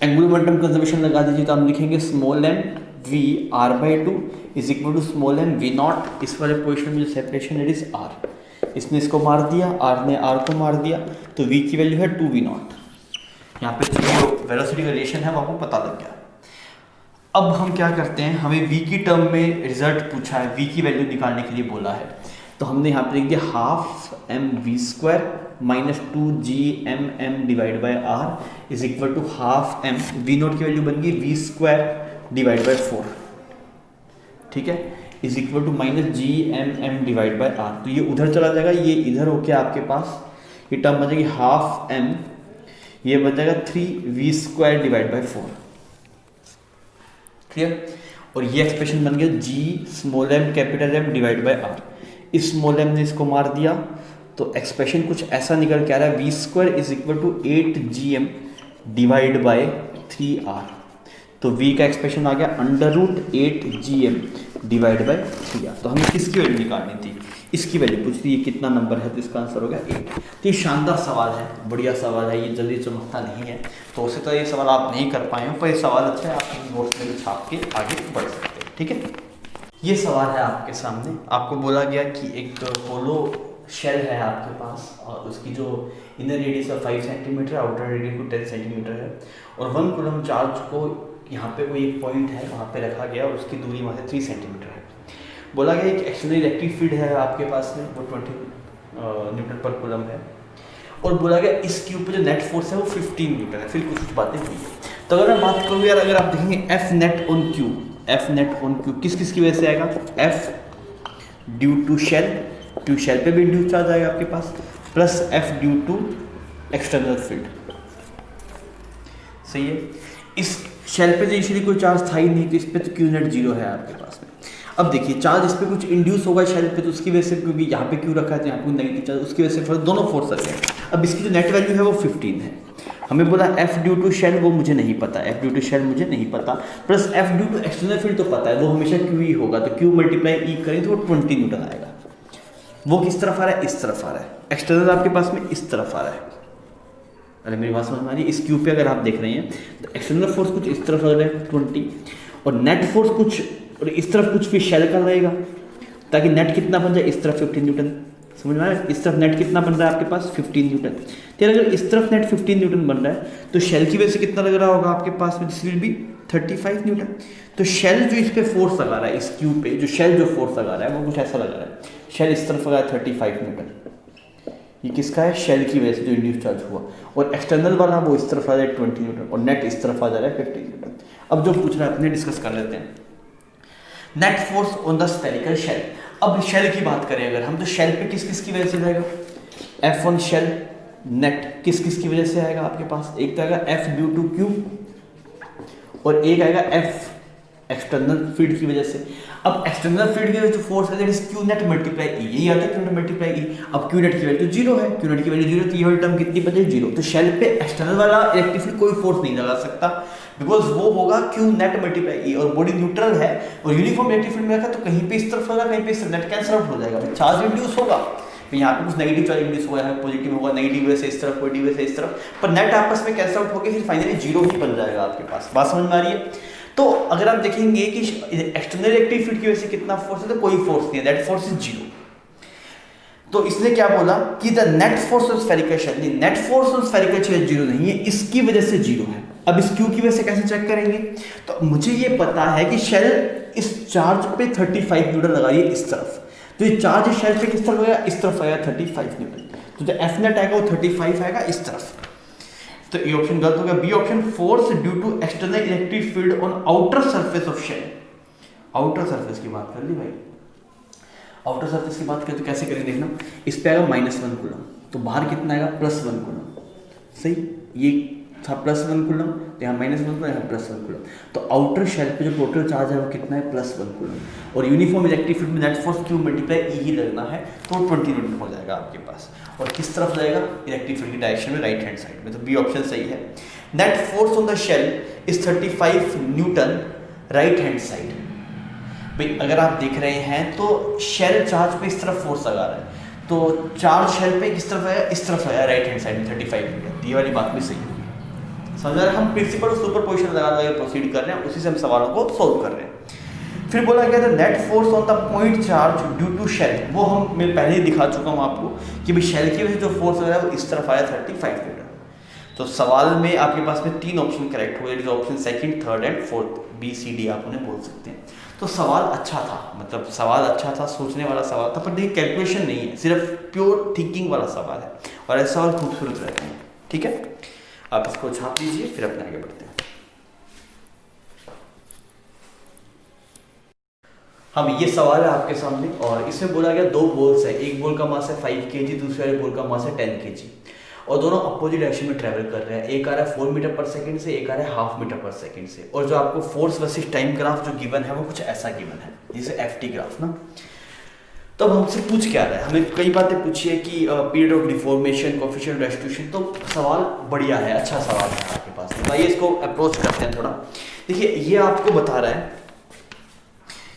एंगुलर मोमेंटम कंजर्वेशन लगा दीजिए, तो हम लिखेंगे small m v r by two is equal to small m v not. इस वाले पोजिशन में जो सेपरेशन इट इज आर, इसने इसको मार दिया, आर ने आर को मार दिया, तो वी की वैल्यू है 2v0। यहाँ पे जो वेलोसिटी का रिलेशन है वो आपको पता लग गया। अब हम क्या करते हैं, हमें v की टर्म में रिजल्ट पूछा है, v की वैल्यू निकालने के लिए बोला है, तो हमने यहाँ पे लिख दिया half m we square minus 2gmm divide by r is equal to half m, v not की वैल्यू बन गई वी स्क्वायर डिवाइड बाई 4, ठीक है, is equal to minus gmm divide by r. तो ये उधर चला जाएगा, ये इधर होके आपके पास ये टर्म बन जाएगी हाफ एम, ये बन जाएगा 3v square divide by 4, clear. और ये एक्सप्रेशन बन गया g small m capital M divide by r। इस स्मॉल m ने इसको मार दिया, तो एक्सप्रेशन कुछ ऐसा निकल के आ रहा है, v square is equal to 8gm divide by 3r। तो v का एक्सप्रेशन आ गया under root 8gm divide by 3r। तो हमें किसकी वैल्यू निकालनी थी, इसकी वैल्यू पूछ रही है, कितना नंबर है, तो इसका आंसर हो गया 8। तो ये शानदार सवाल है, बढ़िया सवाल है, ये जल्दी चमकता नहीं है, तो उससे तो ये सवाल आप नहीं कर पाए हो, पर ये सवाल अच्छा है, आप नोट्स में भी छाप के आगे बढ़ सकते हैं, ठीक है। ये सवाल है आपके सामने, आपको बोला गया कि एक पोलो शेल है आपके पास और उसकी जो इनर रेडियस है 5 सेंटीमीटर, आउटर रेडियस को 10 सेंटीमीटर है, और 1 कूलम चार्ज को यहाँ पे कोई एक पॉइंट है वहाँ पे रखा गया और उसकी दूरी वहाँ से 3 सेंटीमीटर है। बोला गया एक एक्सटर्नल इलेक्ट्रिक फील्ड है आपके पास में, वो 20 न्यूटन पर कूलम है, और बोला गया इस क्यूब पे जो नेट फोर्स है वो 15 न्यूटन है। फिर कुछ बातें हुई है, तो अगर मैं बात करूँ यार, अगर आप देखेंगे F net on cube, F net on cube किस किस की वजह से आएगा, एफ ड्यू टू शेल, क्यों शेल पे भी इंड्यूस चार्ज आएगा आपके पास, plus F due to external field, सही है। इस शेल पे तो इनिशियली कोई चार्ज था ही नहीं, तो इस पे तो क्यू नेट जीरो है आपके पास में। अब देखिए चार्ज इस पे कुछ इंड्यूस होगा शेल पे, तो उसकी वजह से, क्योंकि यहाँ पे क्यू रखा है तो यहाँ पे नेगेटिव चार्ज, उसकी वजह से दोनों फोर्स लग गए। अब इसकी जो नेट वैल्यू है वो 15 है। हमें बोला एफ ड्यू टू शेल, वो मुझे नहीं पता, एफ ड्यू टू शेल मुझे नहीं पता, plus F due to external field तो पता है, वो हमेशा क्यू ही होगा, तो क्यू मल्टीप्लाई ई करें तो वो 20 न्यूटन आएगा। वो किस तरफ आ रहा है, इस तरफ आ रहा है, एक्सटर्नल आपके पास में इस तरफ आ रहा है। अरे मेरी बात समझ में आ रही है, इस क्यू पे अगर आप देख रहे हैं तो एक्सटर्नल फोर्स कुछ इस तरफ लग रहा है 20, और नेट फोर्स कुछ और इस तरफ कुछ फिर शेल का रहेगा, ताकि नेट कितना बन जाए, इस तरफ 15 न्यूटन, समझ में आ रहा है। इस तरफ नेट कितना बन रहा है आपके पास 15 न्यूटन। तो अगर इस तरफ नेट 15 न्यूटन बन रहा है तो शेल की वजह से कितना लग रहा होगा आपके पास में, दिस विल बी 35 न्यूटन। तो शेल जो इस पे फोर्स लगा रहा है, इस क्यूब पे जो शेल जो फोर्स लगा रहा है वो कुछ ऐसा लगा रहा है, शेल इस तरफ लगा है 35 न्यूटन, ये किसका है, शेल की वजह से जो इंड्यूस चार्ज हुआ, और एक्सटर्नल वाला वो इस तरफ आ रहा है 20 न्यूटन, और नेट इस तरफ आ जा रहा है 15 न्यूटन। अब जो पूछ रहा है अपने डिस्कस कर लेते हैं, net force on the spherical shell. अब शेल की बात करें अगर हम, तो शेल पे किस किस की वजह से जाएगा, एफ ऑन शेल नेट किस किस की वजह से आएगा आपके पास, एक तो आएगा एफ ड्यू टू क्यू, और एक आएगा एफ एक्सटर्नल फील्ड की वजह से। अब एक्सटर्नल फील्ड की वजह से फोर्स है that is Q net multiply E, यही आता है क्यू नेट मल्टीप्लाई ई। अब क्यू नेट की वैल्यू जीरो है, क्यू नेट की वैल्यू जीरो, तो ये वाली टर्म कितनी बचे, जीरो। तो शेल पे एक्सटर्नल वाला इलेक्ट्रिक फील्ड कोई फोर्स नहीं लगा सकता, बिकॉज वो होगा क्यू नेट मल्टीप्लाई ई, और बॉडी न्यूट्रल है और यूनिफॉर्म इलेक्ट्रिक फील्ड में रखा, तो कहीं पे इस तरफ होगा कहीं पे इस तरफ, नेट कैंसिल आउट हो जाएगा, चार्ज इंड्यूस होगा, तो यहाँ पे कुछ नेगेटिव चार्ज इंड्यूस हुआ है, पॉजिटिव होगा, नेगेटिव वजह से इस तरफ, पॉजिटिव वजह से इस तरफ, पर नेट आपस में कैंसिल आउट होकर फिर फाइनली जीरो ही बन जाएगा आपके पास। बात समझ में आ रही है। तो अगर आप देखेंगे कि एक्सटर्नल इलेक्ट्रिक फील्ड की वजह से कितना फोर्स है, तो कोई फोर्स नहीं है, दैट फोर्स इज जीरो। तो इसने क्या बोला कि the net force of spherical shell, net force of spherical shell zero नहीं है, इसकी वजह से जीरो है। अब इस क्यू की वजह से कैसे चेक करेंगे, तो मुझे ये पता है कि शेल इस चार्ज पे 35 न्यूटन लगा रही है इस तरफ, तो ये चार्ज शेल पे किस तरफ आएगा, इस तरफ आएगा 35 न्यूटन, तो जो एफ नेट आएगा वो 35 आएगा इस तरफ। तो ये ऑप्शन गलत हो गया, B option force due to external electric field on outer surface of shell. Outer surface की बात कर ली भाई, आउटर सरफेस की बात करें तो कैसे करें देखना, इस पे आएगा -1 कूलम, तो बाहर कितना आएगा +1 कूलम, सही, ये था +1 कूलम, तो यहाँ -1 कूलम, यहाँ +1 कूलम, तो आउटर शेल पे जो टोटल चार्ज है वो कितना है +1 कूलम, और यूनिफॉर्म इलेक्ट्रिक फील्ड में net force Q multiply e ही लगना है, तो 20 न्यूटन हो जाएगा आपके पास। और किस तरफ जाएगा, इलेक्ट्रिक फील्ड की डायरेक्शन में, राइट हैंड साइड में, तो बी ऑप्शन सही है। Net force on the shell is 35 newton right hand side. भाई अगर आप देख रहे हैं तो शेल चार्ज पे इस तरफ फोर्स लगा रहा है, तो चार्ज शेल पे किस तरफ आया, इस तरफ आया राइट हैंड साइड में 35 न्यूटन, ये वाली बात भी सही है। समझ रहे हैं, हम प्रिंसिपल और सुपर पोजिशन लगा प्रोसीड कर रहे हैं, उसी से हम सवालों को सोल्व कर रहे हैं। फिर बोला गया था net force on the point charge due to shell, वो मैं पहले ही दिखा चुका हूँ आपको कि भाई शेल की वजह से जो फोर्स हो रहा है वो इस तरफ आया 35 न्यूटन। तो सवाल में आपके पास में 3 ऑप्शन करेक्ट हुए, option second, third and fourth, B C D आप उन्हें बोल सकते हैं। तो सवाल अच्छा था, मतलब सवाल अच्छा था, सोचने वाला सवाल था, पर देखिए कैलकुलेशन नहीं है, सिर्फ प्योर थिंकिंग वाला सवाल है, और ऐसे सवाल खूबसूरत रहते हैं। ठीक है, आप इसको छाप लीजिए, फिर अपने आगे बढ़ते हैं। हाँ, ये सवाल है आपके सामने, और इसमें बोला गया 2 बॉल्स है, एक बॉल का मास है 5 kg, दूसरे वाले बॉल का मास है 10 kg, और दोनों अपोजिट डायरेक्शन में ट्रैवल कर रहे हैं। एक आ रहा है 4 मीटर पर सेकंड से, एक आ रहा है हाफ मीटर पर सेकंड से, और जो आपको फोर्स वर्सेस टाइम ग्राफ जो गिवन है वो कुछ ऐसा गिवन है, जैसे एफटी ग्राफ ना। तो अब हमसे पूछ क्या रहा है, हमें कई बातें पूछी है कि period of deformation, coefficient of restitution, तो सवाल बढ़िया है, अच्छा सवाल है आपके पास। आइए इसको अप्रोच करते हैं थोड़ा। देखिए, ये आपको बता रहा है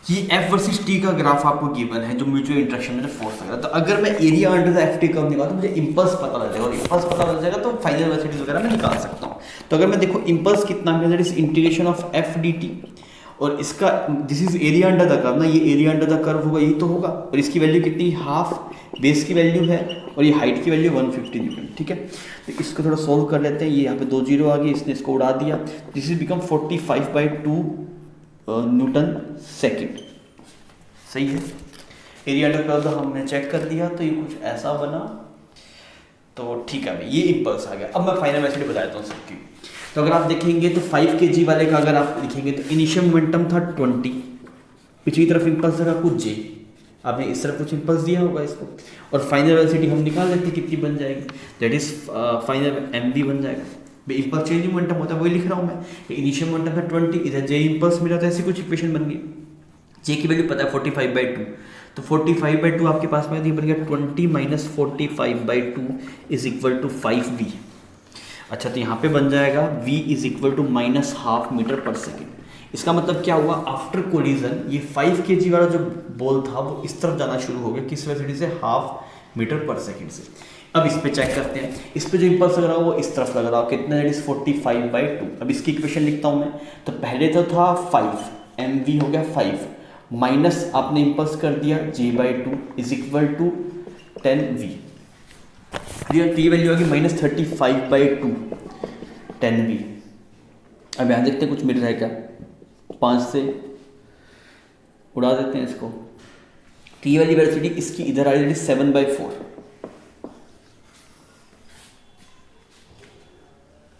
कि एफ वर्सेस टी का ग्राफ आपको गिवन है, जो म्यूचुअल इंटरेक्शन में जो फोर्स लग रहा है। तो अगर मैं area under the F T curve निकालूं तो मुझे इंपल्स पता लग जाएगा, और इंपल्स पता लग जाएगा तो फाइनल वेलोसिटी वगैरह मैं निकाल सकता हूँ। तो अगर मैं देखो इंपल्स कितना है, that is integration of F D T, और इसका this is area under the curve ना, ये एरिया अंडर द कर्व होगा, यही तो होगा, और इसकी वैल्यू कितनी, हाफ, बेस की वैल्यू है, और ये हाइट की वैल्यू 150 न्यूटन। ठीक है, तो इसको थोड़ा सोल्व कर लेते हैं। ये यहाँ पे 2 जीरो आ गई, इसने इसको उड़ा दिया, this is become 45/2 Newton second. सही है, एरिया अंडर कर्व हमने चेक कर दिया, तो ये कुछ ऐसा बना। तो ठीक है भाई, ये इम्पल्स आ गया। अब मैं फाइनल वेलोसिटी बताता हूँ सबकी। तो अगर आप देखेंगे तो 5 kg वाले का अगर आप लिखेंगे तो इनिशियल मोमेंटम था 20, पिछली तरफ इम्पल्स लगा कुछ जे, आपने इस तरफ कुछ इम्पल्स दिया होगा इसको, और फाइनल वेलोसिटी हम निकाल लेते कितनी बन जाएगी, दैट इज फाइनल mv बन जाएगा। इम्पल्स चेंज मोमेंटम होता है, वही लिख रहा हूँ मैं। इनिशियल मोमेंटम था 20, इधर जे इम्पल्स मिला, तो ऐसी कुछ इक्वेशन बन गई। जे की वैल्यू पता है 45/2, तो 45/2 आपके पास में बन गया 20 minus 45/2 is equal to 5v। अच्छा, तो यहाँ पे बन जाएगा v is equal to -1/2 meter पर सेकेंड। इसका मतलब क्या हुआ, आफ्टर कोलिजन ये 5 kg वाला जो बॉल था वो इस तरफ जाना शुरू हो गया, किस वेलोसिटी से, 1/2 मीटर पर सेकेंड से। अब इस पे चेक करते हैं, इस पे जो इम्पल्स लग रहा है वो इस तरफ लग रहा है, कितना, दैट इज 45/2। अब इसकी इक्वेशन लिखता हूँ मैं, तो पहले तो था 5, mv हो गया 5, माइनस आपने इम्पल्स कर दिया j/2 is equal to 10v। T value आ गई -35/2 10v। अब यहाँ देखते हैं कुछ मिल रहा है क्या, 5 से उड़ा देते हैं इसको। टी वाली वेलोसिटी इसकी इधर आ रही है 7/4।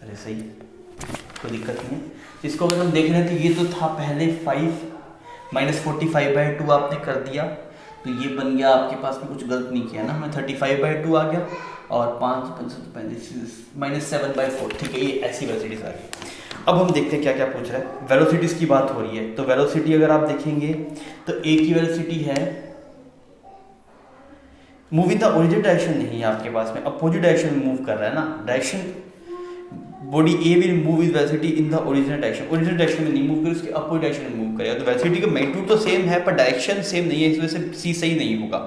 अरे सही, कोई दिक्कत नहीं है। इसको अगर हम देख रहे हैं तो ये तो था पहले 5 माइनस 45/2 आपने कर दिया, तो ये बन गया आपके पास में, कुछ गलत नहीं किया ना, मैं 35/2 आ गया, और 5 माइनस 7/4। ठीक है, ये ऐसी वेलोसिटीज आ गई। अब हम देखते हैं क्या क्या पूछ रहा है। वेलोसिटीज की बात हो रही है, तो वेलोसिटी अगर आप देखेंगे तो ए की वेलोसिटी है, move in the original direction नहीं है आपके पास में, अपोजिट डायरेक्शन में मूव कर रहा है ना, direction body A will move with velocity in the original direction, original direction में नहीं मूव करेगा, उसके अपोजिट डायरेक्शन में मूव करेगा। तो वेलोसिटी का मैग्नीट्यूड तो सेम है पर डायरेक्शन सेम नहीं है, इस वजह से सी सही नहीं होगा।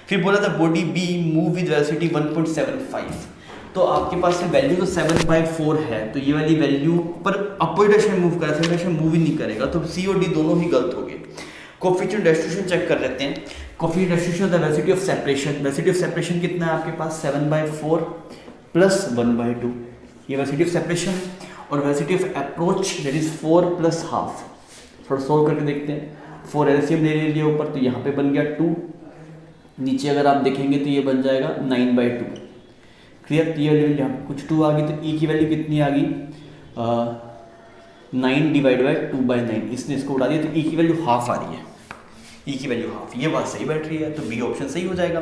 फिर बोला था body B move with velocity 1.75, तो आपके पास में वैल्यू तो 7/4 है, तो ये वाली वैल्यू पर अपोजिट डायरेक्शन में मूव कर रहा है, डायरेक्शन मूव ही नहीं करेगा, तो सी और डी दोनों ही गलत हो गए। कोएफिशिएंट डिस्ट्रीब्यूशन चेक कर लेते हैं। Coefficient distribution of the velocity of separation, velocity of separation कितना है आपके पास, 7/4 प्लस 1/2, ये वेलोसिटी ऑफ सेपरेशन है, और velocity of approach that is 4 plus half. थोड़ा सोल्व करके देखते हैं, 4 एलसीएम ले लिया ऊपर, तो यहाँ पे बन गया 2, नीचे अगर आप देखेंगे तो ये बन जाएगा 9/2। क्लियर, ये वैल्यू यहाँ कुछ 2 आ गई, तो ई की वैल्यू कितनी आ गई, 9 डिवाइड बाई 2/9, इसने इसको उड़ा दिया, तो ई की वैल्यू हाफ आ रही है, ई की वैल्यू हाफ, ये बात सही बैठ रही है, तो बी ऑप्शन सही हो जाएगा।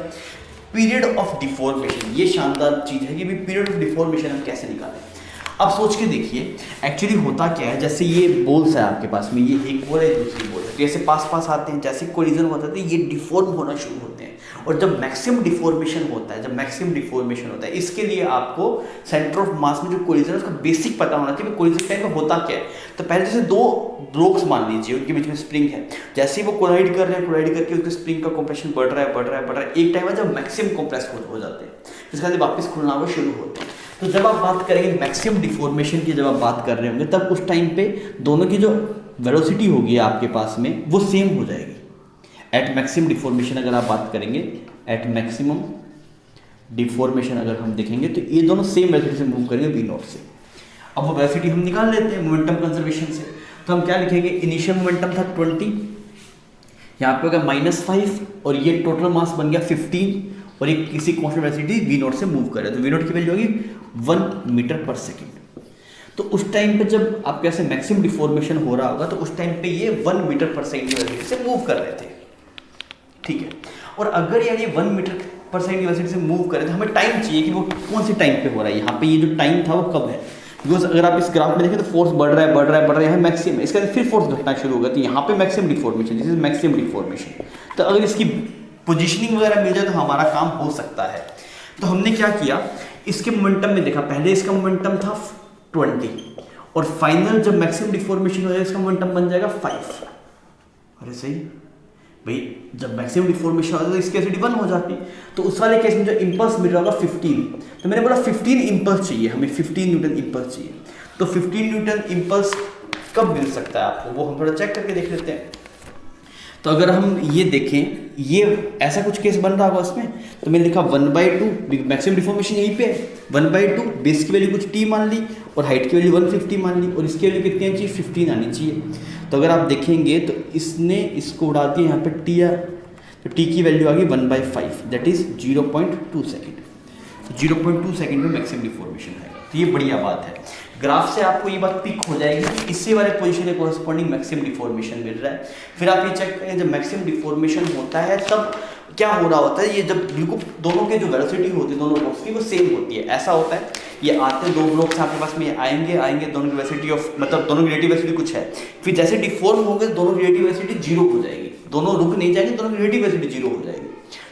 पीरियड ऑफ डिफॉर्मेशन, ये शानदार चीज़ है कि भी पीरियड ऑफ डिफॉर्मेशन हम कैसे निकालें। अब सोच के देखिए एक्चुअली होता क्या है, जैसे ये बोल्स है आपके पास में, ये एक बोल है दूसरी बोल है, तो ऐसे पास पास आते हैं, जैसे कोलिजन होता है तो ये डिफॉर्म होना शुरू होते हैं, और जब मैक्सिमम डिफॉर्मेशन होता है, इसके लिए आपको सेंटर ऑफ मास में जो कोलिजन है उसका बेसिक पता होना चाहिए, कोलिजन टाइम में होता क्या है। तो पहले जैसे 2 ब्लॉक्स मान लीजिए, उनके बीच में स्प्रिंग है, जैसे ही वो कोलाइड कर रहे हैं, कोलाइड करके उसके स्प्रिंग का कंप्रेशन बढ़ रहा है, एक टाइम है जब मैक्सिमम कंप्रेस हो जाते हैं, इसके बाद वापस खुलना हुआ शुरू होते हैं। तो जब आप बात करेंगे मैक्सिमम डिफॉर्मेशन की, जब आप बात कर रहे होंगे तब उस टाइम पे दोनों की जो वेलोसिटी होगी आपके पास में वो सेम हो जाएगी। एट मैक्सिमम डिफॉर्मेशन अगर आप बात करेंगे, एट मैक्सिमम डिफॉर्मेशन अगर हम देखेंगे तो ये दोनों सेम वेलोसिटी से मूव करेंगे वी नॉट से। अब वो वेलोसिटी हम निकाल लेते हैं मोमेंटम कंजर्वेशन से, तो हम क्या लिखेंगे, इनिशियल मोमेंटम था 20, यहाँ पे होगा -5 और ये टोटल मास बन गया 15 और एक किसी कांस्टेंट वेलोसिटी वी नॉट से मूव कर रहे हैं, तो वी नॉट की वैल्यू होगी 1 मीटर पर सेकेंड। तो उस टाइम पे जब आपके ऐसे मैक्सिमम डिफॉर्मेशन हो रहा होगा तो उस टाइम पे ये 1 मीटर पर सेकेंड की वेलोसिटी से मूव कर रहे थे, ठीक है। और अगर यार ये 1 मीटर पर सेकेंड की वेलोसिटी से मूव करे तो हमें टाइम चाहिए कि वो कौन से टाइम पे हो रहा है। यहाँ पे ये जो टाइम था वो कब है, बिकॉज अगर आप इस ग्राफ में देखें तो फोर्स बढ़ रहा है यहाँ मैक्सिमम, इसके बाद फिर फोर्स घटना शुरू होगा, तो यहाँ पे maximum deformation, this is maximum deformation. तो अगर इसकी पोजीशनिंग वगैरह मिल जाए तो हमारा काम हो सकता है। तो हमने क्या किया, इसके मोमेंटम में देखा, पहले इसका मोमेंटम था 20 और फाइनल जब मैक्सिमम डिफॉर्मेशन हो जाएगा इसका मोमेंटम बन जाएगा 5। अरे सही भाई, जब मैक्सिमम डिफॉर्मेशन हो जाता तो इसकी वेलोसिटी 1 हो जाती। तो उस वाले केस में जो इंपल्स मिल रहा होगा 15, तो मैंने बोला 15 इंपल्स चाहिए हमें, 15 न्यूटन इंपल्स चाहिए। तो 15 न्यूटन इंपल्स कब मिल सकता है आपको, वो हम थोड़ा चेक करके देख लेते हैं। तो अगर हम ये देखें, ये ऐसा कुछ केस बन रहा होगा उसमें, तो मैंने लिखा 1/2, मैक्सिमम डिफॉर्मेशन यहीं पे है, 1/2 बेस की वैल्यू कुछ t मान ली और हाइट की वैल्यू 150 मान ली और इसकी वैल्यू कितनी आनी चाहिए, 15 आनी चाहिए। तो अगर आप देखेंगे तो इसने इसको उड़ा दिया यहाँ पे t है, तो t की वैल्यू आ गई 1/5 दैट इज 0.2 सेकेंड। तो 0.2 सेकेंड में मैक्सिमम डिफॉर्मेशन है, तो ये बढ़िया बात है। ग्राफ से आपको ये बात पिक हो जाएगी कि इससे वाले पोजीशन के कोरस्पॉन्डिंग मैक्सिमम डिफॉर्मेशन मिल रहा है। फिर आप ये चेक करें, जब मैक्सिमम डिफॉर्मेशन होता है तब क्या हो रहा होता है, ये जब बिल्कुल दोनों के जो वेलोसिटी होती है दोनों ब्लॉक्स की वो सेम होती है। ऐसा होता है ये आते दो ब्लॉक्स आपके पास में आएंगे दोनों की वेलोसिटी ऑफ मतलब दोनों की रिलेटिव वेलोसिटी कुछ है, फिर जैसे डिफॉर्म होंगे दोनों की रिलेटिव वेलोसिटी 0 हो जाएगी, दोनों रुक नहीं जाएंगे, दोनों की रिलेटिव वेलोसिटी 0 हो जाएगी,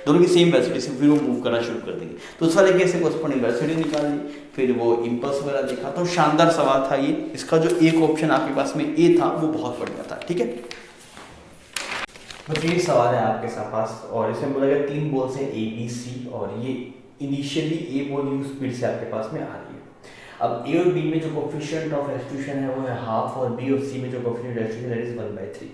दोनों की सेम वेलोसिटी से फिर वो मूव करना शुरू कर देंगे। तो उस वाले केस से कोरस्पॉन्डिंग वेलोसिटी निकाल ली, फिर वो इंपल्स वगैरह देखा। तो शानदार सवाल था ये, इसका जो एक ऑप्शन आपके पास में ए था वो बहुत बढ़िया था, ठीक है। तो ये सवाल है आपके पास और इसमें बोला गया 3 बॉल्स है ABC और ये initially A ball you speed से आपके पास में आ रही है। अब ए और बी में जो कोफिशिएंट ऑफ रेस्टिट्यूशन है वो है हाफ और बी और सी में जो कोफिशिएंट रेस्टिट्यूशन है इज 1/3।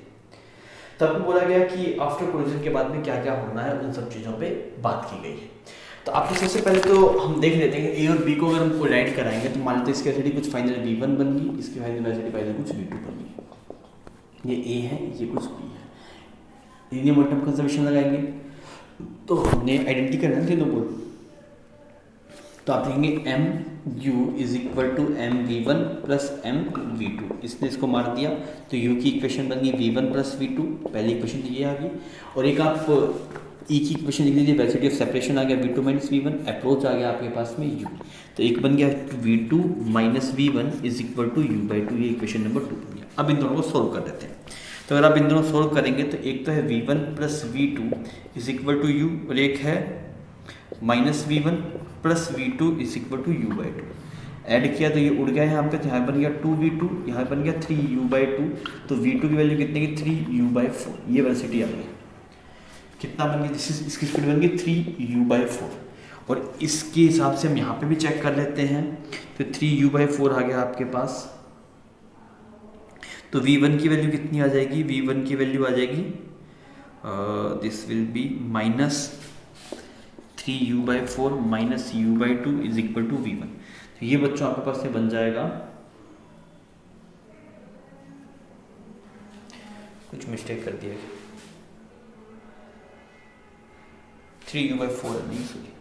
तब बोला गया कि आफ्टर कोलिजन के बाद में क्या क्या होना है, उन सब चीज़ों पे बात की गई है। तो आपको सबसे पहले तो हम देख लेते हैं कि ए और बी को अगर हम कोलाइड कराएंगे तो मान लेते हैं इसकी वेलोसिटी कुछ फाइनल v1 बन गई, इसकी फाइनल वेलोसिटी फाइनल कुछ v2 बन गई। ये ए है, ये कुछ बी है, लीनियर मोमेंटम कंजर्वेशन लगाएंगे तो हमने आइडेंटिटी करना है तीनों को। तो आप लिखेंगे mu is equal to mv1 plus mv2, इसने इसको मार दिया तो u की इक्वेशन बन गई v1 प्लस v2, पहली इक्वेशन ये आ गई। और एक आप e की इक्वेशन लिख लीजिए, वेलोसिटी ऑफ सेपरेशन आ गया v2 माइनस v1, अप्रोच आ गया आपके पास में u, तो एक बन गया v2 minus v1 is equal to u/2, ये इक्वेशन नंबर 2 बन गया। अब इन दोनों को सोल्व कर देते हैं। तो अगर आप इन दोनों सोल्व करेंगे तो एक तो है v1 plus v2 is equal to u और एक है minus v1 plus v2 is equal to u/2। Add किया तो ये उड़ गया यहाँ पे, तो यहाँ बन गया 2v2, यहाँ बन गया 3u/2, तो v2 की वैल्यू कितने की 3u/4, ये वेलोसिटी आ गई। कितना बन गया, इसकी स्पीड बन गई 3u/4 और इसके हिसाब से हम यहाँ पे भी चेक कर लेते हैं। तो 3u/4 आ गया आपके पास, तो v1 की वैल्यू कितनी आ जाएगी, v1 की वैल्यू आ जाएगी this will be minus 3u/4 minus u/2 is equal to v1। तो ये बच्चों आपके पास से बन जाएगा, कुछ मिस्टेक कर दिया, 3u/4 नहीं सॉरी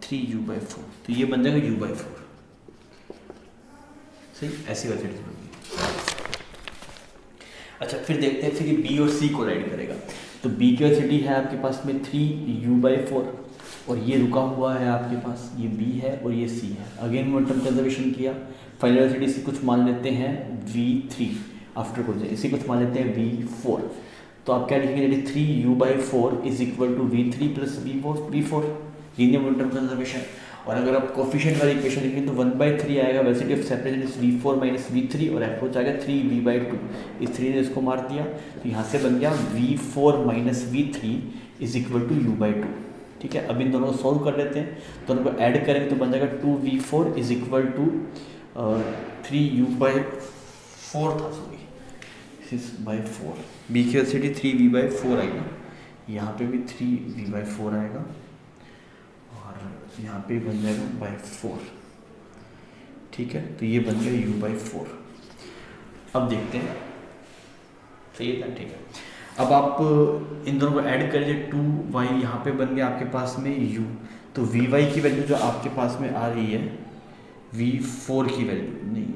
3u/4, तो ये बन जाएगा u/4। सही, ऐसी वैसे बन गई। अच्छा फिर देखते हैं फिर ये बी और सी कोलाइड करेगा। तो बी की वेलोसिटी है आपके पास में 3u/4 और ये रुका हुआ है आपके पास, ये बी है और ये सी है। अगेन मोमेंटम कंजर्वेशन किया, फाइनल वेलोसिटी इसी कुछ मान लेते हैं v3, आफ्टर कोलिजन इसी कुछ मान लेते हैं v4। तो आप क्या लिखेंगे, 3u/4 is equal to v3 plus v4 linear momentum conservation. और अगर आप कोफिशिएंट वाली इक्वेशन लिखें तो 1/3 आएगा, velocity of separation is v4 minus v3 और अप्रोच आ गया 3v/2, इस 3 ने इसको मार दिया तो यहाँ से बन गया v4 minus v3 is equal to u/2। ठीक है, अब इन दोनों को सॉल्व कर लेते हैं, दोनों को ऐड करेंगे तो बन जाएगा 2v4 is equal to 3u/4 था, सॉरी 6/4, बी की वेलोसिटी 3v/4 आएगा, यहाँ पे भी 3v/4 आएगा और यहाँ पे बन जाएगा बाई 4, ठीक है, तो ये बन गया u/4। अब देखते हैं, सही है, ठीक है। अब आप इन दोनों को ऐड कर लीजिए, 2y यहाँ पे बन गया आपके पास में u, तो vy की वैल्यू जो आपके पास में आ रही है v4 की वैल्यू, नहीं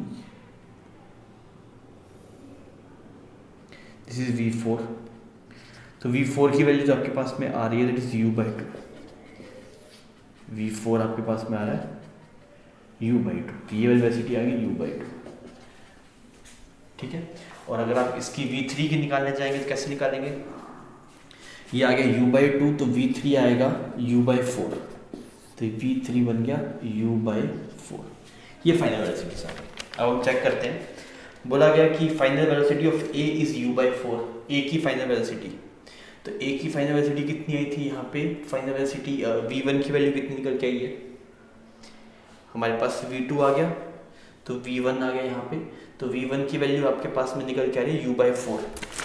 दिस इज v4, तो v4 की वैल्यू जो आपके पास में आ रही है दैट इज u/2, v4 आपके पास में आ रहा है u/2, तो ये वेलोसिटी आ गई u/2, ठीक है। और अगर आप इसकी v3 की निकालने जाएंगे तो कैसे निकालेंगे, ये आ गया u/2, तो v3 आएगा u/4, तो v3 बन गया u/4, ये फाइनल वेलोसिटी साहब। अब हम चेक करते हैं, बोला गया कि final velocity of a is u/4, a की फाइनल वेलोसिटी, तो a की फाइनल वेलोसिटी कितनी आई थी, यहाँ पे फाइनल वेलोसिटी v1 की वैल्यू कितनी निकल के आई है, हमारे पास v2 आ गया, तो v1 आ गया यहाँ पे, तो v1 की वैल्यू आपके पास में निकल के आ रही है u/4,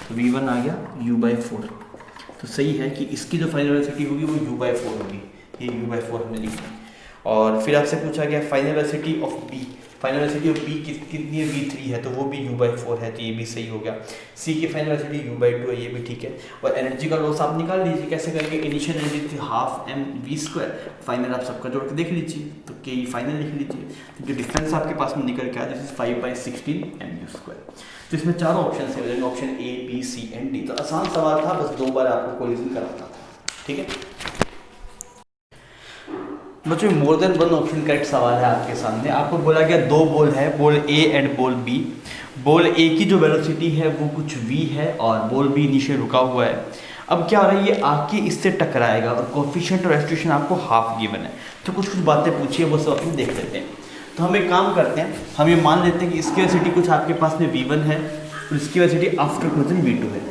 तो v1 आ गया u/4, तो सही है कि इसकी जो फाइनल वेलोसिटी होगी वो u/4 होगी, ये u/4 हमने लिखी। और फिर आपसे पूछा गया final velocity of b, final velocity of b कितनी है, v3 है, तो वो भी u/4 है, तो ये भी सही हो गया। c की फाइनल वेलोसिटी u/2 है, ये भी ठीक है। और एनर्जी का लॉस आप निकाल लीजिए, कैसे करेंगे, इनिशियल एनर्जी थी 12mv², फाइनल आप सबका जोड़ के देख लीजिए, तो के फाइनल लिख लीजिए, तो जो डिफरेंस आपके पास में निकल के आया दिस इज 5/16 mu²। तो इसमें चारों ऑप्शन से हो जाएंगे, option A B C and D. तो आसान सवाल था, बस 2 बार आपको कोलिजन कराना था, ठीक है बच्चों। More than one option correct सवाल है आपके सामने। आपको बोला गया 2 बॉल है, ball A and ball B. Ball A की जो वेलोसिटी है वो कुछ v है और बॉल बी नीचे रुका हुआ है। अब क्या हो रहा है, ये आके इससे टकराएगा और कोफिशिएंट और रेस्ट्रिक्शन आपको हाफ गिवन है, तो कुछ बातें पूछिए वो सब अपन देख लेते हैं। तो हम एक काम करते हैं, हम ये मान लेते हैं कि इसकी वेलोसिटी कुछ आपके पास में v1 है और इसकी वेलोसिटी आफ्टर कोलिजन v2 है।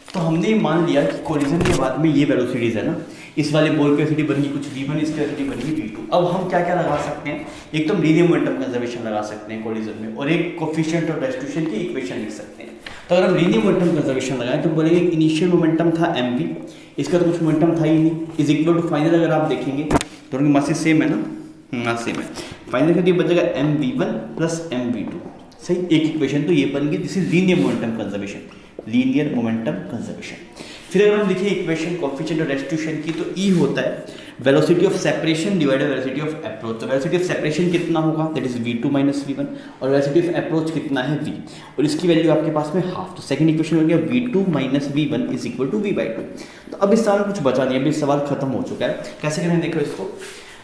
तो हमने ये मान लिया कि कोलिजन के बाद में ये वेलोसिटीज है ना, इस वाले बॉल की वेलोसिटी बनेगी कुछ v1, इसकी वेलोसिटी बनेगी v2। अब हम क्या क्या लगा सकते हैं, एक तो लीनियर मोमेंटम कंजर्वेशन लगा सकते हैं कोलिजन में, और एक कोफिशिएंट और रेस्ट्रिक्शन की इक्वेशन लिख सकते हैं। तो अगर हम लीनियर मोमेंटम कंजर्वेशन लगाएं तो बोलेंगे इनिशियल मोमेंटम था mv, इसका तो कुछ मोमेंटम था ही नहीं, इज इक्वल टू फाइनल। अगर आप देखेंगे दोनों की मास सेम है ना, मास सेम है, फाइनल का बन जाएगा mv1 प्लस mv2, सही, एक इक्वेशन तो ये बन गई, this is linear momentum conservation, linear momentum conservation. फिर अगर हम देखें इक्वेशन कोफिशिएंट और रेस्ट्रिक्शन की, तो E होता है velocity of separation divided velocity of approach. तो वेलोसिटी ऑफ सेपरेशन कितना होगा, that is v2 minus v1, और वेलोसिटी ऑफ अप्रोच कितना है v, और इसकी वैल्यू आपके पास में हाफ। तो सेकंड इक्वेशन हो गया v2 minus v1 is equal to v/2। तो अब इस सवाल में कुछ बचा नहीं, अभी सवाल खत्म हो चुका है। कैसे करेंगे देखो इसको,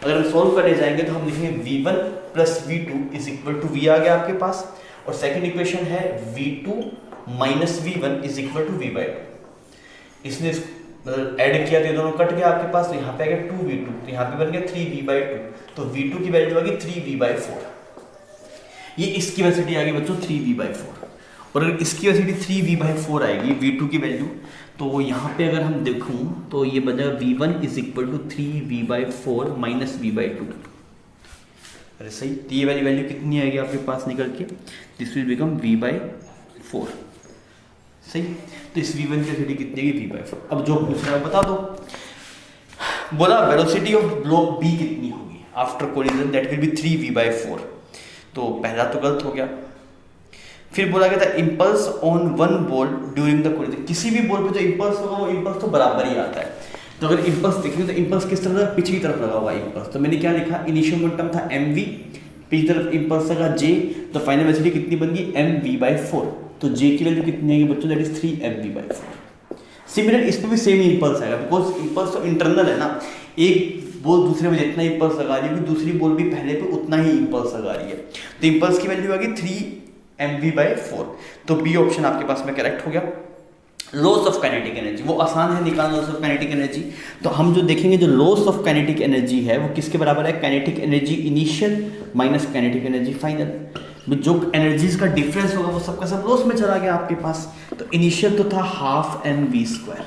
अगर हम सोल्व करने जाएंगे तो हम लिखेंगे v1 plus v2 is equal to v आ गया आपके पास, और सेकंड इक्वेशन है v2 minus v1 is equal to v/2। इसने मतलब ऐड किया तो ये दोनों कट गया आपके पास, तो यहाँ पे आ गया 2v2, तो यहाँ पे बन गया 3v/2, तो v2 की वैल्यू आ गई 3v/4। ये इसकी वेलोसिटी आ गई बच्चों 3v/4, और अगर इसकी वेलोसिटी 3v/4 आएगी v2 की वैल्यू, तो यहाँ पे अगर हम देखूँ तो ये बन जाएगा v1 is equal to 3v/4 minus v/2। अरे सही, तो ये वाली वैल्यू कितनी आएगी आपके पास निकल के, दिस विल बिकम v/4, सही। तो इस v1 की वेलोसिटी कितनी है v/4। अब जो पूछ रहा है बता दो, बोला वेलोसिटी ऑफ ब्लॉक b कितनी होगी after collision, that will B 3v/4, तो पहला तो गलत हो गया। फिर बोला गया था impulse on one ball during the collision, किसी भी बॉल पे जो इम्पल्स होगा वो इम्पल्स तो बराबर ही आता है। तो अगर इम्पल्स देखेंगे तो इम्पल्स किस तरफ, पीछे की तरफ लगा हुआ इम्पल्स, तो मैंने क्या लिखा, इनिशियल मोमेंटम था mv, पीछे तरफ इम्पल्स लगा j, तो फाइनल वेलोसिटी कितनी बन गई mv/4, तो j की वैल्यू कितनी आएगी बच्चों, दैट इज 3mv/4। सिमिलर इस पे भी सेम इम्पल्स आएगा, बिकॉज इम्पल्स तो इंटरनल है ना, एक बॉल दूसरे में जितना इम्पल्स लगा रही है दूसरी बॉल भी पहले पे उतना ही इम्पल्स लगा रही है, तो इम्पल्स की वैल्यू आ गई 3mv/4, तो बी ऑप्शन आपके पास में करेक्ट हो गया। लॉस ऑफ काइनेटिक एनर्जी, वो आसान है निकालना लॉस ऑफ काइनेटिक एनर्जी। तो हम जो देखेंगे जो लॉस ऑफ काइनेटिक एनर्जी है वो किसके बराबर है, kinetic energy initial minus kinetic energy final. जो एनर्जीज का डिफरेंस होगा वो सबका सब लॉस में चला गया आपके पास। तो इनिशियल तो था 12mv²,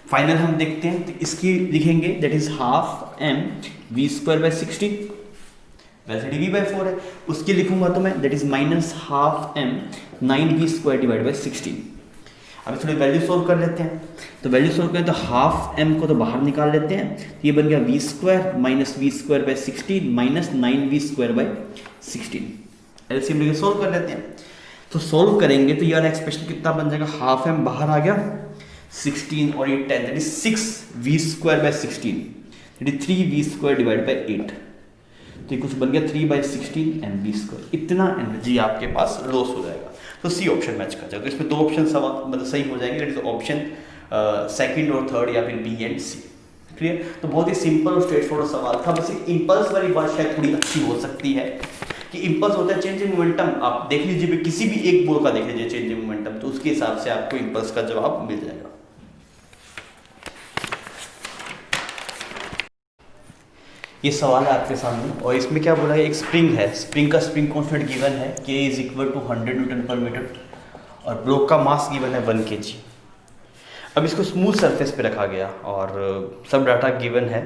फाइनल हम देखते हैं, तो इसकी लिखेंगे that is half m we square by 16, वैसे डी वी बाई 4 है, उसकी लिखूंगा तो मैं that is minus half m 9v square divide by 16। अब थोड़ी वैल्यू सोल्व कर लेते हैं, तो वैल्यू सोल्व करें तो हाफ एम को तो बाहर निकाल लेते हैं, तो ये बन गया v square minus v square by 16 minus 9v square by 16। LCM लेके सोल्व कर लेते हैं, तो सोल्व करेंगे तो यार एक्सप्रेशन कितना बन जाएगा, हाफ एम बाहर आ गया 16 और ये 10 that is 6v square by 16 that is 3v square divide by 8, तो ये कुछ बन गया 3/16 एमवी स्क्वायर। इतना एनर्जी आपके पास लॉस हो जाएगा, तो सी ऑप्शन मैच कर जाएगा। तो इसमें दो ऑप्शन सवाल मतलब सही हो जाएंगे, दैट इज ऑप्शन सेकंड और थर्ड या फिर बी एंड सी। क्लियर? तो बहुत ही सिंपल और स्ट्रेट फॉरवर्ड सवाल था। बस एक इंपल्स वाली बात शायद थोड़ी अच्छी हो सकती है कि इंपल्स होता है चेंज इन मोमेंटम। आप देख लीजिए किसी भी एक बॉल का देख लीजिए चेंज इन मोमेंटम, तो उसके हिसाब से आपको इंपल्स का जवाब मिल जाएगा। ये सवाल है आपके सामने और इसमें क्या बोला है, एक स्प्रिंग है, स्प्रिंग का स्प्रिंग कांस्टेंट गिवन है k is equal to 100 newton पर मीटर और ब्लॉक का मास गिवन है 1 kg। अब इसको स्मूथ सरफेस पे रखा गया और सब डाटा गिवन है।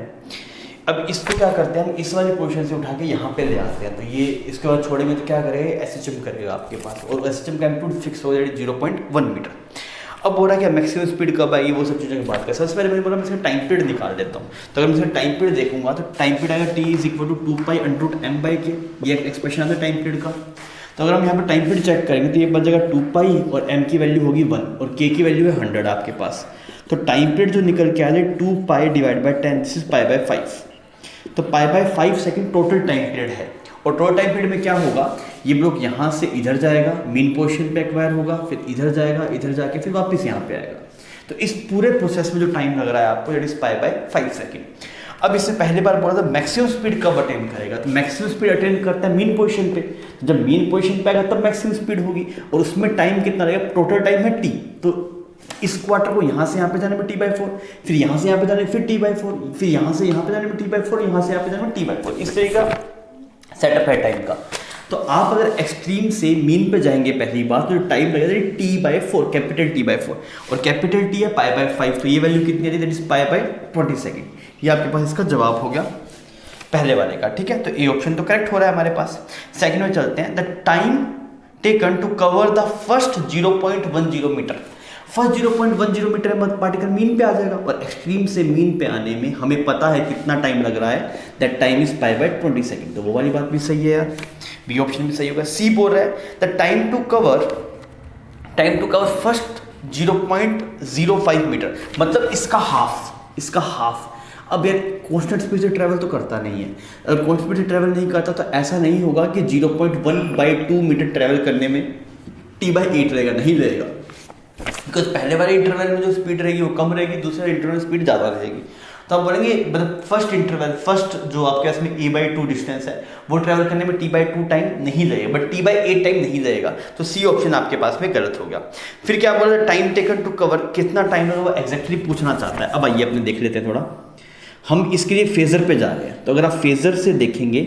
अब इसको क्या करते हैं हम, इस वाली पोजीशन से उठा के यहाँ पे ले आते हैं, तो ये इसके बाद छोड़ेंगे तो क्या करेगा, SHM करेगा आपके पास और SHM का एम्पलीट्यूड फिक्स हो जाएगा 0.1 मीटर। अब बोला क्या मैक्सिमम स्पीड कब आएगी, वो सब चीज़ों की बात करें। सबसे पहले मैंने बोला मैं इसका टाइम पीरियड निकाल देता हूँ, तो अगर मैं इसका टाइम पीरियड देखूंगा तो टाइम पीरियड आएगा t is equal to 2π/m/k, ये एक्सप्रेशन आता है टाइम पीरियड का। तो अगर हम यहाँ पर टाइम पीरियड चेक करेंगे तो ये बन जाएगा 2π और m की वैल्यू होगी 1 और k की वैल्यू है 100 आपके पास। तो टाइम पीरियड जो निकल के आ जाए 2π डिवाइड बाई 10, दिस इज π/5। तो π/5 सेकेंड टोटल टाइम पीरियड है और टोटल टाइम पीरियड में क्या होगा, ये ब्लॉक यहाँ से इधर जाएगा, मीन पोजीशन पे एक्वायर होगा, फिर इधर जाएगा, इधर जाके फिर वापस यहाँ पे आएगा। तो इस पूरे प्रोसेस में जो टाइम लग रहा है आपको दैट इज π/5 सेकेंड। अब इससे पहले बार बोला था मैक्सिमम स्पीड कब अटेंड करेगा, तो मैक्सिमम स्पीड अटेंड करता है मीन पोजीशन पे, जब मीन पोजीशन पे आएगा तब मैक्सिमम स्पीड होगी और उसमें टाइम कितना लगेगा, टोटल टाइम है t। तो इस क्वार्टर को यहाँ से यहाँ पे जाने में t/4, फिर यहाँ से यहाँ पे जाने में फिर t/4, फिर यहाँ से यहाँ पे जाने में t/4, यहाँ से यहाँ पे जाने में t/4। इस तरीके का सेटअप है टाइम का। तो आप अगर एक्सट्रीम से मीन पे जाएंगे पहली बात तो टाइम लगेगा t/4, कैपिटल t/4 और कैपिटल t है π/5, तो ये वैल्यू कितनी आ रही है, दैट इज π/20 सेकेंड। ये आपके पास इसका जवाब हो गया पहले वाले का। ठीक है, तो ये ऑप्शन तो करेक्ट हो रहा है हमारे पास। सेकंड में चलते हैं, the time taken to cover the first 0.10 meter. First 0.10 meter में पार्टिकल मीन पे आ जाएगा और एक्सट्रीम से मीन पे आने में हमें पता है कितना टाइम लग रहा है, दैट टाइम इज π/20 सेकेंड। तो वो वाली बात भी सही है यार, बी ऑप्शन भी सही होगा। सी बोल रहा है the time to cover first 0.05 meter, मतलब इसका हाफ। अब यार कांस्टेंट स्पीड से ट्रैवल तो करता नहीं है, अगर कांस्टेंट स्पीड से ट्रैवल नहीं करता तो ऐसा नहीं होगा कि 0.1/2 मीटर ट्रैवल करने में t/8 रहेगा, नहीं रहेगा, बिकॉज पहले वाले इंटरवल में जो स्पीड रहेगी वो कम रहेगी, दूसरे इंटरवल में स्पीड ज़्यादा रहेगी। तो आप बोलेंगे मतलब फर्स्ट जो आपके पास में a/2 डिस्टेंस है वो ट्रैवल करने में t/2 टाइम नहीं लगेगा, बट t/8 टाइम नहीं लगेगा। तो सी ऑप्शन आपके पास में गलत हो गया। फिर क्या बोल रहे, टाइम टेकन टू कवर, कितना टाइम लगेगा वो एग्जैक्टली पूछना चाहता है। अब आइए अपने देख लेते हैं थोड़ा, हम इसके लिए फेजर पे जा रहे हैं। तो अगर आप फेजर से देखेंगे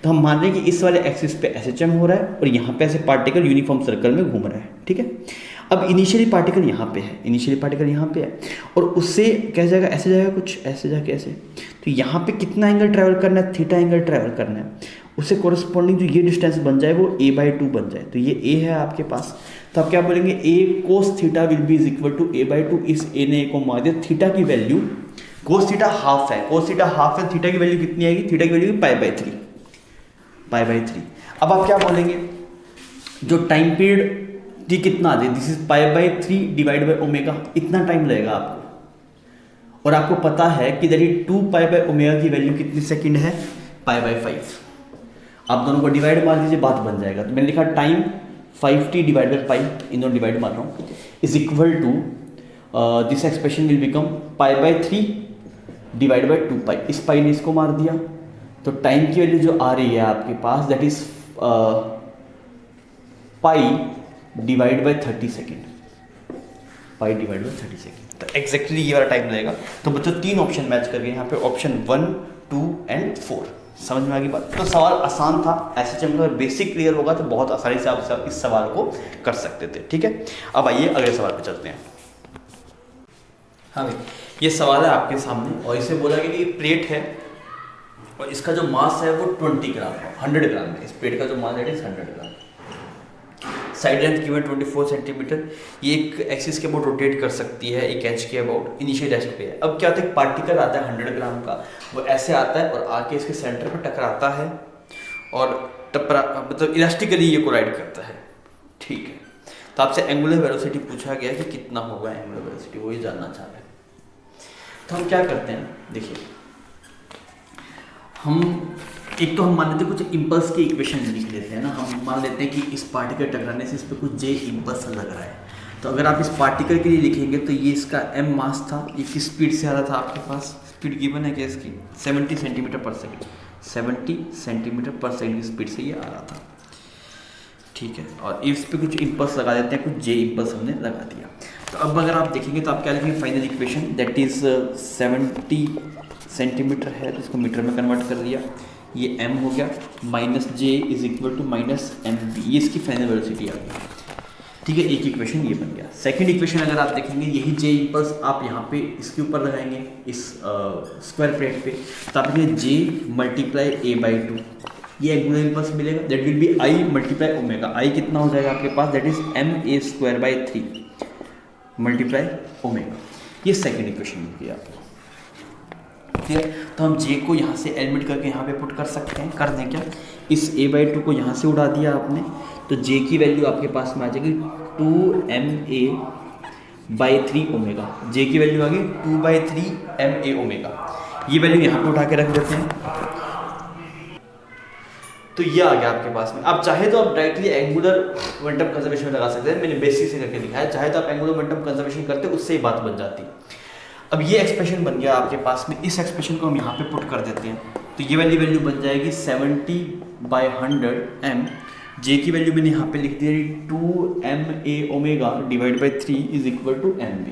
तो हम मान रहे हैं कि इस वाले एक्सिस पे SHM हो रहा है और यहाँ पे ऐसे पार्टिकल यूनिफॉर्म सर्कल में घूम रहा है। ठीक है, अब इनिशियली पार्टिकल यहाँ पे है, और उससे क्या जाएगा, ऐसे जाएगा, कुछ ऐसे जाके ऐसे। तो यहाँ पे कितना एंगल ट्रैवल करना है, थीटा एंगल ट्रैवल करना है, उससे कोरस्पॉन्डिंग जो ये डिस्टेंस बन जाए वो a/2 बन जाए। तो ये a है आपके पास, तो आप क्या बोलेंगे, a cos theta will be is equal to a/2। इस a ने a को मार दिया, थीटा की वैल्यू cos थीटा हाफ है, थीटा की वैल्यू कितनी आएगी, थीटा की वैल्यू π/3। अब आप क्या बोलेंगे, जो टाइम पीरियड टी कितना आ जाए, this is π/3 divide by omega, इतना टाइम लगेगा आपको। और आपको पता है कि दैट 2π/ω की वैल्यू कितनी सेकंड है, π/5। आप दोनों को डिवाइड मार दीजिए, बात बन जाएगा। तो मैंने लिखा time 5t divide by pi, इन दोनों डिवाइड मार रहा हूँ, is equal to this expression will become π/3 divide by 2π। इस पाई ने इसको मार दिया, तो टाइम की वैल्यू जो आ रही है आपके पास that is pi divide by 30 second, तो एग्जैक्टली ये वाला टाइम लगेगा। तो बच्चों 3 ऑप्शन मैच करके यहाँ पे ऑप्शन 1, 2 एंड 4। समझ में आ गई बात। तो सवाल आसान था, SHM का बेसिक क्लियर होगा तो बहुत आसानी से आप इस सवाल को कर सकते थे। ठीक है, अब आइए अगले सवाल पे चलते हैं। हाँ भाई, ये सवाल है आपके सामने और इसे बोला गया कि ये प्लेट है और इसका जो मास है वो 20 ग्राम है, 100 ग्राम है। इस प्लेट का जो मास है 100 ग्राम। साइड लेंथ की 24 सेंटीमीटर। ये एक एक्सिस के अबाउट रोटेट कर सकती है, एक एच के अबाउट इनिशियल एच पे है। अब क्या होता है, पार्टिकल आता है 100 ग्राम का, वो ऐसे आता है और आके इसके सेंटर पर टकराता है और मतलब इलास्टिकली ये कोलाइड करता है। ठीक है, तो आपसे एंगुलर वेलोसिटी पूछा गया कि कितना होगा एंगुलर वेलोसिटी, वो ही जानना चाह रहे हैं। तो हम क्या करते हैं, देखिए हम मान लेते हैं कुछ इम्पल्स की इक्वेशन लिख लेते हैं ना। हम मान लेते हैं कि इस पार्टिकल टकराने से इस पर कुछ जे इम्पल्स लग रहा है। तो अगर आप इस पार्टिकल के लिए लिखेंगे तो ये इसका m मास था, ये किस स्पीड से आ रहा था आपके पास, स्पीड गिवन है क्या इसकी 70 सेंटीमीटर पर सेकेंड, 70 सेंटीमीटर पर सेकेंड की स्पीड से ये आ रहा था। ठीक है, और इस पे कुछ इम्पल्स लगा देते हैं, कुछ जे इम्पल्स हमने लगा दिया। तो अब अगर आप देखेंगे तो आप क्या लिखेंगे, final equation that is 70 centimetre है तो इसको मीटर में कन्वर्ट कर दिया, ये m हो गया, minus J is equal to minus M B, ये इसकी फाइनल वेलोसिटी आ गई। ठीक है, एक इक्वेशन ये बन गया। सेकंड इक्वेशन अगर आप देखेंगे, यही जे इम्पल्स आप यहाँ पे इसके ऊपर लगाएंगे इस स्क्वायर प्लेट पे, तो आप लिखेंगे जे मल्टीप्लाई ए बाई 2, ये एंगुलर इम्पल्स मिलेगा, that will be I multiply omega. I कितना हो जाएगा आपके पास, that is M A square by 3 multiply omega. ये सेकंड इक्वेशन मिल गया आपको। ठीक है, तो हम जे को यहाँ से एलिमिनेट करके यहाँ पे पुट कर सकते हैं, कर दें क्या, इस a बाई 2 को यहाँ से उड़ा दिया आपने, तो जे की वैल्यू आपके पास में आ जाएगी 2ma बाई 3 ओमेगा। जे की वैल्यू आ गई 2/3 ma ओमेगा। ये वैल्यू यहाँ पे उठा के रख देते हैं, तो ये आ गया आपके पास में। आप चाहे तो आप डायरेक्टली एंगुलर मोमेंटम कंजर्वेशन में लगा सकते हैं, मैंने बेसिक से करके दिखाया। चाहे तो आप एंगुलर मोमेंटम कंजर्वेशन करते, उससे ही बात बन जाती। अब ये एक्सप्रेशन बन गया आपके पास में, इस एक्सप्रेशन को हम यहाँ पे पुट कर देते हैं, तो ये वाली वैल्यू बन जाएगी 70/100 m। जे की वैल्यू मैंने यहाँ पे लिख दी 2ma omega divide by 3 is equal to mv।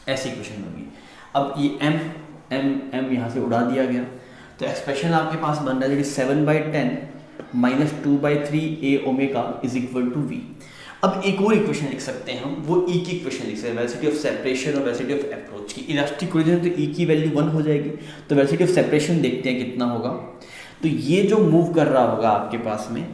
ऐसी इक्वेशन होगी। अब ये m यहाँ से उड़ा दिया गया, तो एक्सप्रेशन आपके पास बन रहा है 7/10 minus 2/3 a omega is equal to v। अब एक और इक्वेशन लिख सकते हैं हम, वो ई की इक्वेशन लिख सकते हैं, वेलोसिटी ऑफ सेपरेशन और वेलोसिटी ऑफ अप्रोच की। इलास्टिक कोलिजन तो ई की वैल्यू 1 हो जाएगी, तो वेलोसिटी ऑफ सेपरेशन देखते हैं कितना होगा। तो ये जो मूव कर रहा होगा आपके पास में,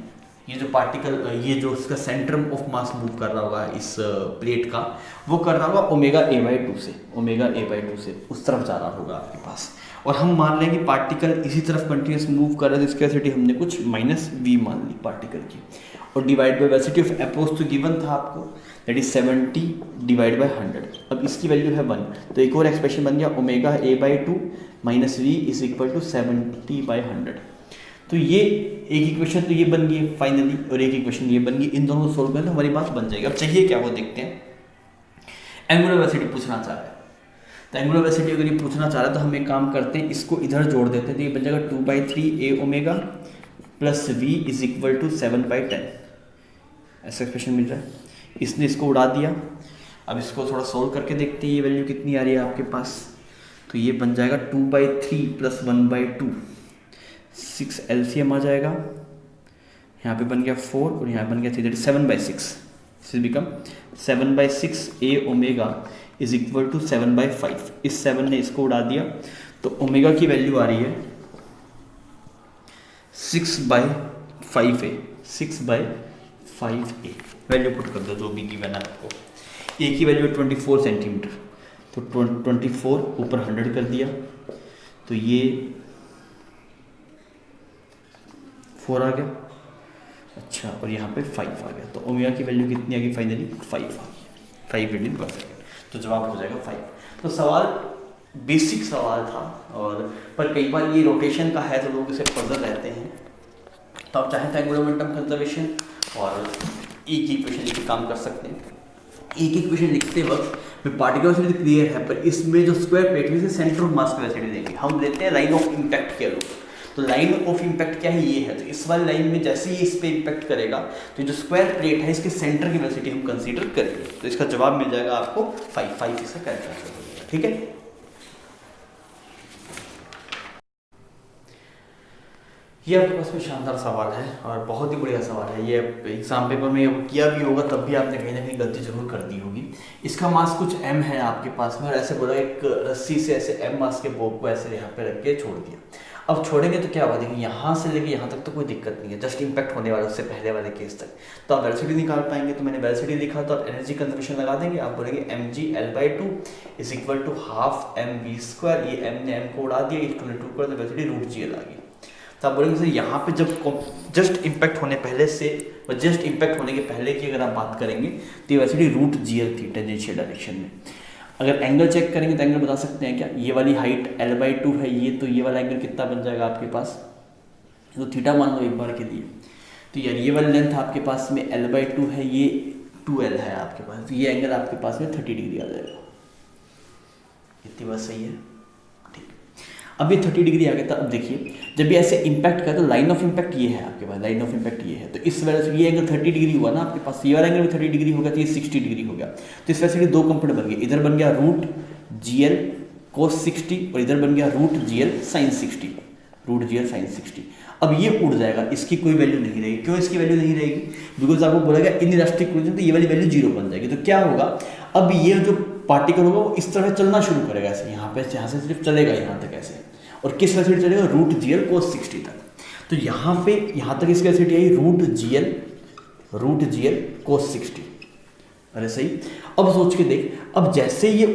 ये जो पार्टिकल, ये जो उसका सेंट्रम ऑफ मास मूव कर रहा होगा इस प्लेट का, वो कर रहा होगा ओमेगा ए बाई 2 से, ओमेगा ए बाई 2 से उस तरफ जा रहा होगा आपके पास। और हम मान लें कि पार्टिकल इसी तरफ कंटिन्यूस मूव कर रहा है, तो इसकी वेलोसिटी हमने कुछ माइनस वी मान ली पार्टिकल की, और divide by velocity of approach तो गिवन था आपको, दैट इज 70 डिवाइड बाय 100। अब इसकी वैल्यू है 1, तो एक और एक्सप्रेशन बन गया omega A by 2 minus v is equal to 70/100। तो ये एक इक्वेशन तो ये बन गई फाइनली, और एक इक्वेशन ये बन गई। इन दोनों को सोल्व करें तो हमारी बात बन जाएगी। अब चाहिए क्या वो देखते हैं। एंगुलर वेलोसिटी पूछना चाह रहा है, तो एंगुलर वेलोसिटी अगर ये पूछना चाह रहा है तो हम एक काम करते हैं, इसको इधर जोड़ देते हैं, तो ये बन जाएगा 2/3 a omega plus v is equal to 7/10। ऐसा एक्सप्रेशन मिल रहा है, इसने इसको उड़ा दिया। अब इसको थोड़ा सोल्व करके देखते हैं ये वैल्यू कितनी आ रही है आपके पास। तो ये बन जाएगा 2/3 प्लस 1/2, 6 LCM आ जाएगा। यहाँ पे बन गया 4 और यहाँ बन गया 3, that is 7/6। This become 7/6 a omega is equal to 7/5। इस 7 ने इसको उड़ा दिया, तो ओमेगा की वैल्यू आ रही है 6/5a, 6/5a। वैल्यू पुट कर दो जो भी गिवन है आपको। ए की वैल्यू 24 सेंटीमीटर, तो 24 ऊपर 100 कर दिया, तो ये 4 आ गया। अच्छा, और यहाँ पे 5 आ गया, तो ओमेगा की वैल्यू कितनी आ गई फाइनली, 5 आ गई, 5 रेडियन पर सेकेंड। तो जवाब हो जाएगा 5। तो सवाल बेसिक सवाल था, और पर कई बार ये रोटेशन का है तो लोग इसे पजल रहते हैं। तो आप चाहें तो एंगुलर मोमेंटम कंजर्वेशन और ई की इक्वेशन लिख के काम कर सकते हैं। ई की इक्वेशन लिखते वक्त में पार्टिकल वेलोसिटी क्लियर है, पर इसमें जो स्क्वायर प्लेट है सेंटर ऑफ मास की वेलोसिटी देंगे। हम लेते हैं लाइन ऑफ इम्पैक्ट के रूप। तो लाइन ऑफ इम्पैक्ट क्या है, ये है। तो इस वाली लाइन में जैसे ही इस पे इम्पैक्ट करेगा, तो जो स्क्वायर प्लेट है इसके सेंटर की वेलोसिटी हम कंसीडर करेंगे। तो इसका जवाब मिल जाएगा आपको 5 इसका कैलकुलेट हो जाएगा। ठीक है, ये आपके पास में शानदार सवाल है और बहुत ही बढ़िया सवाल है। ये एग्जाम पेपर में किया भी होगा तब भी आपने कहीं ना कहीं गलती जरूर कर दी होगी। इसका मास कुछ m है आपके पास में और ऐसे बोला एक रस्सी से ऐसे m मास के बोक को ऐसे यहाँ पे रख के छोड़ दिया। अब छोड़ेंगे तो क्या होगा, देखिए यहाँ से लेके यहाँ तक तो कोई दिक्कत नहीं है, जस्ट इम्पैक्ट होने वाला उससे पहले वाले केस तक। तो आप वेलोसिटी निकाल पाएंगे, तो मैंने वेलोसिटी लिखा तो आप एनर्जी कंजर्वेशन लगा देंगे। आप बोलेंगे mg L/2 is equal to half mv²। ये m ने m को उड़ा दिया, इक्वल टू कर तो वेलोसिटी √gl आ गई। तो आप बोलेंगे सर यहाँ पे जब जस्ट इम्पैक्ट होने पहले से और जस्ट इम्पैक्ट होने के पहले की अगर आप बात करेंगे तो ये वेलोसिटी √gl थी टेंजेंशियल डायरेक्शन में। अगर एंगल चेक करेंगे तो एंगल बता सकते हैं क्या, ये वाली हाइट L/2 है ये, तो ये वाला एंगल कितना बन जाएगा आपके पास, तो थीटा मान लो एक बार के लिए। तो यार ये वाली लेंथ आपके पास में L/2 है, ये 2L है आपके पास, तो ये एंगल आपके पास में 30 डिग्री आ जाएगा। इतनी बात सही है, ठीक। अब ये 30 डिग्री आ गया था। अब देखिए जब ये ऐसे इम्पैक्ट कर तो लाइन ऑफ इम्पैक्ट ये है आपके पास, लाइन ऑफ इम्पैक्ट ये है, तो इस वजह से ये एंगल 30 डिग्री हुआ ना आपके पास, ये वाला एंगल भी 30 डिग्री हो गया, तो ये 60 डिग्री हो गया। तो इस वजह से दो कंपोनेंट बन गए, इधर बन गया √gl cos 60 और इधर बन गया √gl sin 60, √gl sin 60। अब ये उड़ जाएगा, इसकी कोई वैल्यू नहीं रहेगी। क्यों इसकी वैल्यू नहीं रहेगी, बिकॉज आपको बोला गया इनइलास्टिक कोलिजन, तो ये वाली वैल्यू 0 बन जाएगी। तो क्या होगा, अब ये जो पार्टिकल होगा वो इस तरह चलना शुरू करेगा, ऐसे यहाँ से सिर्फ चलेगा यहाँ तक ऐसे, और किस वेलोसिटी चलेगा, √gl cos 60 तक। तो यहाँ पे यहाँ तक इसकी वेलोसिटी आई √gl cos 60। अरे सही। अब सोच के देख, अब जैसे ये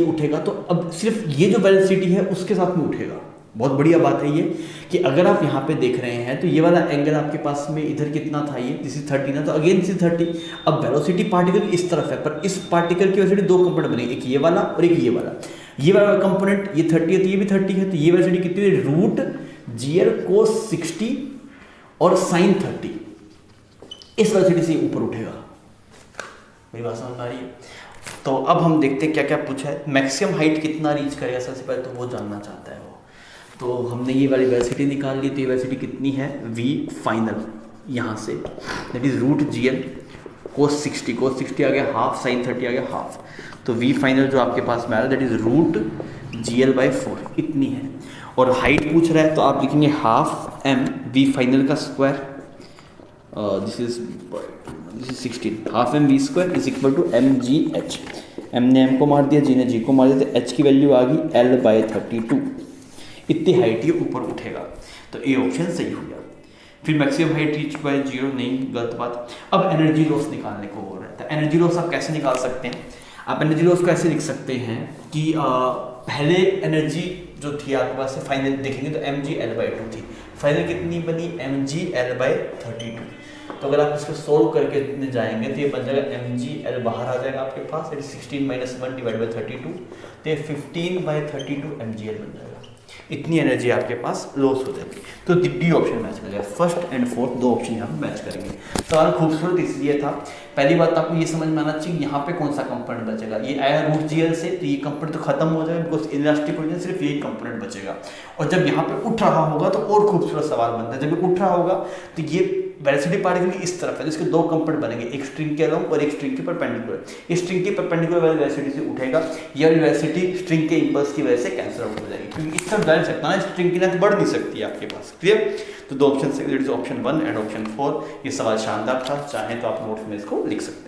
उठेगा तो अब सिर्फ ये जो वेलोसिटी है उसके साथ में उठेगा। बहुत बढ़िया बात है ये कि अगर आप यहाँ पे देख रहे हैं तो ये वाला एंगल आपके पास में इधर कितना था, ये दिस इज 30 ना, तो अगेन दिस इज 30। अब वेलोसिटी पार्टिकल इस तरफ है, पर इस पार्टिकल की वेलोसिटी दो कंपोनेंट बनेगी, एक ये वाला और एक ये वाला। ये वाला कंपोनेंट ये 30 है तो ये भी 30 है, तो ये वेलोसिटी कितनी है, √gl cos 60 और sin 30। इस वेलोसिटी से ऊपर उठेगा। मेरी बात समझ में आ रही है। तो अब हम देखते हैं क्या क्या पूछा है। मैक्सिमम हाइट कितना रीच करेगा, सबसे पहले तो वो जानना चाहता है वो। तो हमने ये वाली वेलोसिटी निकाल ली, तो ये वेलोसिटी कितनी है, v फाइनल यहाँ say that is √gl cos 60 आ गया हाफ, sin 30 आ गया हाफ। तो v फाइनल जो आपके पास में आ रहा है दैट इज √gl/4 इतनी है। और हाइट पूछ रहा है तो आप लिखेंगे हाफ m v फाइनल का square, this is 16, half m v² is equal to mgh। m ने m को मार दिया, g ने g को मार दिया, तो h की वैल्यू आ गई L/32। इतनी हाइट ये ऊपर उठेगा, तो ए ऑप्शन सही हो गया। फिर मैक्सिमम हाइट रीच बाय 0 नहीं, गलत बात। अब एनर्जी लॉस निकालने को बोल रहा है, तो एनर्जी लॉस आप कैसे निकाल सकते हैं, आप एनर्जी लॉस को ऐसे लिख सकते हैं कि पहले एनर्जी जो थी आपके पास से फाइनल देखेंगे तो mg L/2 थी, फाइनल कितनी बनी mg L/32। तो अगर आप इसको सोल्व करके जाएंगे तो ये बन जाएगा mg L बाहर आ जाएगा आपके पास, 16 - 1 डिवाइड बाई 32, तो ये 15/32 mgl बन जाएगा। इतनी एनर्जी आपके पास लॉस हो जाएगी। तो डी ऑप्शन मैच कर जाएगा, फर्स्ट एंड फोर्थ दो ऑप्शन यहाँ पे मैच करेंगे। सवाल खूबसूरत इसलिए था, पहली बात आपको ये समझ में आना चाहिए यहाँ पे कौन सा कंपोनेंट बचेगा। ये आया √gl से, तो ये कंपोनेंट तो खत्म हो जाएगा, बिकॉज इलास्टिक कोलिजन सिर्फ यही कंपोनेंट बचेगा। और जब यहाँ पे उठ रहा होगा तो और खूबसूरत सवाल बनता है। जब ये उठ रहा होगा तो ये वेलोसिटी पार्टिकल इस तरफ है, जिसके दो कंपोनेंट बनेंगे, एक स्ट्रिंग के अलोंग और एक स्ट्रिंग के परपेंडिकुलर। इस स्ट्रिंग के परपेंडिकुलर वाली वेलोसिटी से उठेगा, ये वाली वेलोसिटी स्ट्रिंग के इंपल्स की वजह से कैंसिल आउट हो जाएगी, क्योंकि इस तरफ बढ़ सकता है, स्ट्रिंग की लेंथ बढ़ नहीं सकती है आपके पास। क्लियर। तो दो ऑप्शन से ऑप्शन 1 एंड ऑप्शन 4। ये सवाल शानदार था, चाहें तो आप नोट्स में इसको लिख सकते हैं।